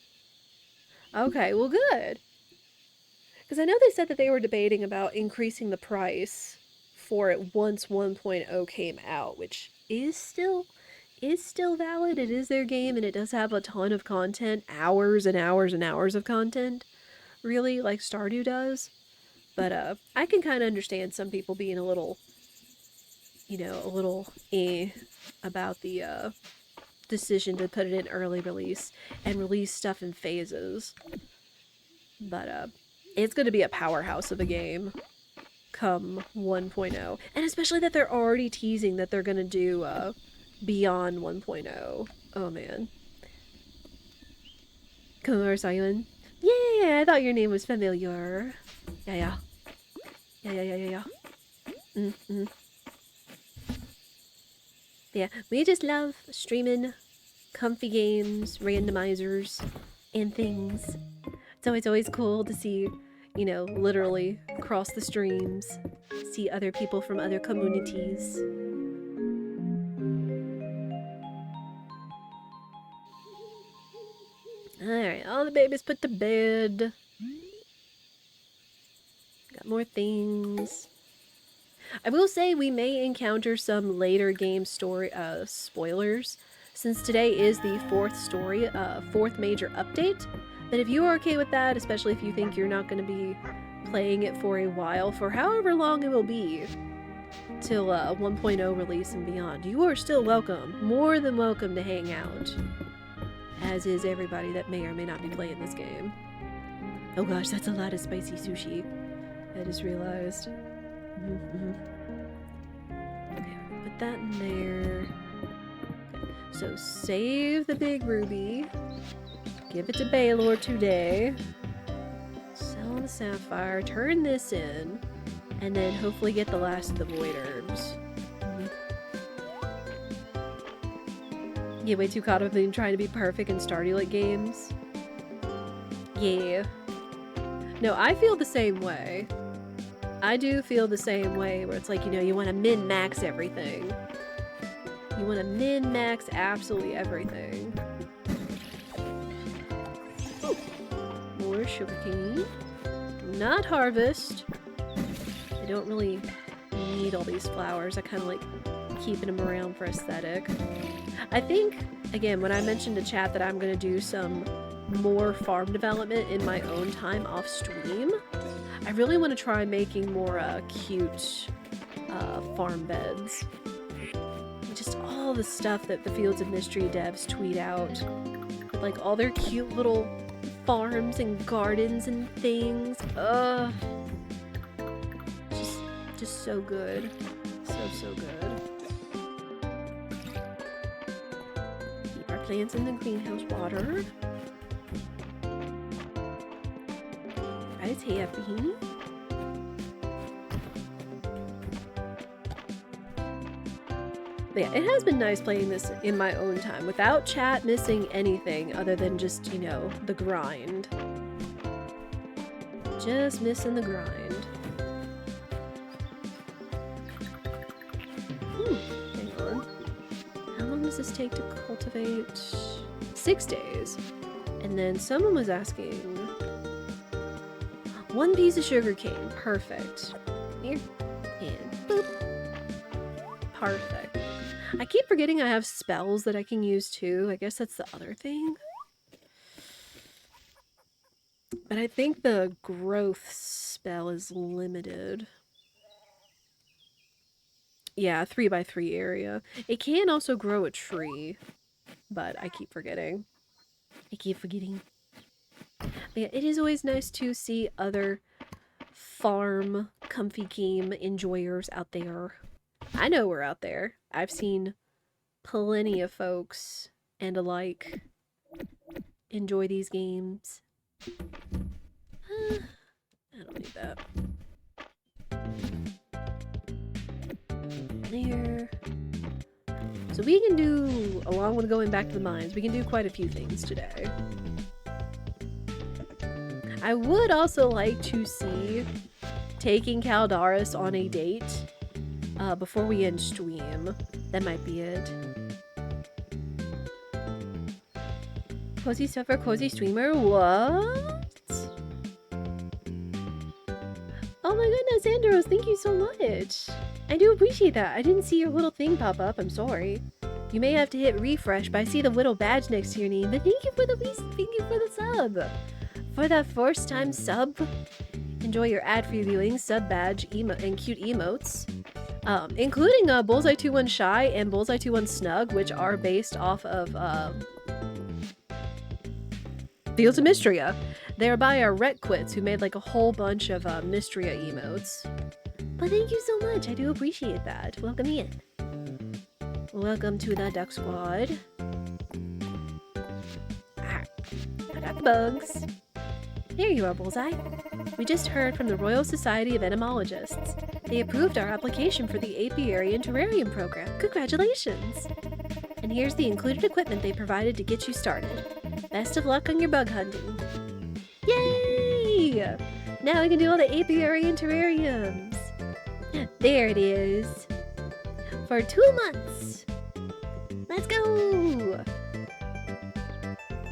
Okay, well, good. Because I know they said that they were debating about increasing the price for it once 1.0 came out, which is still valid. It is their game, and it does have a ton of content. Hours and hours and hours of content. Really, like Stardew does. But, I can kind of understand some people being a little, you know, a little about the, decision to put it in early release and release stuff in phases. But, it's going to be a powerhouse of a game come 1.0. And especially that they're already teasing that they're going to do, beyond 1.0. Oh, man. Come over, Simon. Yeah, I thought your name was familiar. Yeah. Yeah, we just love streaming comfy games, randomizers, and things. It's always cool to see, you know, literally cross the streams, see other people from other communities. Alright, all the babies put to bed. Got more things. I will say we may encounter some later game story spoilers, since today is the fourth major update. But if you are okay with that, especially if you think you're not going to be playing it for a while, for however long it will be, till 1.0 release and beyond, you are still welcome, more than welcome to hang out. As is everybody that may or may not be playing this game. Oh gosh, that's a lot of spicy sushi. I just realized. Okay, put that in there. Okay, so save the big ruby. Give it to Baylor today. Sell the sapphire. Turn this in. And then hopefully get the last of the void herbs. Get way too caught up in trying to be perfect in Stardew games. Yeah. No, I feel the same way. I do feel the same way, where it's like, you know, you want to min-max everything. You want to min-max absolutely everything. Ooh. More sugarcane. Do not harvest. I don't really need all these flowers. I kind of like keeping them around for aesthetic. I think, again, when I mentioned to chat that I'm going to do some more farm development in my own time off stream, I really want to try making more cute farm beds. Just all the stuff that the Fields of Mistria devs tweet out. Like all their cute little farms and gardens and things. Just so good. So good. Keep our plants in the greenhouse watered. It's happy. But yeah, it has been nice playing this in my own time without chat missing anything other than just, you know, the grind. Just missing the grind. Hang on. How long does this take to cultivate? 6 days. And then someone was asking... 1 piece of sugar cane. Perfect. Here. And boop. Perfect. I keep forgetting I have spells that I can use too. I guess that's the other thing. But I think the growth spell is limited. Yeah, 3x3 area. It can also grow a tree. But I keep forgetting. But Yeah, it is always nice to see other farm comfy game enjoyers out there. I know we're out there. I've seen plenty of folks and alike enjoy these games. I don't need that. There. So we can do, along with going back to the mines, we can do quite a few things today. I would also like to see taking Caldaris on a date before we end stream. That might be it. Cozy stuff for cozy streamer? What? Oh my goodness, Andros, thank you so much. I do appreciate that. I didn't see your little thing pop up. I'm sorry. You may have to hit refresh, but I see the little badge next to your name. But thank you for the sub. For that first time sub. Enjoy your ad-free viewing, sub badge, and cute emotes. Including Bullseye 21 Shy and Bullseye 21 Snug, which are based off of Fields of Mistria. They're by our Retquits, who made like a whole bunch of Mistria emotes. But thank you so much. I do appreciate that. Welcome in. Welcome to the Duck Squad. Ah, I got the bugs. There you are, Bullseye. We just heard from the Royal Society of Entomologists. They approved our application for the Apiary and Terrarium program. Congratulations! And here's the included equipment they provided to get you started. Best of luck on your bug hunting. Yay! Now we can do all the apiary and terrariums. There it is. For 2 months. Let's go!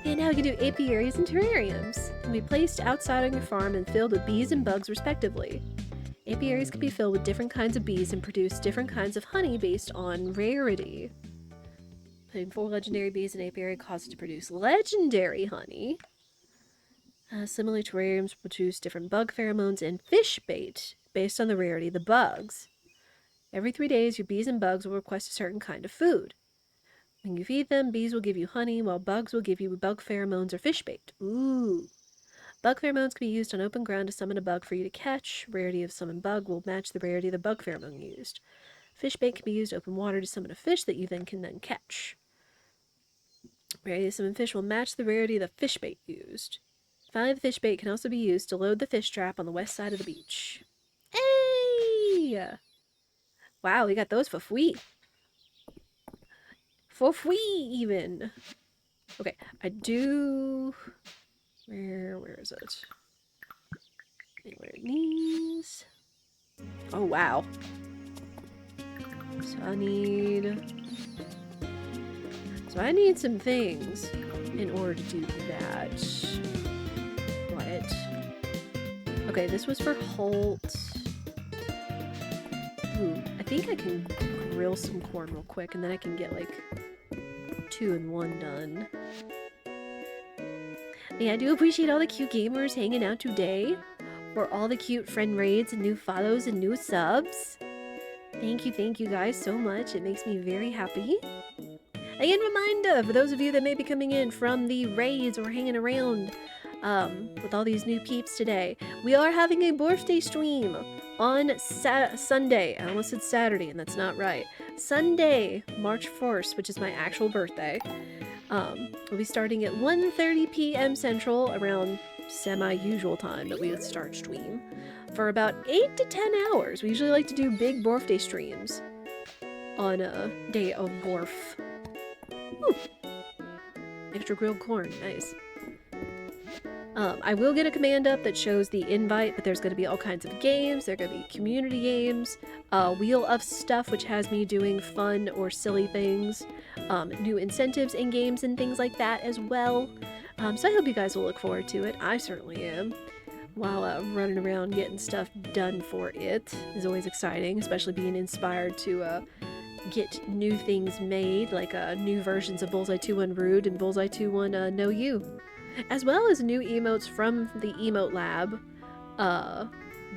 And now we can do apiaries and terrariums. Can be placed outside on your farm and filled with bees and bugs respectively. Apiaries can be filled with different kinds of bees and produce different kinds of honey based on rarity. Putting 4 legendary bees in apiary causes to produce legendary honey. Similar terrariums produce different bug pheromones and fish bait based on the rarity of the bugs. Every 3 days, your bees and bugs will request a certain kind of food. When you feed them, bees will give you honey, while bugs will give you bug pheromones or fish bait. Ooh! Bug pheromones can be used on open ground to summon a bug for you to catch. Rarity of summoned bug will match the rarity of the bug pheromone used. Fish bait can be used open water to summon a fish that you can catch. Rarity of summoned fish will match the rarity of the fish bait used. Finally, the fish bait can also be used to load the fish trap on the west side of the beach. Hey! Wow, we got those for free. For free, even. Okay, I do... Where is it? Anywhere these. Oh, wow. So I need some things in order to do that. What? Okay, this was for Holt. Ooh, I think I can grill some corn real quick, and then I can get like 2 in 1 done. Yeah, I do appreciate all the cute gamers hanging out today. For all the cute friend raids and new follows and new subs. Thank you guys so much. It makes me very happy. Again, reminder for those of you that may be coming in from the raids or hanging around with all these new peeps today. We are having a birthday stream on Sunday. I almost said Saturday, and that's not right. Sunday, March 1st, which is my actual birthday. We'll be starting at 1:30 p.m. Central, around semi-usual time that we would start stream, for about 8 to 10 hours. We usually like to do big birthday streams on a day of Borf. Ooh. Extra grilled corn, nice. I will get a command up that shows the invite, but there's going to be all kinds of games. There are going to be community games, Wheel of Stuff, which has me doing fun or silly things, new incentives in games and things like that as well. So I hope you guys will look forward to it. I certainly am. While running around getting stuff done for it is always exciting, especially being inspired to get new things made, like new versions of Bullseye 2-1 Rude and Bullseye 2-1 Know You. As well as new emotes from the Emote Lab,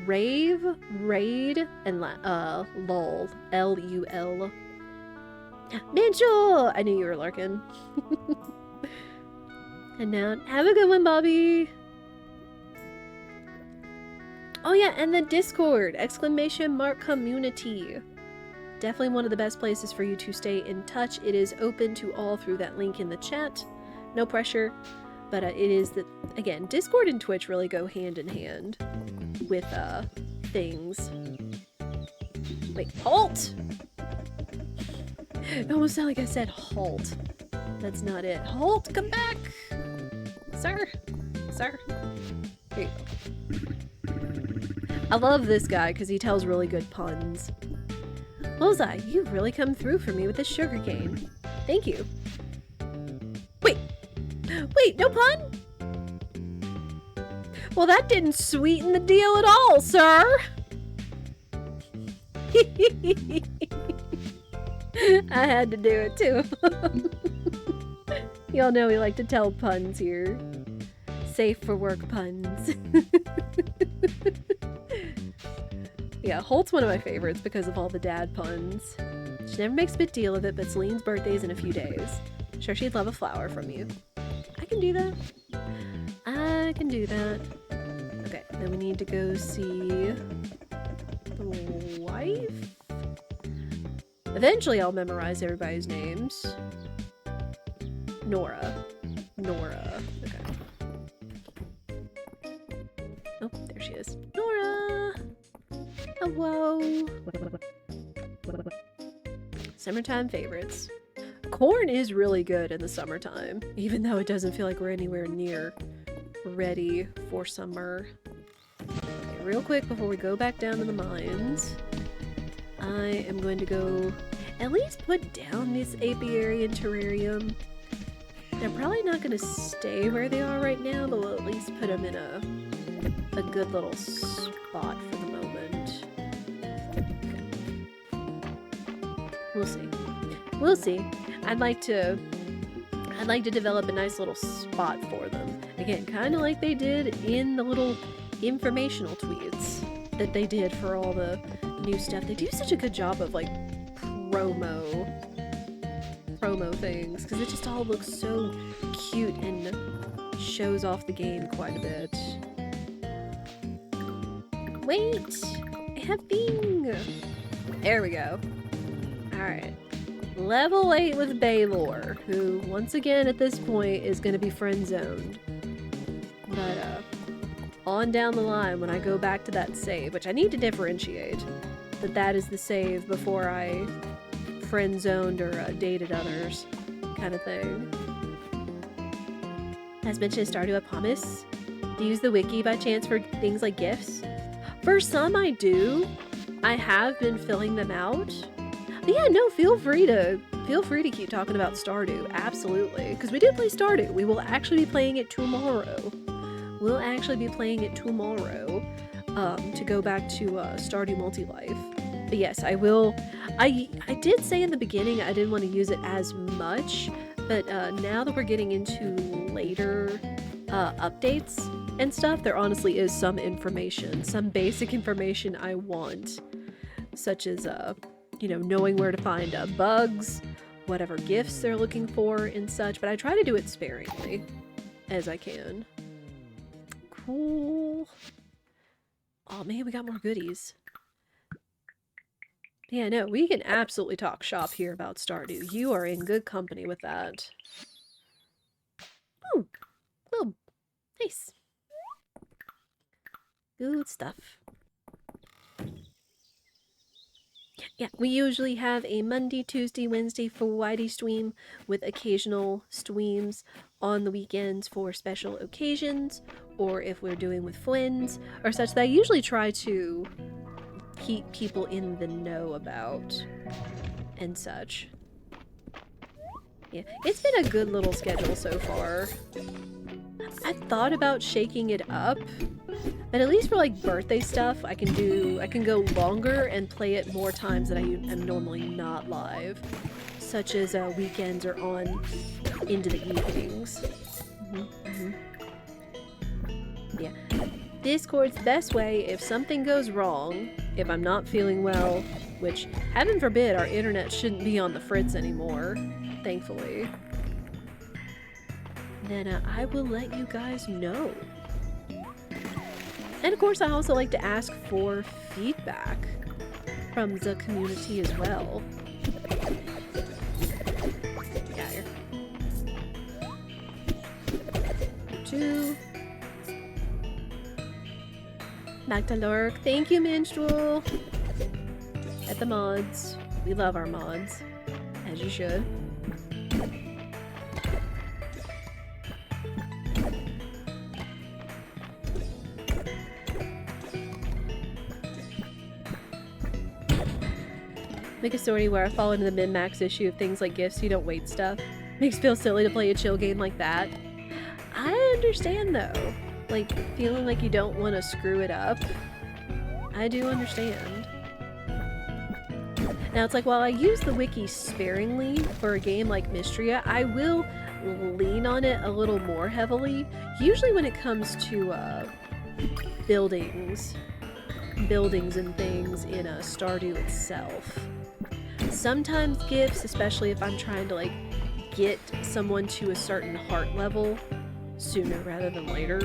Rave, Raid, and LUL, L-U-L. Mitchell! I knew you were lurking. And now, have a good one, Bobby! Oh yeah, and the Discord! !community. Definitely one of the best places for you to stay in touch. It is open to all through that link in the chat. No pressure. But it is the, again, Discord and Twitch really go hand in hand with things. Wait, halt! It almost sounded like I said halt. That's not it. Halt! Come back! Sir! Sir! Here you go. I love this guy because he tells really good puns. Bullseye, you've really come through for me with this sugarcane. Thank you. Wait! Wait, no pun? Well, that didn't sweeten the deal at all, sir! I had to do it too. Y'all know we like to tell puns here. Safe for work puns. Yeah, Holt's one of my favorites because of all the dad puns. She never makes a big deal of it, but Celine's birthday's in a few days. Sure, she'd love a flower from you. I can do that. I can do that. Okay, then we need to go see the wife? Eventually I'll memorize everybody's names. Nora. Nora. Okay. Oh, there she is. Nora! Hello! Summertime favorites. Corn is really good in the summertime, even though it doesn't feel like we're anywhere near ready for summer. Okay, real quick before we go back down to the mines, I am going to go at least put down this apiary and terrarium. They're probably not going to stay where they are right now, but we'll at least put them in a good little spot for the moment. Okay. We'll see. We'll see. I'd like to develop a nice little spot for them. Again, kind of like they did in the little informational tweets that they did for all the new stuff. They do such a good job of like promo things because it just all looks so cute and shows off the game quite a bit. Wait, I have Bing. There we go. All right. Level 8 with Baylor, who, once again, at this point, is going to be friend-zoned. But, on down the line, when I go back to that save, which I need to differentiate, that is the save before I friend-zoned or dated others, kind of thing. As mentioned, Stardew, I promise to use the wiki by chance for things like gifts. For some, I do. I have been filling them out. But yeah, no, feel free to keep talking about Stardew, absolutely. Because we do play Stardew. We will actually be playing it tomorrow. To go back to Stardew Multi-Life. But yes, I will. I did say in the beginning I didn't want to use it as much, but now that we're getting into later updates and stuff, there honestly is some information, some basic information I want, such as knowing where to find bugs, whatever gifts they're looking for and such, but I try to do it sparingly as I can. Cool. Oh man, we got more goodies. Yeah, no, we can absolutely talk shop here about Stardew. You are in good company with that. Oh, well, nice. Good stuff. Yeah, we usually have a Monday, Tuesday, Wednesday, Friday stream with occasional streams on the weekends for special occasions, or if we're doing with friends or such that I usually try to keep people in the know about and such. Yeah, it's been a good little schedule so far. I thought about shaking it up, but at least for like birthday stuff, I can go longer and play it more times than I am normally not live, such as weekends or on into the evenings. Yeah, Discord's the best way if something goes wrong, if I'm not feeling well, which heaven forbid our internet shouldn't be on the fritz anymore, thankfully. Then I will let you guys know. And of course, I also like to ask for feedback from the community as well. Yeah, here. 2. Back to lurk. Thank you, Minstrel. At the mods. We love our mods. As you should. Make a story where I fall into the min-max issue of things like gifts you don't wait stuff. Makes it feel silly to play a chill game like that. I understand though. Like, feeling like you don't want to screw it up. I do understand. Now it's like, while I use the wiki sparingly for a game like Mistria, I will lean on it a little more heavily. Usually when it comes to buildings and things in Stardew itself. Sometimes gifts, especially if I'm trying to like get someone to a certain heart level sooner rather than later,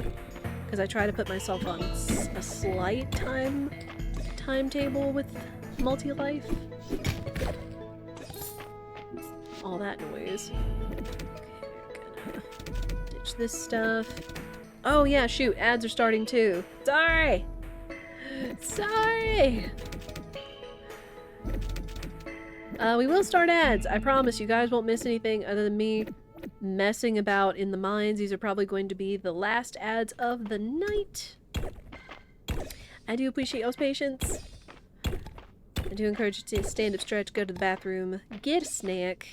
because I try to put myself on a slight timetable with multi-life. All that noise. Okay, gonna ditch this stuff. Oh yeah, shoot, ads are starting too. Sorry! Sorry! We will start ads. I promise you guys won't miss anything other than me messing about in the mines. These are probably going to be the last ads of the night. I do appreciate y'all's patience. I do encourage you to stand up, stretch, go to the bathroom, get a snack,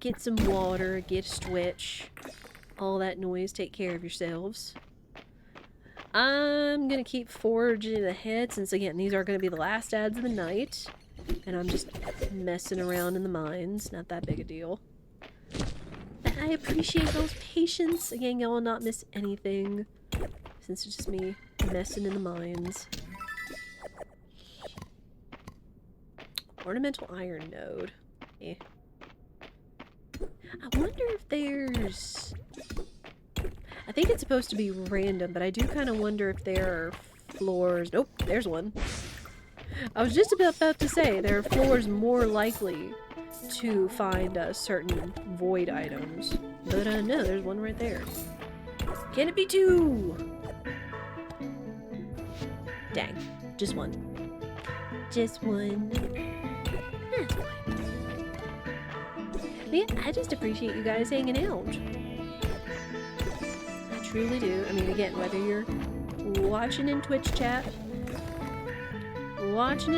get some water, get a stretch, all that noise. Take care of yourselves. I'm gonna keep forging ahead since, again, these are gonna be the last ads of the night. And I'm just messing around in the mines. Not that big a deal. But I appreciate y'all's patience. Again, y'all will not miss anything since it's just me messing in the mines. Ornamental iron node. Eh. I wonder if there's... I think it's supposed to be random, but I do kind of wonder if there are floors... Nope, there's one. I was just about to say, there are floors more likely to find certain void items. But no, there's one right there. Can it be 2? Dang. Just one. Just one. That's fine. Man, I just appreciate you guys hanging out. I truly do. I mean, again, whether you're watching in Twitch chat, or watching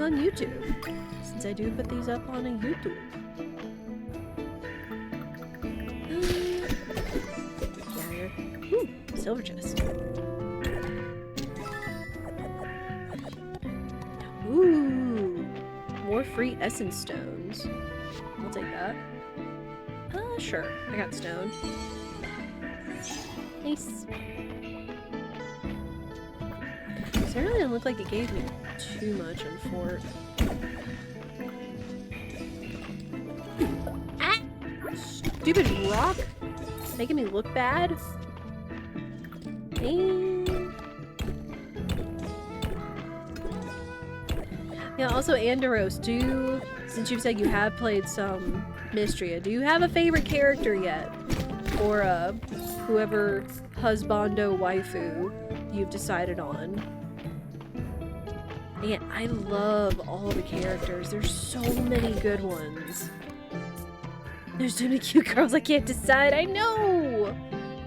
on YouTube, since I do put these up on a YouTube. Yeah, here. Ooh, silver chest. Ooh, more free essence stones. I'll take that. Sure. I got stone. Nice. So it really didn't look like it gave me too much on Fort. Ah! Stupid rock! Making me look bad? And... yeah, also Andoros, since you've said you have played some Mistria, do you have a favorite character yet? Or whoever Husbando waifu you've decided on? And I love all the characters. There's so many good ones. There's so many cute girls I can't decide. I know!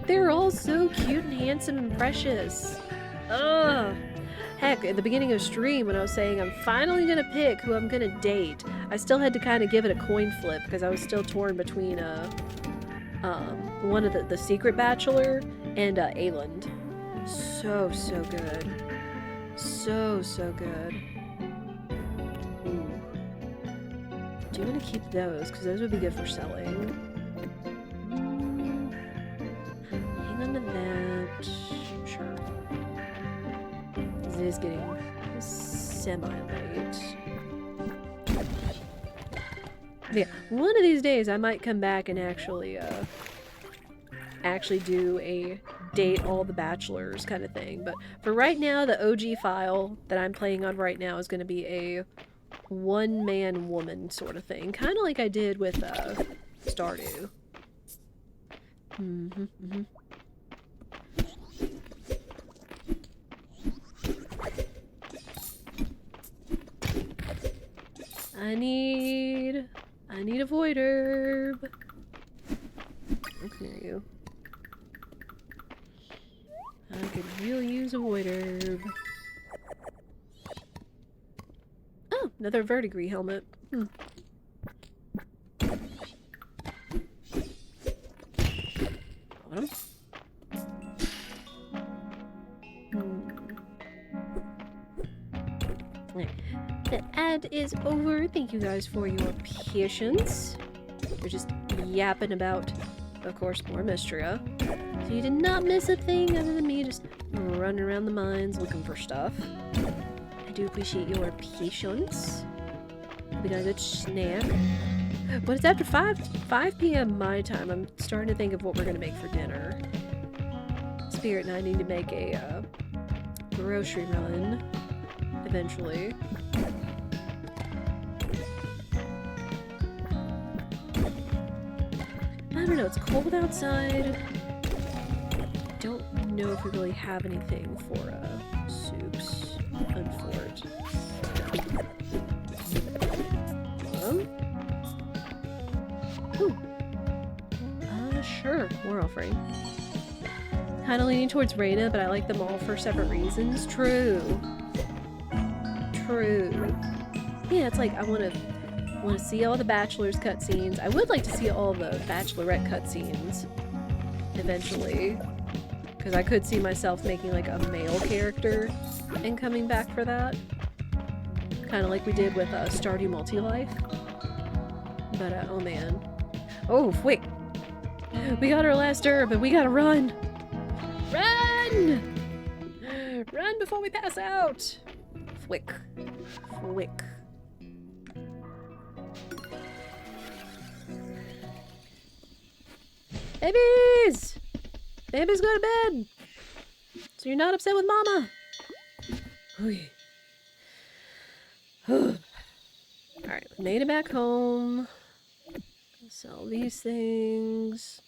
They're all so cute and handsome and precious. Ugh. Heck, at the beginning of stream when I was saying I'm finally gonna pick who I'm gonna date, I still had to kind of give it a coin flip because I was still torn between one of the Secret Bachelor and Ayland. So good. So good. Ooh. Do you want to keep those? Because those would be good for selling. Hang on to that. Sure. Because it is getting semi-late. Yeah, one of these days I might come back and actually actually do a date all the bachelors kind of thing. But for right now, the OG file that I'm playing on right now is going to be a one-man woman sort of thing. Kind of like I did with Stardew. I need a void herb. Come here, you. I could really use a void herb. Oh, another verdigris helmet. Got him. The ad is over. Thank you guys for your patience. We're just yapping about, of course, more Mistria. So you did not miss a thing other than me just running around the mines looking for stuff. I do appreciate your patience. We got a good snack. But it's after 5 p.m. my time. I'm starting to think of what we're going to make for dinner. Spirit and I need to make a grocery run eventually. I don't know, it's cold outside. I don't know if we really have anything for soups, unfortunately. Ooh. Sure, we're offering. Kinda leaning towards Reyna, but I like them all for separate reasons. True. Yeah, it's like I want to see all the Bachelor's cutscenes. I would like to see all the Bachelorette cutscenes eventually, because I could see myself making like a male character and coming back for that, kind of like we did with Stardew Multi-Life. But oh man, oh wait, we got our last herb and we gotta run, run before we pass out. Flick. Babies! Babies, go to bed! So you're not upset with Mama! Alright, we made it back home. Sell these things.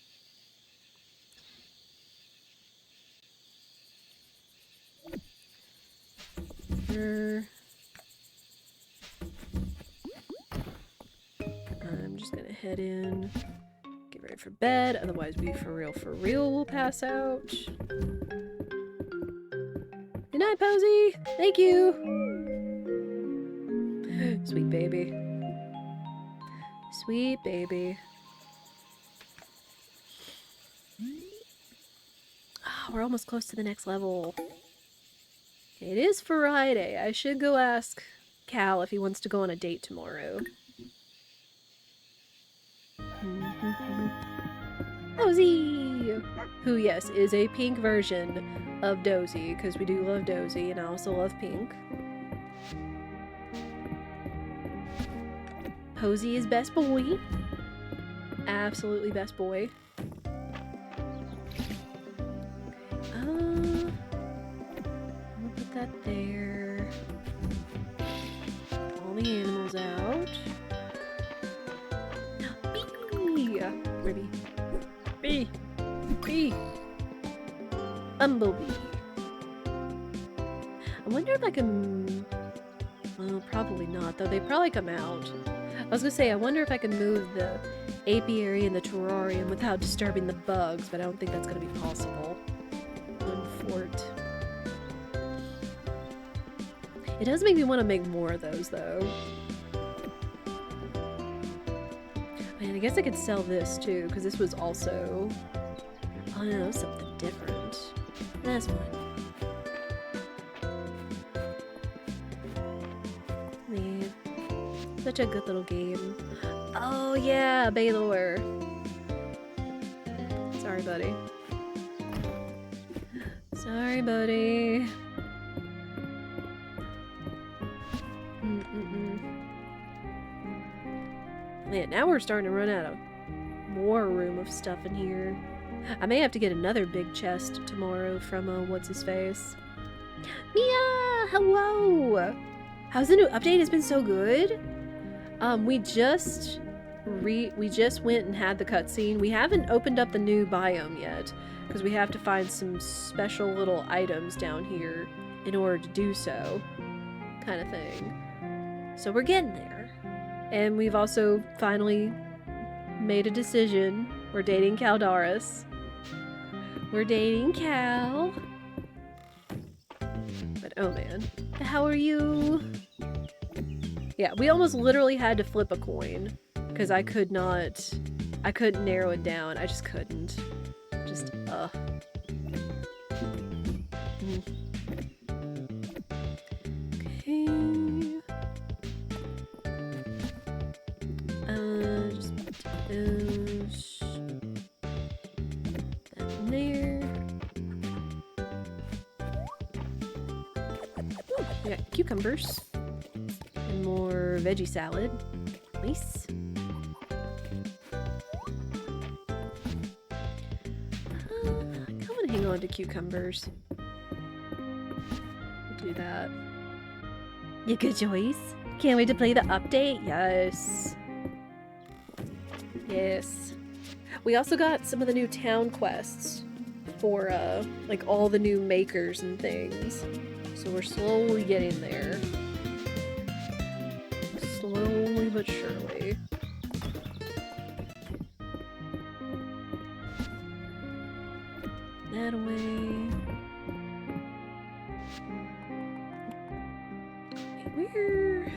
I'm just gonna head in, get ready for bed, otherwise we for real will pass out. Good night, Posy! Thank you! Sweet baby. Sweet baby. Oh, we're almost close to the next level. It is Friday. I should go ask Cal if he wants to go on a date tomorrow. Dozy! Who, yes, is a pink version of Dozy, because we do love Dozy, and I also love pink. Posy is best boy. Absolutely best boy. We'll put that there. All the animals out. Bee! Ribby. Bee! Bee! Bumblebee. I wonder if I can... Well, probably not, though. They probably come out. I was gonna say, I wonder if I can move the apiary and the terrarium without disturbing the bugs, but I don't think that's gonna be possible. Unfort. It does make me want to make more of those, though. Man, I guess I could sell this, too, because this was also... Oh no, something different. That's fine. Man, such a good little game. Oh yeah, Baylor. Sorry, buddy. Sorry, buddy. Man, now we're starting to run out of more room of stuff in here. I may have to get another big chest tomorrow from, what's-his-face. Mia! Hello! How's the new update? It's been so good. We just went and had the cutscene. We haven't opened up the new biome yet, because we have to find some special little items down here in order to do so, kind of thing. So we're getting there. And we've also finally made a decision. We're dating Caldaris. We're dating Cal. But oh man, how are you? Yeah, we almost literally had to flip a coin because I couldn't narrow it down. I just couldn't. Just, Okay. Just put those. That in there. Ooh, we got cucumbers. And more veggie salad. Nice. I kind of want to hang on to cucumbers. We'll do that. Yeah, good choice. Can't wait to play the update. Yes. Yes. We also got some of the new town quests for, like, all the new makers and things. So we're slowly getting there. Slowly but surely. That away. Where?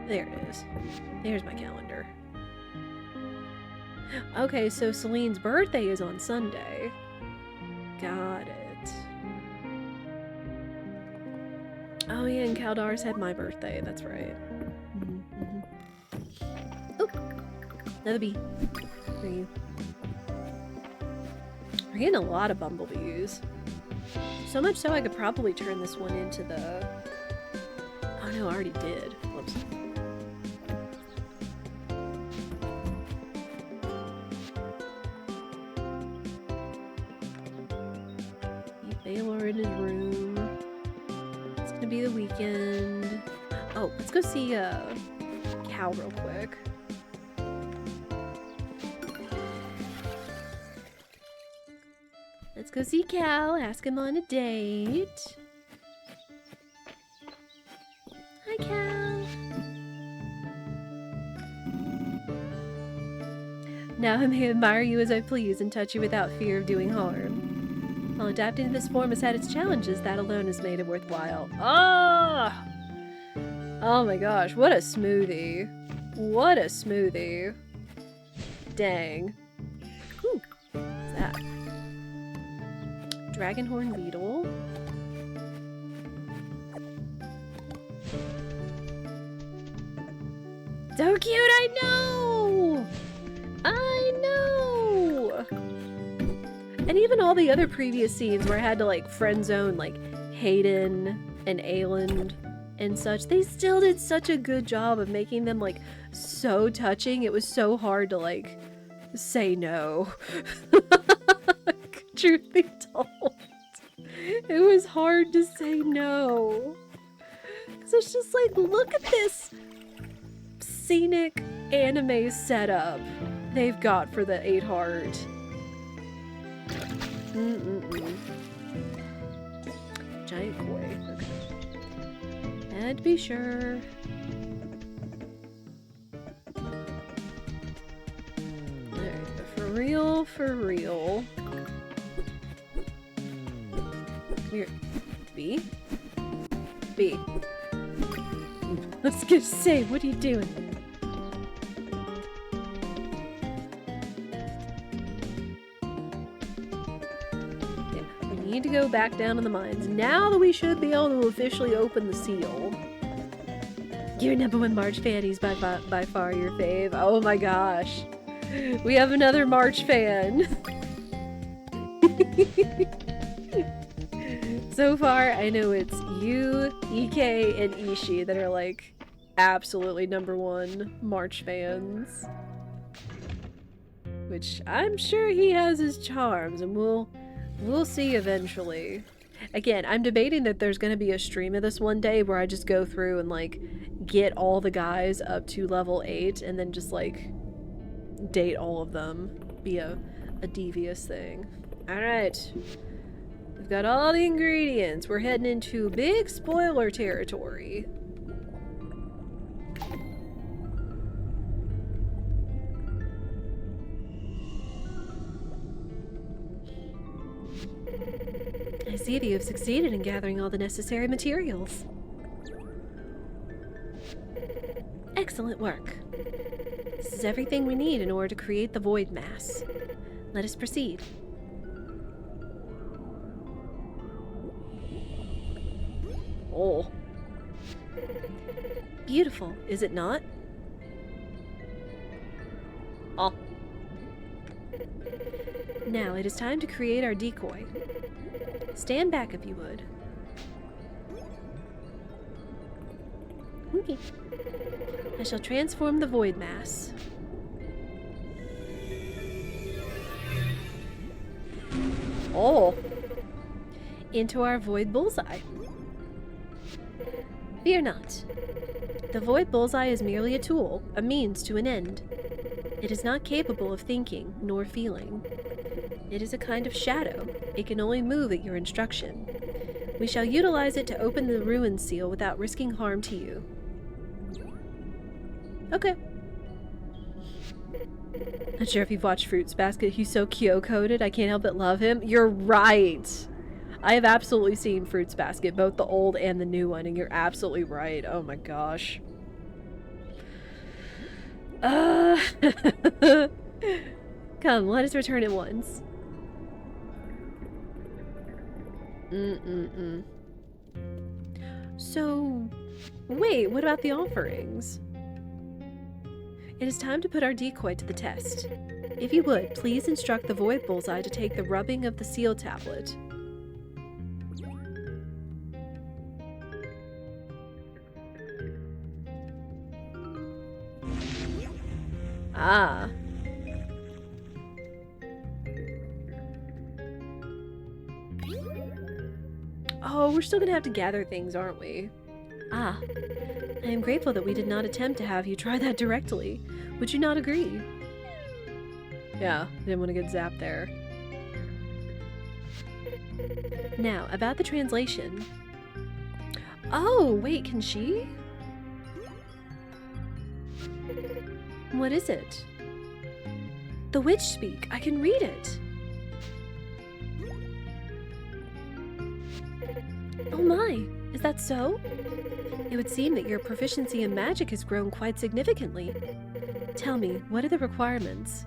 There it is. There's my calendar. Okay, so Celine's birthday is on Sunday. Got it. Oh yeah, and Caldaris had my birthday. That's right. Oh, another bee. Where are you? We're getting a lot of bumblebees. So much so I could probably turn this one into the... Oh no, I already did. Whoops. Baylor in his room. It's gonna be the weekend. Oh, let's go see Cal real quick. Let's go see Cal, ask him on a date. Hi, Cal. Now I may admire you as I please and touch you without fear of doing harm. While adapting to this form has had its challenges, that alone has made it worthwhile. Ah! Oh my gosh, what a smoothie. What a smoothie. Dang. Ooh, what's that? Dragonhorn beetle. So cute, I know! I know! And even all the other previous scenes where I had to, like, friend zone, like, Hayden and Ayland and such, they still did such a good job of making them, like, so touching. It was so hard to, like, say no. Truth be told. It was hard to say no. Because it's just like, look at this scenic anime setup they've got for the 8 Heart. Giant koi. Okay. Had to be sure. Alright, but for real, for real. Come here. B? B. I was gonna say, what are you doing? Need to go back down to the mines. Now that we should be able to officially open the seal. Your #1 March fan, he's by far your fave. Oh my gosh. We have another March fan. So far, I know it's you, EK, and Ishii that are like absolutely #1 March fans. which I'm sure he has his charms, and we'll see eventually. Again, I'm debating that there's going to be a stream of this one day where I just go through and like get all the guys up to level 8 and then just like date all of them. Be a devious thing. Alright. We've got all the ingredients. We're heading into big spoiler territory. I see that you have succeeded in gathering all the necessary materials. Excellent work. This is everything we need in order to create the void mass. Let us proceed. Oh. Beautiful, is it not? Oh. Now it is time to create our decoy. Stand back if you would. Okay. I shall transform the void mass. Oh! Into our void bullseye. Fear not. The void bullseye is merely a tool, a means to an end. It is not capable of thinking nor feeling. It is a kind of shadow. It can only move at your instruction. We shall utilize it to open the ruin seal without risking harm to you. Okay. Not sure if you've watched Fruits Basket. He's so Kyo-coded. I can't help but love him. You're right. I have absolutely seen Fruits Basket, both the old and the new one, and you're absolutely right. Oh my gosh. Come, let us return at once. So, wait, what about the offerings? It is time to put our decoy to the test. If you would, please instruct the void bullseye to take the rubbing of the seal tablet. Ah. Oh, we're still gonna have to gather things, aren't we? Ah. I am grateful that we did not attempt to have you try that directly. Would you not agree? Yeah, didn't want to get zapped there. Now, about the translation. Oh, wait, can she? What is it? The witch speak. I can read it. Oh my, is that so? It would seem that your proficiency in magic has grown quite significantly. Tell me, what are the requirements?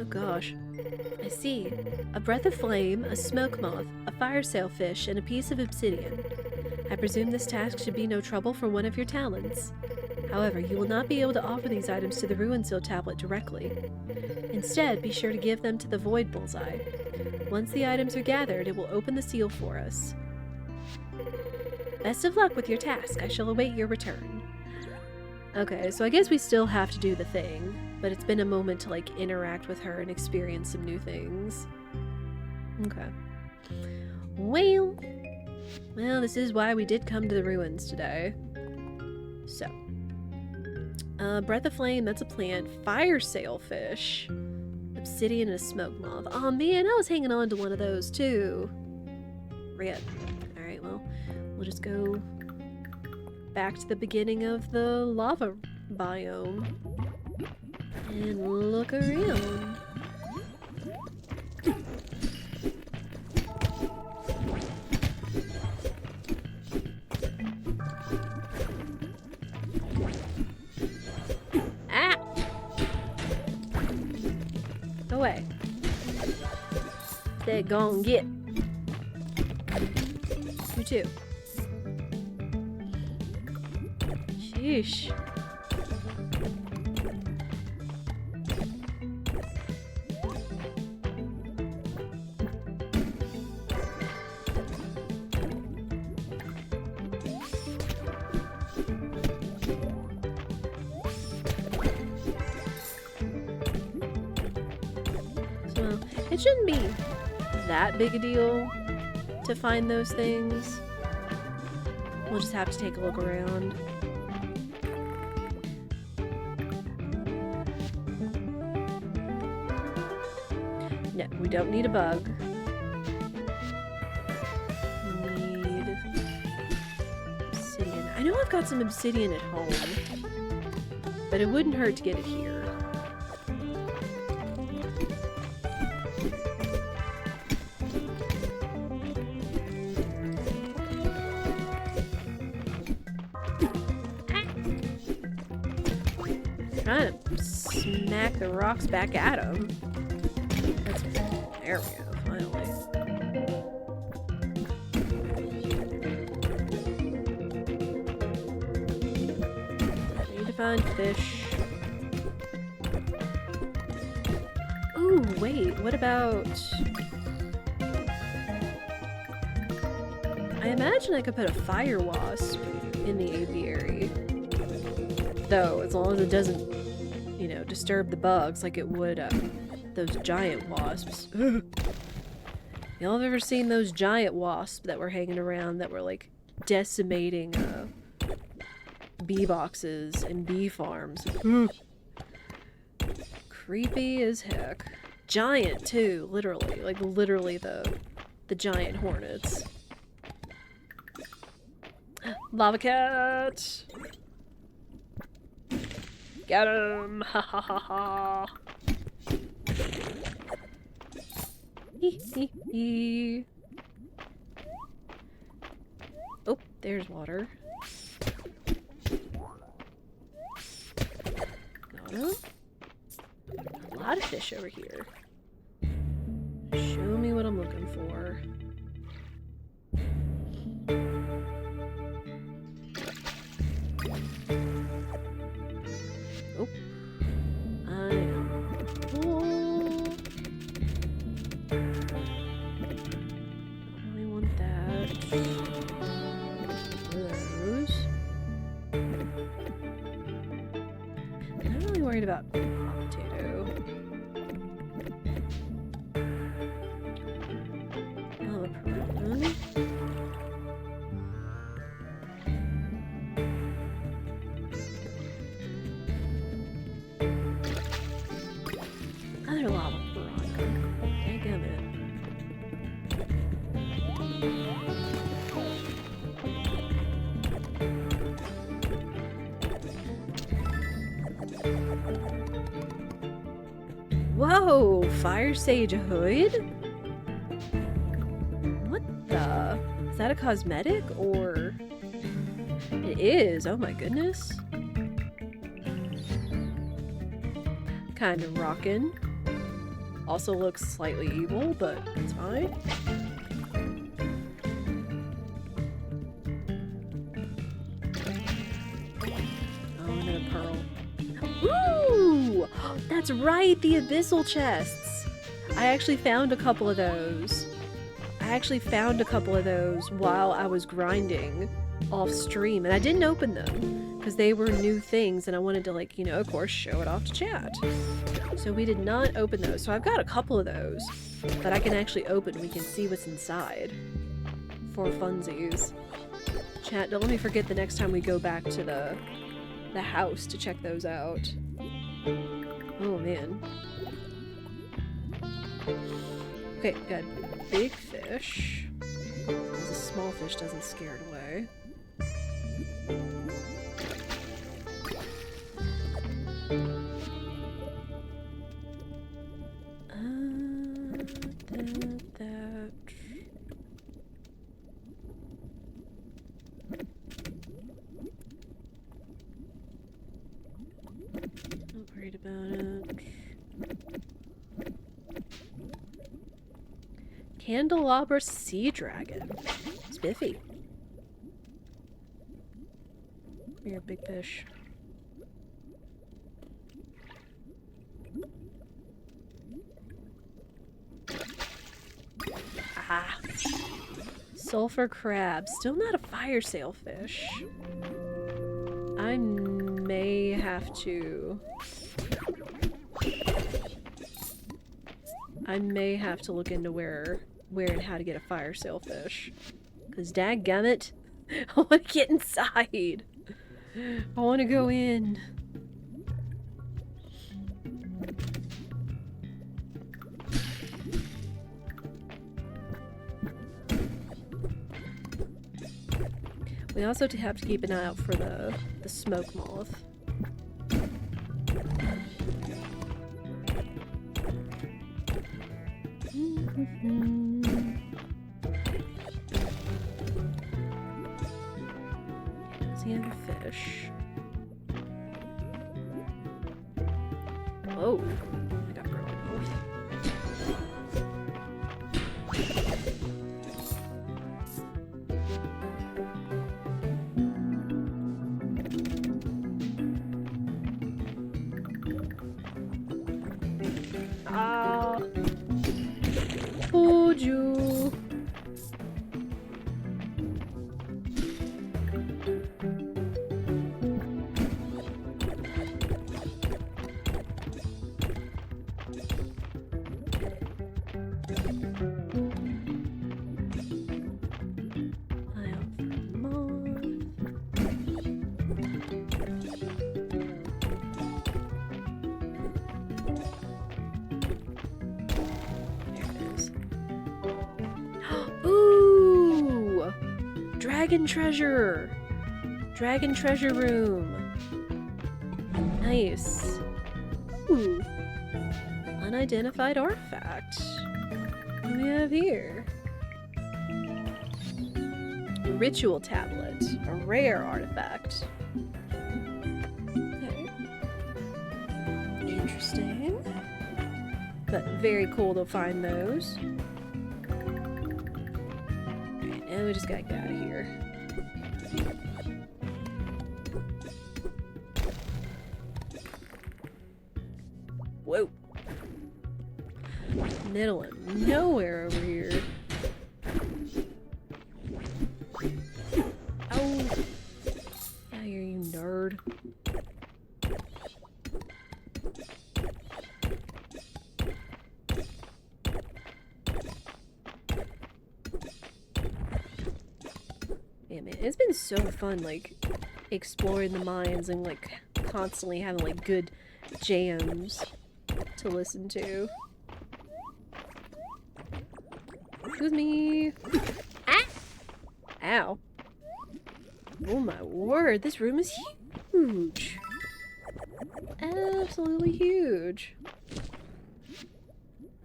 Oh gosh. I see. A breath of flame, a smoke moth, a fire sailfish, and a piece of obsidian. I presume this task should be no trouble for one of your talents. However, you will not be able to offer these items to the ruin seal tablet directly. Instead, be sure to give them to the void bullseye. Once the items are gathered, it will open the seal for us. Best of luck with your task. I shall await your return. Okay, so I guess we still have to do the thing, but it's been a moment to like interact with her and experience some new things. Okay. Well, this is why we did come to the ruins today. So. Breath of flame, that's a plant. Fire sailfish. Obsidian and a smoke moth. Oh man, I was hanging on to one of those too. Rip. Alright, well, we'll just go back to the beginning of the lava biome and look around. Ah! Go away. They're gonna get. You too. Sheesh. It shouldn't be that big a deal to find those things. We'll just have to take a look around. No, we don't need a bug. We need obsidian. I know I've got some obsidian at home, but it wouldn't hurt to get it here. Trying to smack the rocks back at him. There we go, finally. I need to find fish. Ooh, wait, what about... I imagine I could put a fire wasp in the aviary. Though, as long as it doesn't, you know, disturb the bugs like it would, those giant wasps. Y'all have ever seen those giant wasps that were hanging around that were, like, decimating, bee boxes and bee farms? Creepy as heck. Giant, too, literally. Like, literally the giant hornets. Lava cat! Got him! Ha ha ha ha! Hee hee hee! Oh, there's water. Got him. A lot of fish over here. Show me what I'm looking for. Oh, I am full. Don't really want that. Those. I'm not really worried about hot potato. Oh, prawn. Another lava piranha. Dadgummit. Whoa! Fire Sage Hood? What the? Is that a cosmetic or? It is. Oh my goodness. Kind of rockin'. Also looks slightly evil, but it's fine. Oh, another pearl. Ooh! That's right, the abyssal chests! I actually found a couple of those. While I was grinding off stream, and I didn't open them because they were new things and I wanted to, like, you know, of course, show it off to chat. So we did not open those. So I've got a couple of those that I can actually open. We can see what's inside for funsies. Chat, don't let me forget the next time we go back to the house to check those out. Oh, man. Okay, got big fish. As a small fish doesn't scare it away. That. Not worried about it. Candelabra sea dragon. Spiffy. You're a big fish. Ah. Sulfur crab. Still not a fire sailfish. I may have to I may have to look into where and how to get a fire sailfish. Cause dadgummit, I want to get inside. I want to go in. We also have to keep an eye out for the smoke moth. Does he have a fish? Whoa, I got broken off. Ah, told you. Ooh! Dragon treasure! Dragon treasure room! Nice. Ooh. Unidentified artifact. What do we have here? Ritual tablet. A rare artifact. Okay. Interesting. But very cool to find those. Alright, now we just gotta get out of here. Whoa. Middle of nowhere over here. Oh. Out here, you nerd. Yeah, man, it's been so fun, like, exploring the mines and, like, constantly having, like, good jams to listen to. Excuse me. Ah! Ow. Oh my word, this room is huge. Absolutely huge.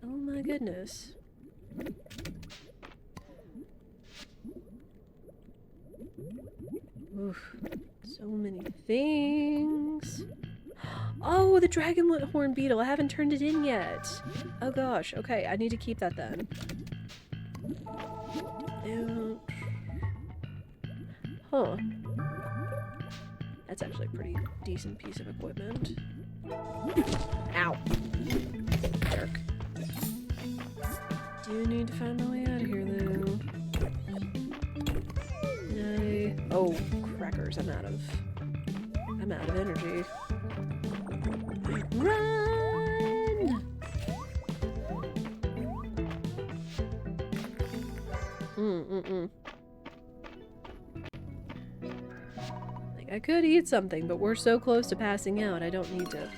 Oh my goodness. Oof. So many things. Oh, the dragon horn beetle. I haven't turned it in yet. Oh gosh. Okay, I need to keep that then. Huh. That's actually a pretty decent piece of equipment. Ow. Jerk. Do need to find my way out of here, though. Oh, crackers. I'm out of energy. Run! Like, I could eat something, but we're so close to passing out, I don't need to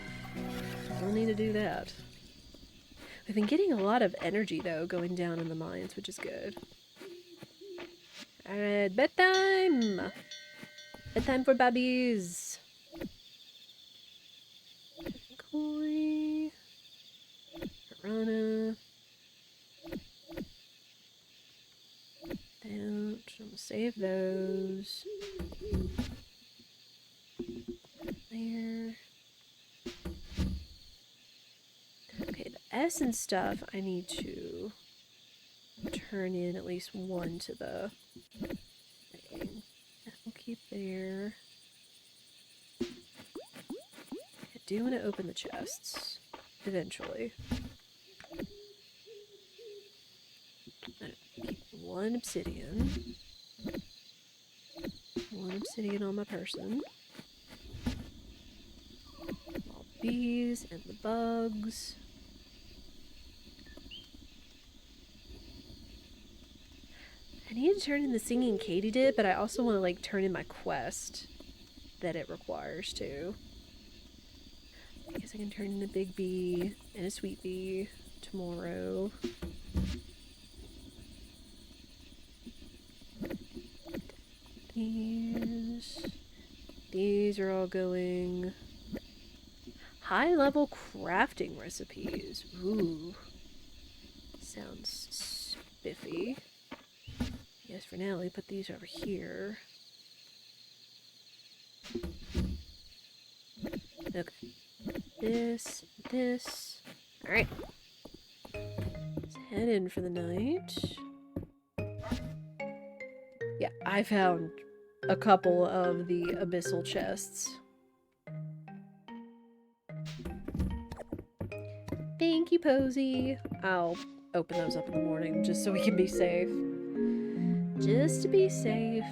do that. We've been getting a lot of energy, though, going down in the mines, which is good. Alright, bedtime! Bedtime for babbies! Koi. Piranha. Don't. I'm gonna save those. There. Okay, the essence stuff I need to turn in at least one to the thing. That will keep there. I do want to open the chests eventually. Keep one obsidian. One obsidian on my person. All bees and the bugs. I need to turn in the singing Katie did, but I also want to like turn in my quest that it requires too. I guess I can turn in a big bee and a sweet bee tomorrow. These are all going. High level crafting recipes. Ooh. Sounds spiffy. Yes, for now, we put these over here. Okay. This. Alright. Let's head in for the night. Yeah, I found a couple of the abyssal chests. Thank you, Posy. I'll open those up in the morning just so we can be safe. Just to be safe.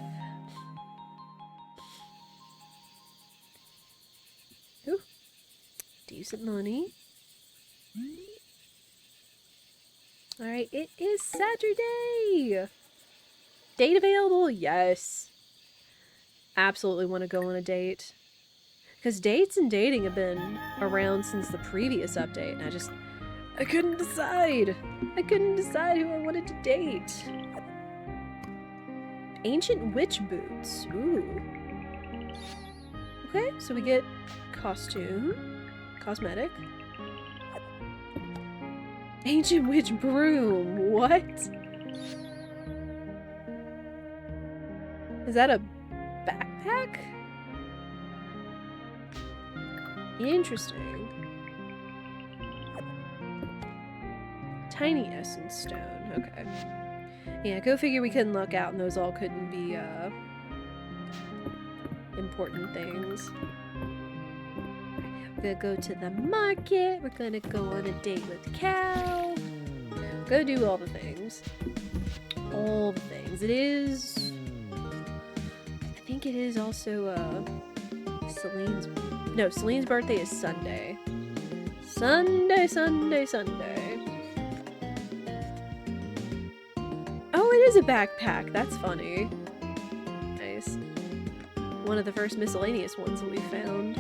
Ooh. Decent money. Alright, it is Saturday! Date available? Yes. Absolutely want to go on a date. Because dates and dating have been around since the previous update, and I couldn't decide. I couldn't decide who I wanted to date. Ancient witch boots. Ooh. Okay, so we get costume, cosmetic. Ancient witch broom. What? Is that a backpack? Interesting. Tiny essence stone. Okay. Yeah, go figure we couldn't look out and those all couldn't be, important things. We're gonna go to the market. We're gonna go on a date with Cal. We're gonna do all the things. All the things. It is... I think it is also, Celine's birthday is Sunday. Sunday. Oh, it is a backpack. That's funny. Nice. One of the first miscellaneous ones that we found.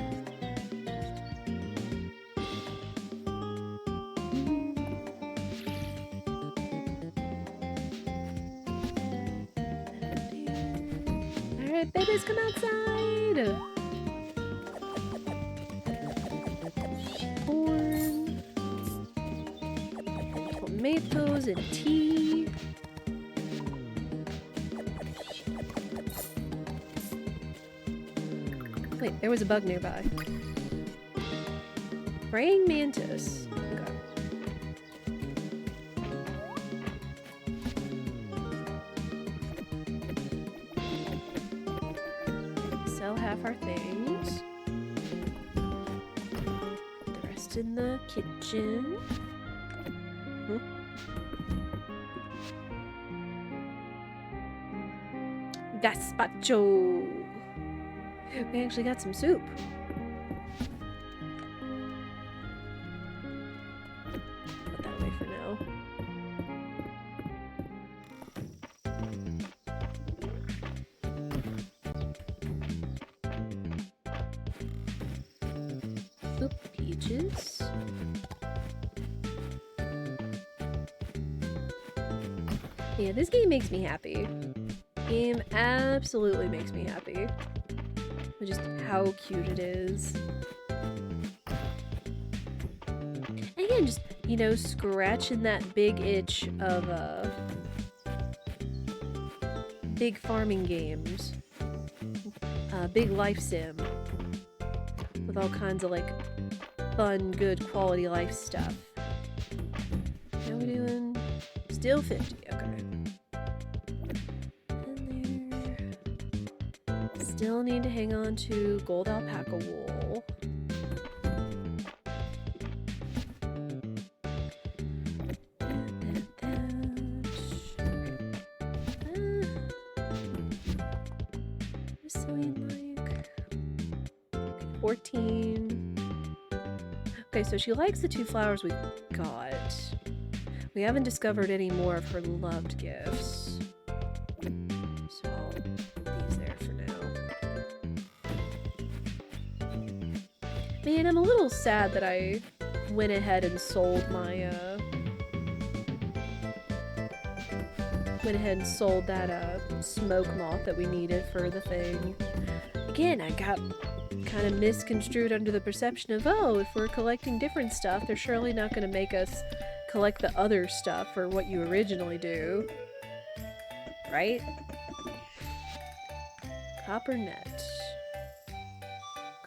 Alright, babies, come outside! Corn. Tomatoes and tea. Wait, there was a bug nearby. Praying mantis. Okay. Sell half our things. The rest in the kitchen. Gazpacho. We actually got some soup. Put that away for now. Soup, peaches. Yeah, this game makes me happy. Game absolutely makes me happy. Just how cute it is. And again, just, you know, scratching that big itch of big farming games. Big life sim. With all kinds of, like, fun, good quality life stuff. How we doing? Still 50, okay. Still need to hang on to gold alpaca wool. Like 14. Okay, so she likes the 2 flowers we've got. We haven't discovered any more of her loved gifts. Man, I'm a little sad that I went ahead and sold my, that, smoke moth that we needed for the thing. Again, I got kind of misconstrued under the perception of, oh, if we're collecting different stuff, they're surely not going to make us collect the other stuff for what you originally do. Right? Copper net.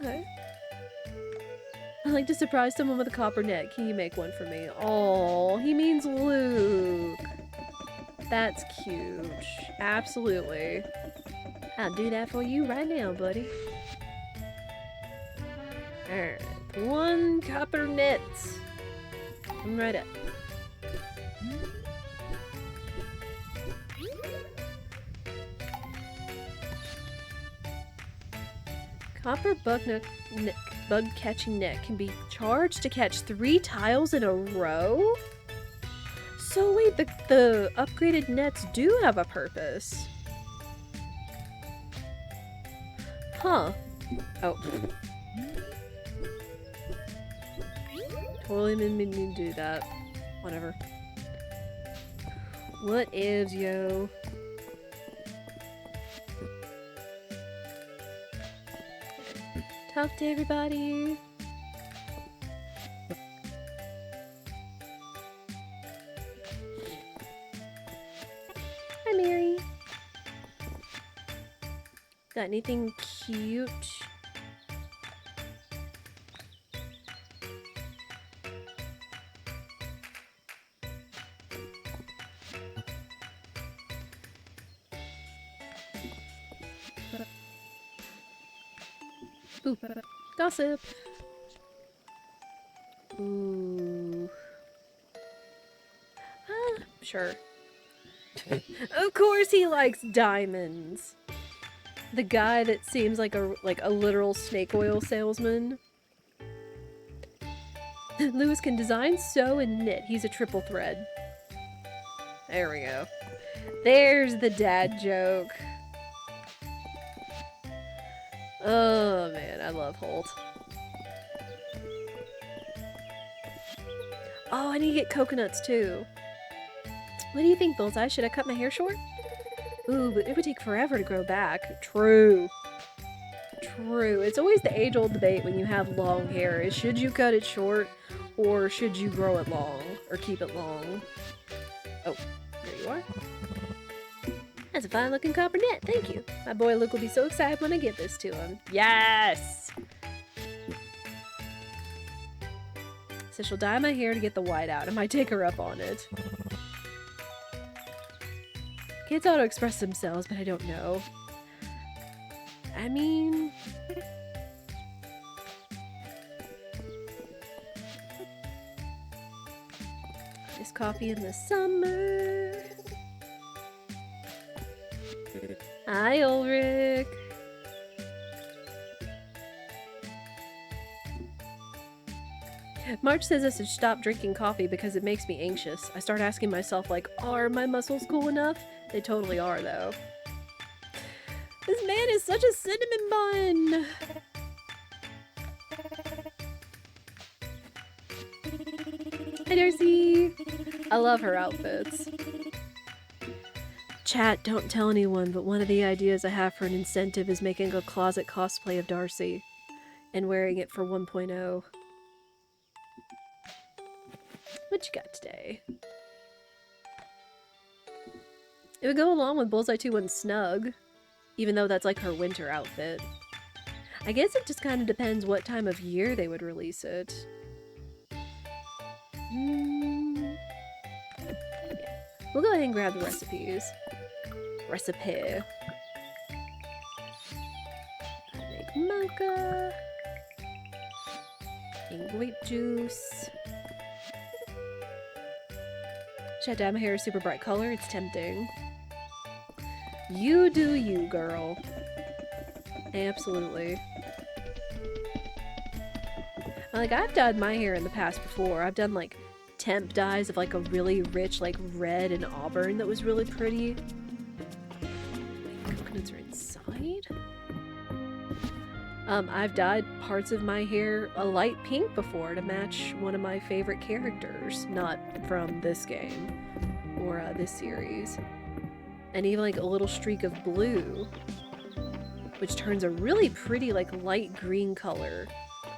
Okay. I like to surprise someone with a copper net. Can you make one for me? Oh, he means Luke. That's cute. Absolutely. I'll do that for you right now, buddy. Alright. 1 copper net. Come right up. Copper bug catching net can be charged to catch 3 tiles in a row? So wait, the upgraded nets do have a purpose. Huh. Oh. Totally didn't mean to do that. Whatever. What is, yo? Talk to everybody. Hi, Mary. Got anything cute? Ooh, gossip. Ooh. Sure. Of course he likes diamonds. The guy that seems like a literal snake oil salesman. Lewis can design, sew, and knit. He's a triple thread. There we go. There's the dad joke. Oh man, I love Holt. Oh, I need to get coconuts too. What do you think, Bullseye? Should I cut my hair short? Ooh, but it would take forever to grow back. True. True. It's always the age-old debate when you have long hair is should you cut it short or should you grow it long or keep it long? Oh, there you are. That's a fine-looking copper net. Thank you. My boy Luke will be so excited when I give this to him. Yes! So she'll dye my hair to get the white out. I might take her up on it. Kids ought to express themselves, but I don't know. I mean... Iced coffee in the summer. Hi, Ulrich. March says I should stop drinking coffee because it makes me anxious. I start asking myself, like, are my muscles cool enough? They totally are, though. This man is such a cinnamon bun! Hi, Darcy! I love her outfits. Chat, don't tell anyone, but one of the ideas I have for an incentive is making a closet cosplay of Darcy and wearing it for 1.0. What you got today? It would go along with Bullseye 2 and Snug, even though that's like her winter outfit. I guess it just kind of depends what time of year they would release it. Yeah. We'll go ahead and grab the recipes. Recipe. I make mocha. And grape juice. Should I dye my hair a super bright color? It's tempting. You do you, girl. Absolutely. Like, I've dyed my hair in the past before. I've done, like, temp dyes of, like, a really rich, like, red and auburn that was really pretty. Wait, coconuts are inside? I've dyed parts of my hair a light pink before to match one of my favorite characters, not from this game or this series. And even like a little streak of blue, which turns a really pretty like light green color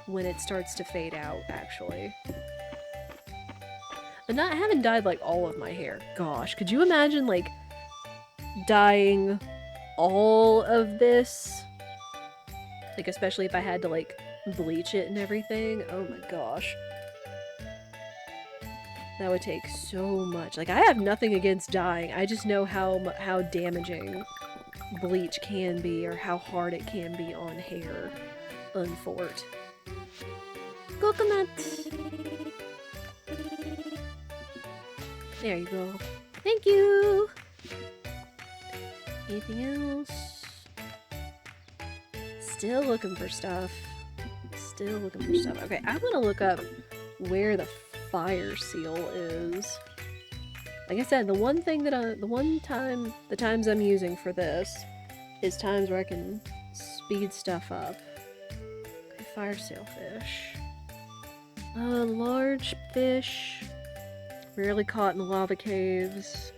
when it starts to fade out, actually. But I haven't dyed like all of my hair. Gosh, could you imagine like dyeing all of this? Like, especially if I had to, like, bleach it and everything. Oh my gosh. That would take so much. Like, I have nothing against dyeing. I just know how damaging bleach can be, or how hard it can be on hair. Unfort. Coconut! There you go. Thank you! Anything else? Still looking for stuff. Still looking for stuff. Okay, I'm gonna look up where the fire seal is. Like I said, the times I'm using for this is times where I can speed stuff up. Okay, fire sailfish. Large fish. Rarely caught in the lava caves.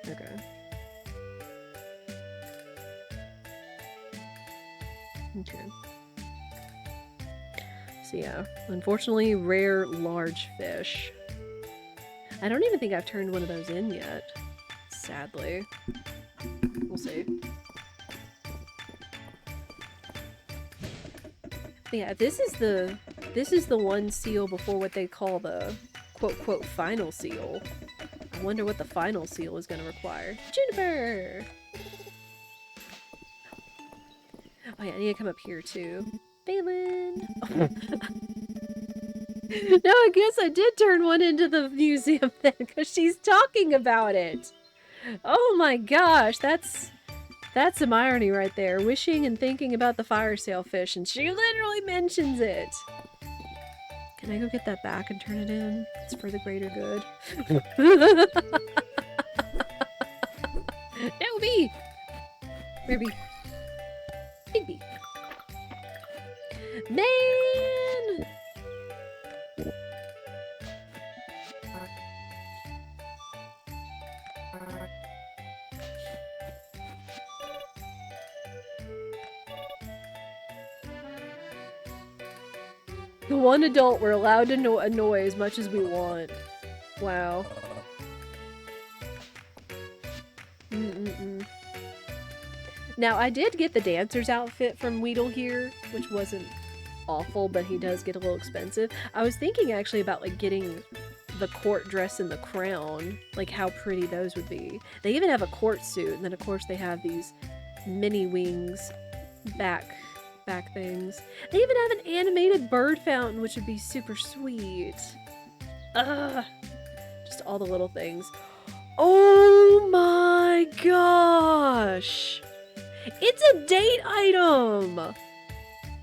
Okay. Okay. So yeah, unfortunately, rare large fish. I don't even think I've turned one of those in yet. Sadly. We'll see. But yeah, this is the one seal before what they call the quote final seal. I wonder what the final seal is gonna require. Juniper! Oh yeah, I need to come up here too. Balin! Oh. No, I guess I did turn one into the museum then, because she's talking about it! Oh my gosh, that's some irony right there. Wishing and thinking about the fire sailfish, and she literally mentions it! Can I go get that back and turn it in? It's for the greater good. No, bee! Where bee? Big bee. Man! The one adult we're allowed to annoy as much as we want. Wow. Now, I did get the dancer's outfit from Weedle here, which wasn't awful, but he does get a little expensive. I was thinking actually about like getting the court dress and the crown, like how pretty those would be. They even have a court suit, and then of course they have these mini wings back things. They even have an animated bird fountain, which would be super sweet. Ugh. Just all the little things. Oh my gosh! It's a date item!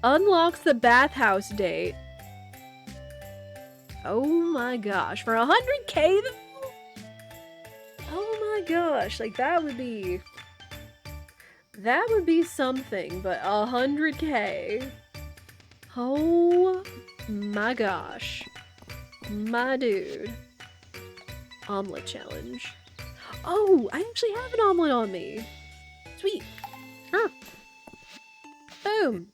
Unlocks the bathhouse date. Oh my gosh. For 100k though? Oh my gosh. Like that would be something, but 100k. Oh my gosh. My dude. Omelet challenge. Oh, I actually have an omelet on me. Sweet. Huh. Boom.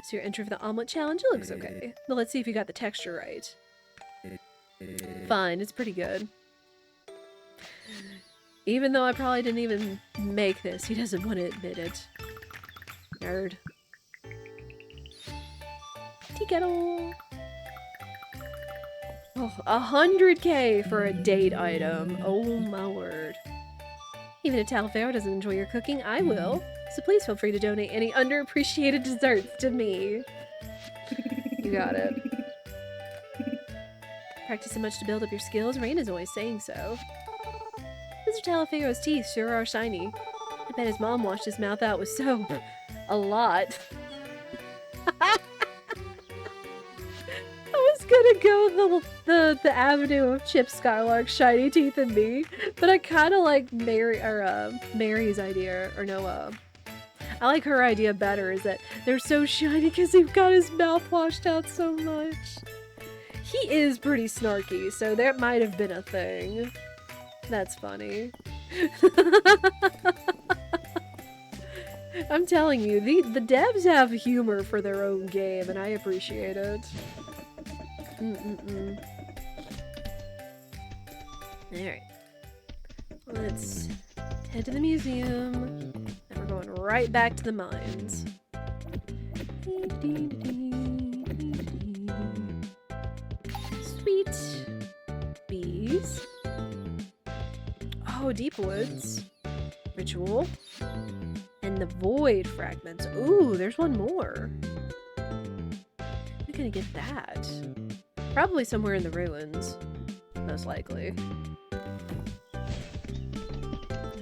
So your entry for the omelet challenge, it looks okay. But let's see if you got the texture right. Fine, it's pretty good. Even though I probably didn't even make this, he doesn't want to admit it. Nerd. Tea kettle. Oh, 100k for a date item. Oh my word. Even if Talifero doesn't enjoy your cooking, I will. So please feel free to donate any underappreciated desserts to me. You got it. Practice so much to build up your skills. Rain is always saying so. Mr. Talifero's teeth sure are shiny. I bet his mom washed his mouth out with soap. A lot. I was gonna go the avenue of Chip Skylark's shiny teeth and me, but I kind of like Mary's idea, or no, I like her idea better, is that they're so shiny because he's got his mouth washed out so much. He is pretty snarky, so that might have been a thing. That's funny. I'm telling you, the devs have humor for their own game, and I appreciate it. Alright. Let's head to the museum. And we're going right back to the mines. Sweet. Bees. Oh, deep woods. Ritual. And the void fragments. Ooh, there's one more. We're gonna get that. Probably somewhere in the ruins. Most likely.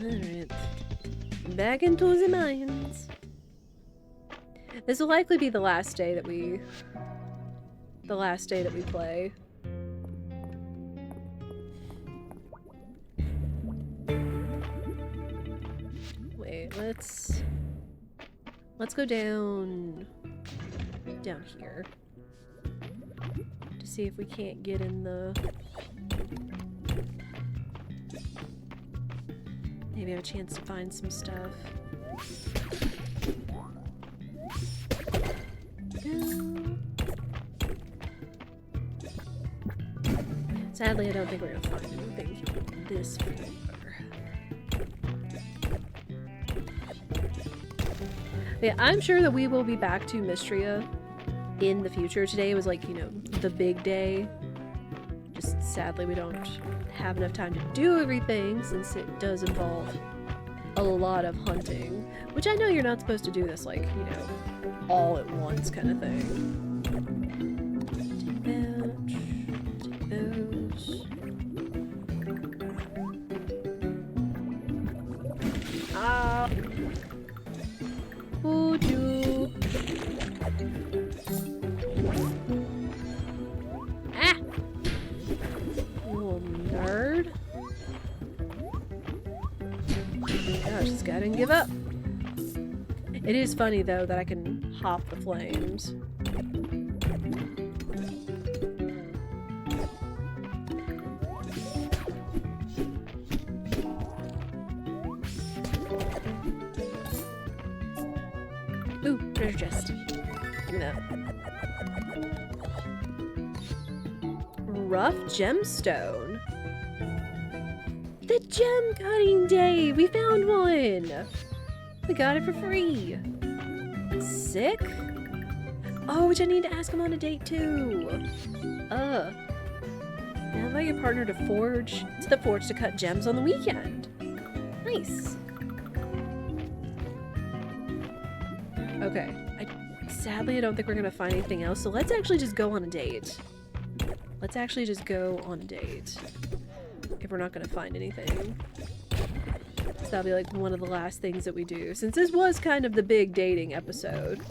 Alright. Back into the mines. This will likely be the last day that we play. Wait, let's go down here to see if we can't get in the maybe have a chance to find some stuff. Sadly, I don't think we're gonna find anything this far. Yeah, I'm sure that we will be back to Mistria in the future. Today was like, you know, the big day. Just sadly, we don't have enough time to do everything since it does involve a lot of hunting. Which I know you're not supposed to do this, like, you know, all at once kind of thing. Take those. Ah! Would you? Ah! Little nerd. Gosh, this guy didn't give up. It is funny though that I can hop the flames. Ooh, treasure chest. Give me that. Rough gemstone. The gem cutting day! We found one! We got it for free. Sick? Oh, which I need to ask him on a date too. Now invite your partner to the forge to cut gems on the weekend. Nice. Okay. Sadly, I don't think we're gonna find anything else, so let's actually just go on a date. Let's actually just go on a date. If we're not gonna find anything. So that'll be like one of the last things that we do. Since this was kind of the big dating episode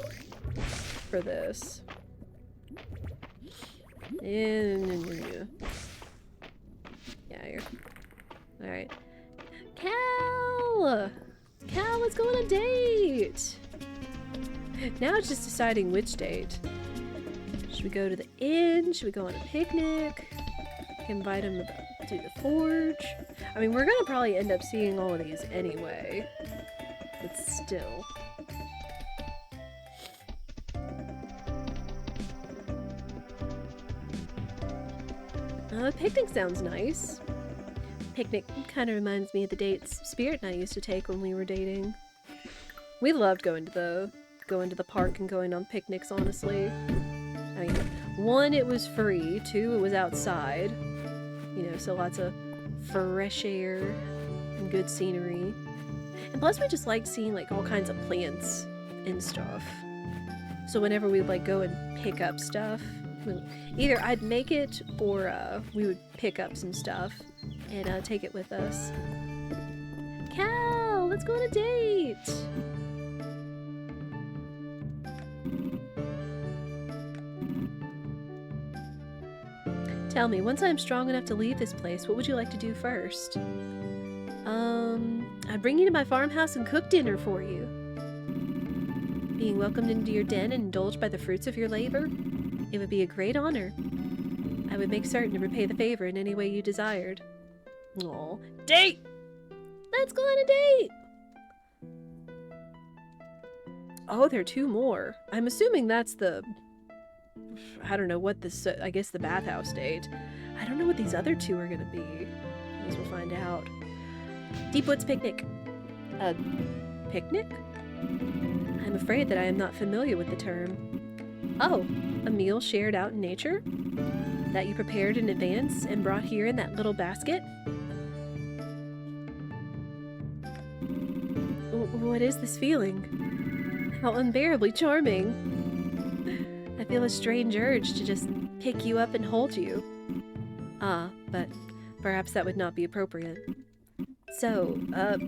for this. Yeah, here. Alright. Cal! Cal, let's go on a date! Now it's just deciding which date. Should we go to the inn? Should we go on a picnic? Invite him to the forge? I mean, we're gonna probably end up seeing all of these anyway. But still. Picnic sounds nice. Picnic kind of reminds me of the dates Spirit and I used to take when we were dating. We loved going to the park and going on picnics, honestly. I mean, one, it was free. Two, it was outside. You know, so lots of fresh air and good scenery. And plus we just liked seeing like all kinds of plants and stuff. So whenever we would like go and pick up stuff, either I'd make it or we would pick up some stuff and take it with us. Cal, let's go on a date! Tell me, once I'm strong enough to leave this place, what would you like to do first? I'd bring you to my farmhouse and cook dinner for you. being welcomed into your den and indulged by the fruits of your labor? It would be a great honor. I would make certain to repay the favor in any way you desired. Aw. Date! Let's go on a date! Oh, there are 2 more. I'm assuming that's the... I don't know what this... I guess the bathhouse date. I don't know what these other 2 are gonna be. I guess we'll find out. Deep Woods Picnic. A picnic? I'm afraid that I am not familiar with the term. Oh, a meal shared out in nature? That you prepared in advance and brought here in that little basket? What is this feeling? How unbearably charming. I feel a strange urge to just pick you up and hold you. Ah, but perhaps that would not be appropriate. So,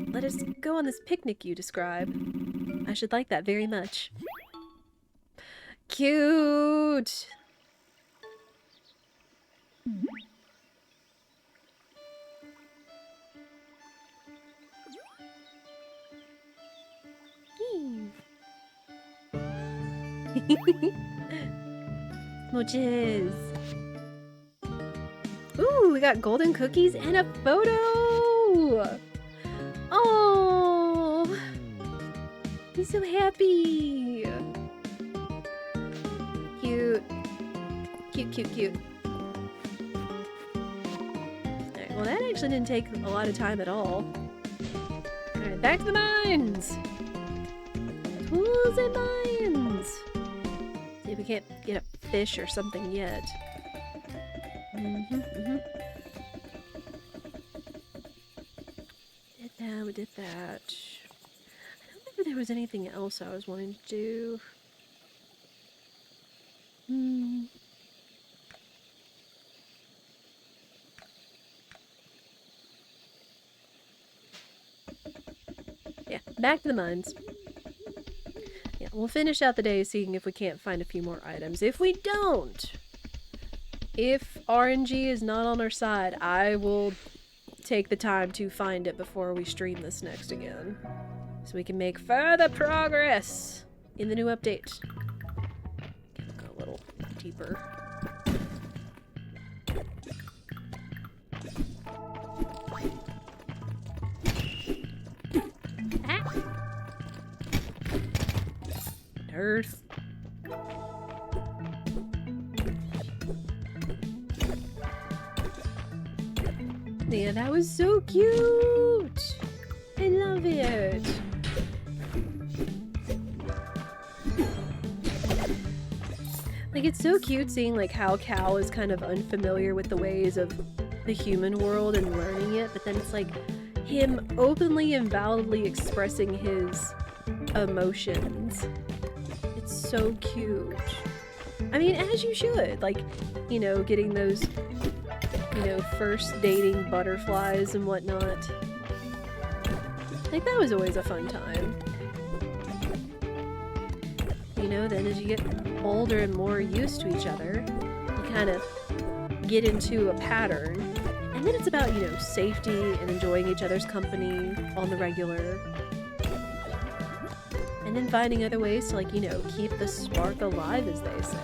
let us go on this picnic you describe. I should like that very much. Cute! Smooches! Ooh, we got golden cookies and a photo! Oh! He's so happy! Cute. Cute, cute, cute. Alright, well that actually didn't take a lot of time at all. Alright, back to the mines! Tools and mines! See if we can't get a fish or something yet. Did that, we did that. I don't remember there was anything else I was wanting to do. Yeah, back to the mines. Yeah, we'll finish out the day seeing if we can't find a few more items. If we don't, if RNG is not on our side, I will take the time to find it before we stream this next again. So we can make further progress in the new update. Go a little deeper. Ah! Nerd. Yeah, that was so cute! I love it! Like, it's so cute seeing, like, how Cal is kind of unfamiliar with the ways of the human world and learning it, but then it's like him openly and validly expressing his emotions. It's so cute. I mean, as you should. Like, you know, getting those, you know, first dating butterflies and whatnot. Like, that was always a fun time. You know, then as you get older and more used to each other, you kind of get into a pattern. And then it's about, you know, safety and enjoying each other's company on the regular. And then finding other ways to, like, you know, keep the spark alive, as they say.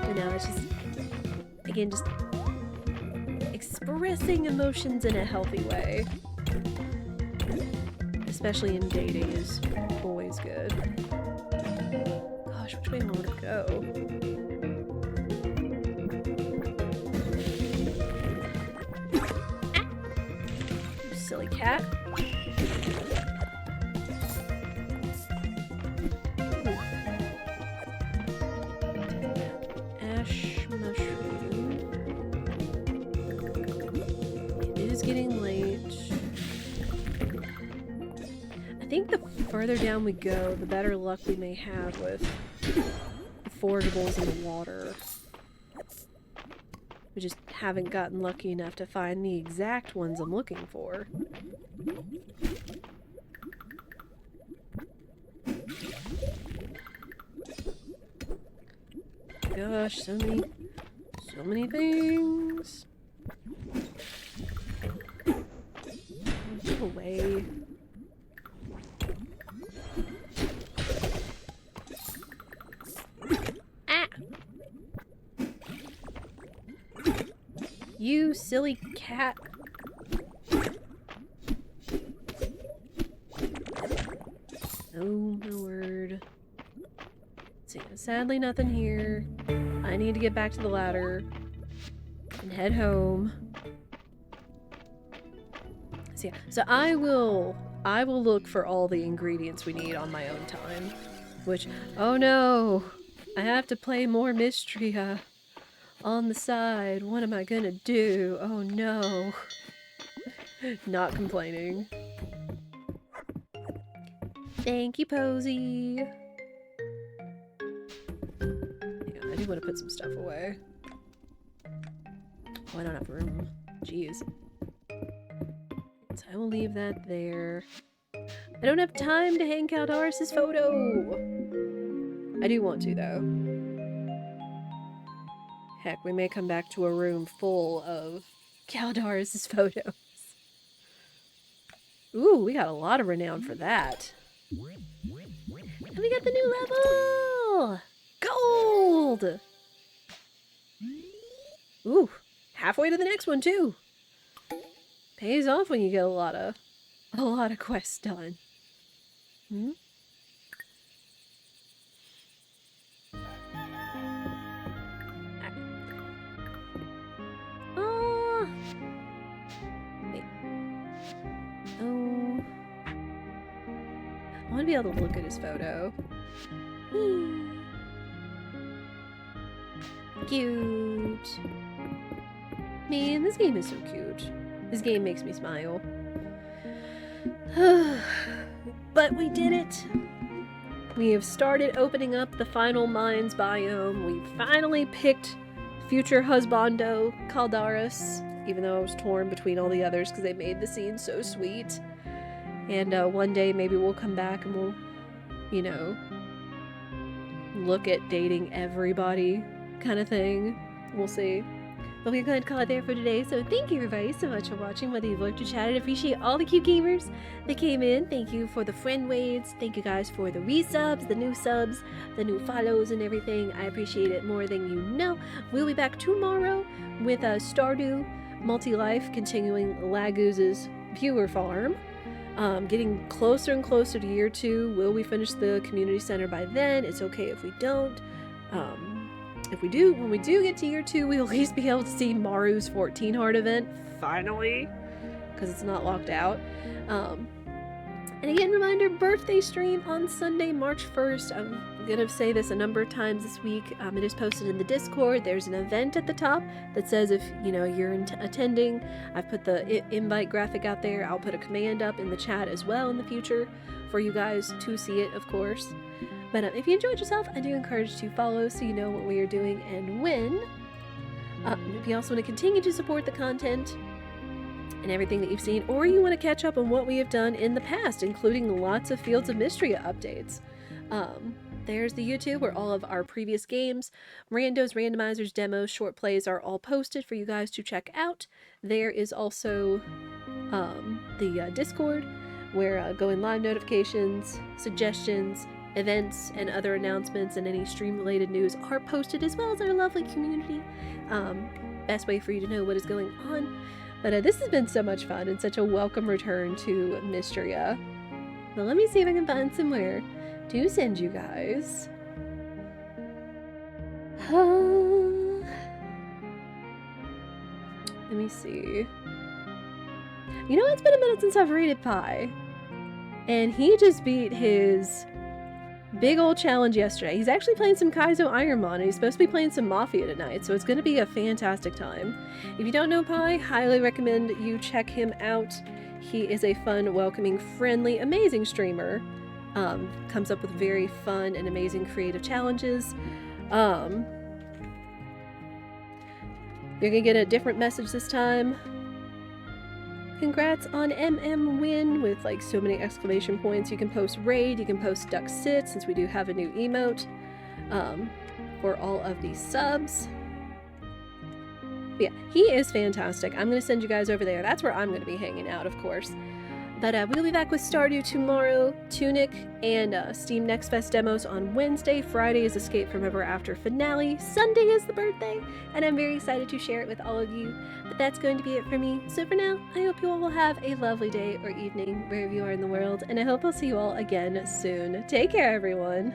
But now it's just, again, just expressing emotions in a healthy way. Especially in dating is always good. Gosh, which way do I want to go? You silly cat. Ooh. Ash mushroom. It is getting late. I think the further down we go, the better luck we may have with the forageables in the water. We just haven't gotten lucky enough to find the exact ones I'm looking for. Gosh, so many things. You silly cat. Oh my word. Let's see, sadly nothing here. I need to get back to the ladder and head home. So yeah, so I will look for all the ingredients we need on my own time. Which, oh no, I have to play more Mistria on the side. What am I gonna do? Oh no. Not complaining. Thank you, Posy. Yeah, I do want to put some stuff away. Oh, I don't have room. Jeez. So I will leave that there. I don't have time to hang Caldaris' photo! I do want to, though. Heck, we may come back to a room full of Caldaris' photos. Ooh, we got a lot of renown for that. And we got the new level! Gold! Ooh, halfway to the next one, too. Pays off when you get a lot of quests done. Hmm? Oh. Wait. Oh. I want to be able to look at his photo. Cute. Man, this game is so cute. This game makes me smile. But we did it! We have started opening up the final mines biome. We finally picked future Husbando Caldaris, even though I was torn between all the others because they made the scene so sweet. And one day maybe we'll come back and we'll, you know, look at dating everybody kind of thing. We'll see. But we're going to call it there for today, so thank you everybody so much for watching, whether you've lurked or chatted. I appreciate all the cute gamers that came in. Thank you for the friend waids. Thank you guys for the resubs, the new subs, the new follows and everything. I appreciate it more than you know. We'll be back tomorrow with Stardew Multi-Life, continuing Lagooz's viewer farm. Getting closer and closer to year 2. Will we finish the community center by then? It's okay if we don't. If we do, when we do get to year 2, we'll at least be able to see Maru's 14 heart event, finally, because it's not locked out. And again, reminder, birthday stream on Sunday, March 1st. I'm going to say this a number of times this week. It is posted in the Discord. There's an event at the top that says if, you know, you're attending. I've put the invite graphic out there. I'll put a command up in the chat as well in the future for you guys to see it, of course. But if you enjoyed yourself, I do encourage you to follow so you know what we are doing and when. If you also want to continue to support the content and everything that you've seen, or you want to catch up on what we have done in the past, including lots of Fields of Mistria updates. There's the YouTube where all of our previous games, randos, randomizers, demos, short plays are all posted for you guys to check out. There is also the Discord where going live notifications, suggestions, events, and other announcements and any stream-related news are posted, as well as our lovely community. Best way for you to know what is going on. But this has been so much fun and such a welcome return to Mistria. Well, let me see if I can find somewhere to send you guys. Let me see. You know, it's been a minute since I've rated Pi. And he just beat his big old challenge yesterday. He's actually playing some Kaizo Ironmon, and he's supposed to be playing some Mafia tonight, so it's going to be a fantastic time. If you don't know Pi, highly recommend you check him out. He is a fun, welcoming, friendly, amazing streamer. Comes up with very fun and amazing creative challenges. You're gonna get a different message this time. Congrats on MM win with like so many exclamation points. You can post raid, you can post duck sit since we do have a new emote for all of these subs. But yeah, he is fantastic. I'm going to send you guys over there. That's where I'm going to be hanging out, of course. But we'll be back with Stardew tomorrow, Tunic, and Steam Next Fest demos on Wednesday. Friday is Escape from Ever After finale. Sunday is the birthday, and I'm very excited to share it with all of you. But that's going to be it for me. So for now, I hope you all will have a lovely day or evening wherever you are in the world, and I hope I'll see you all again soon. Take care, everyone.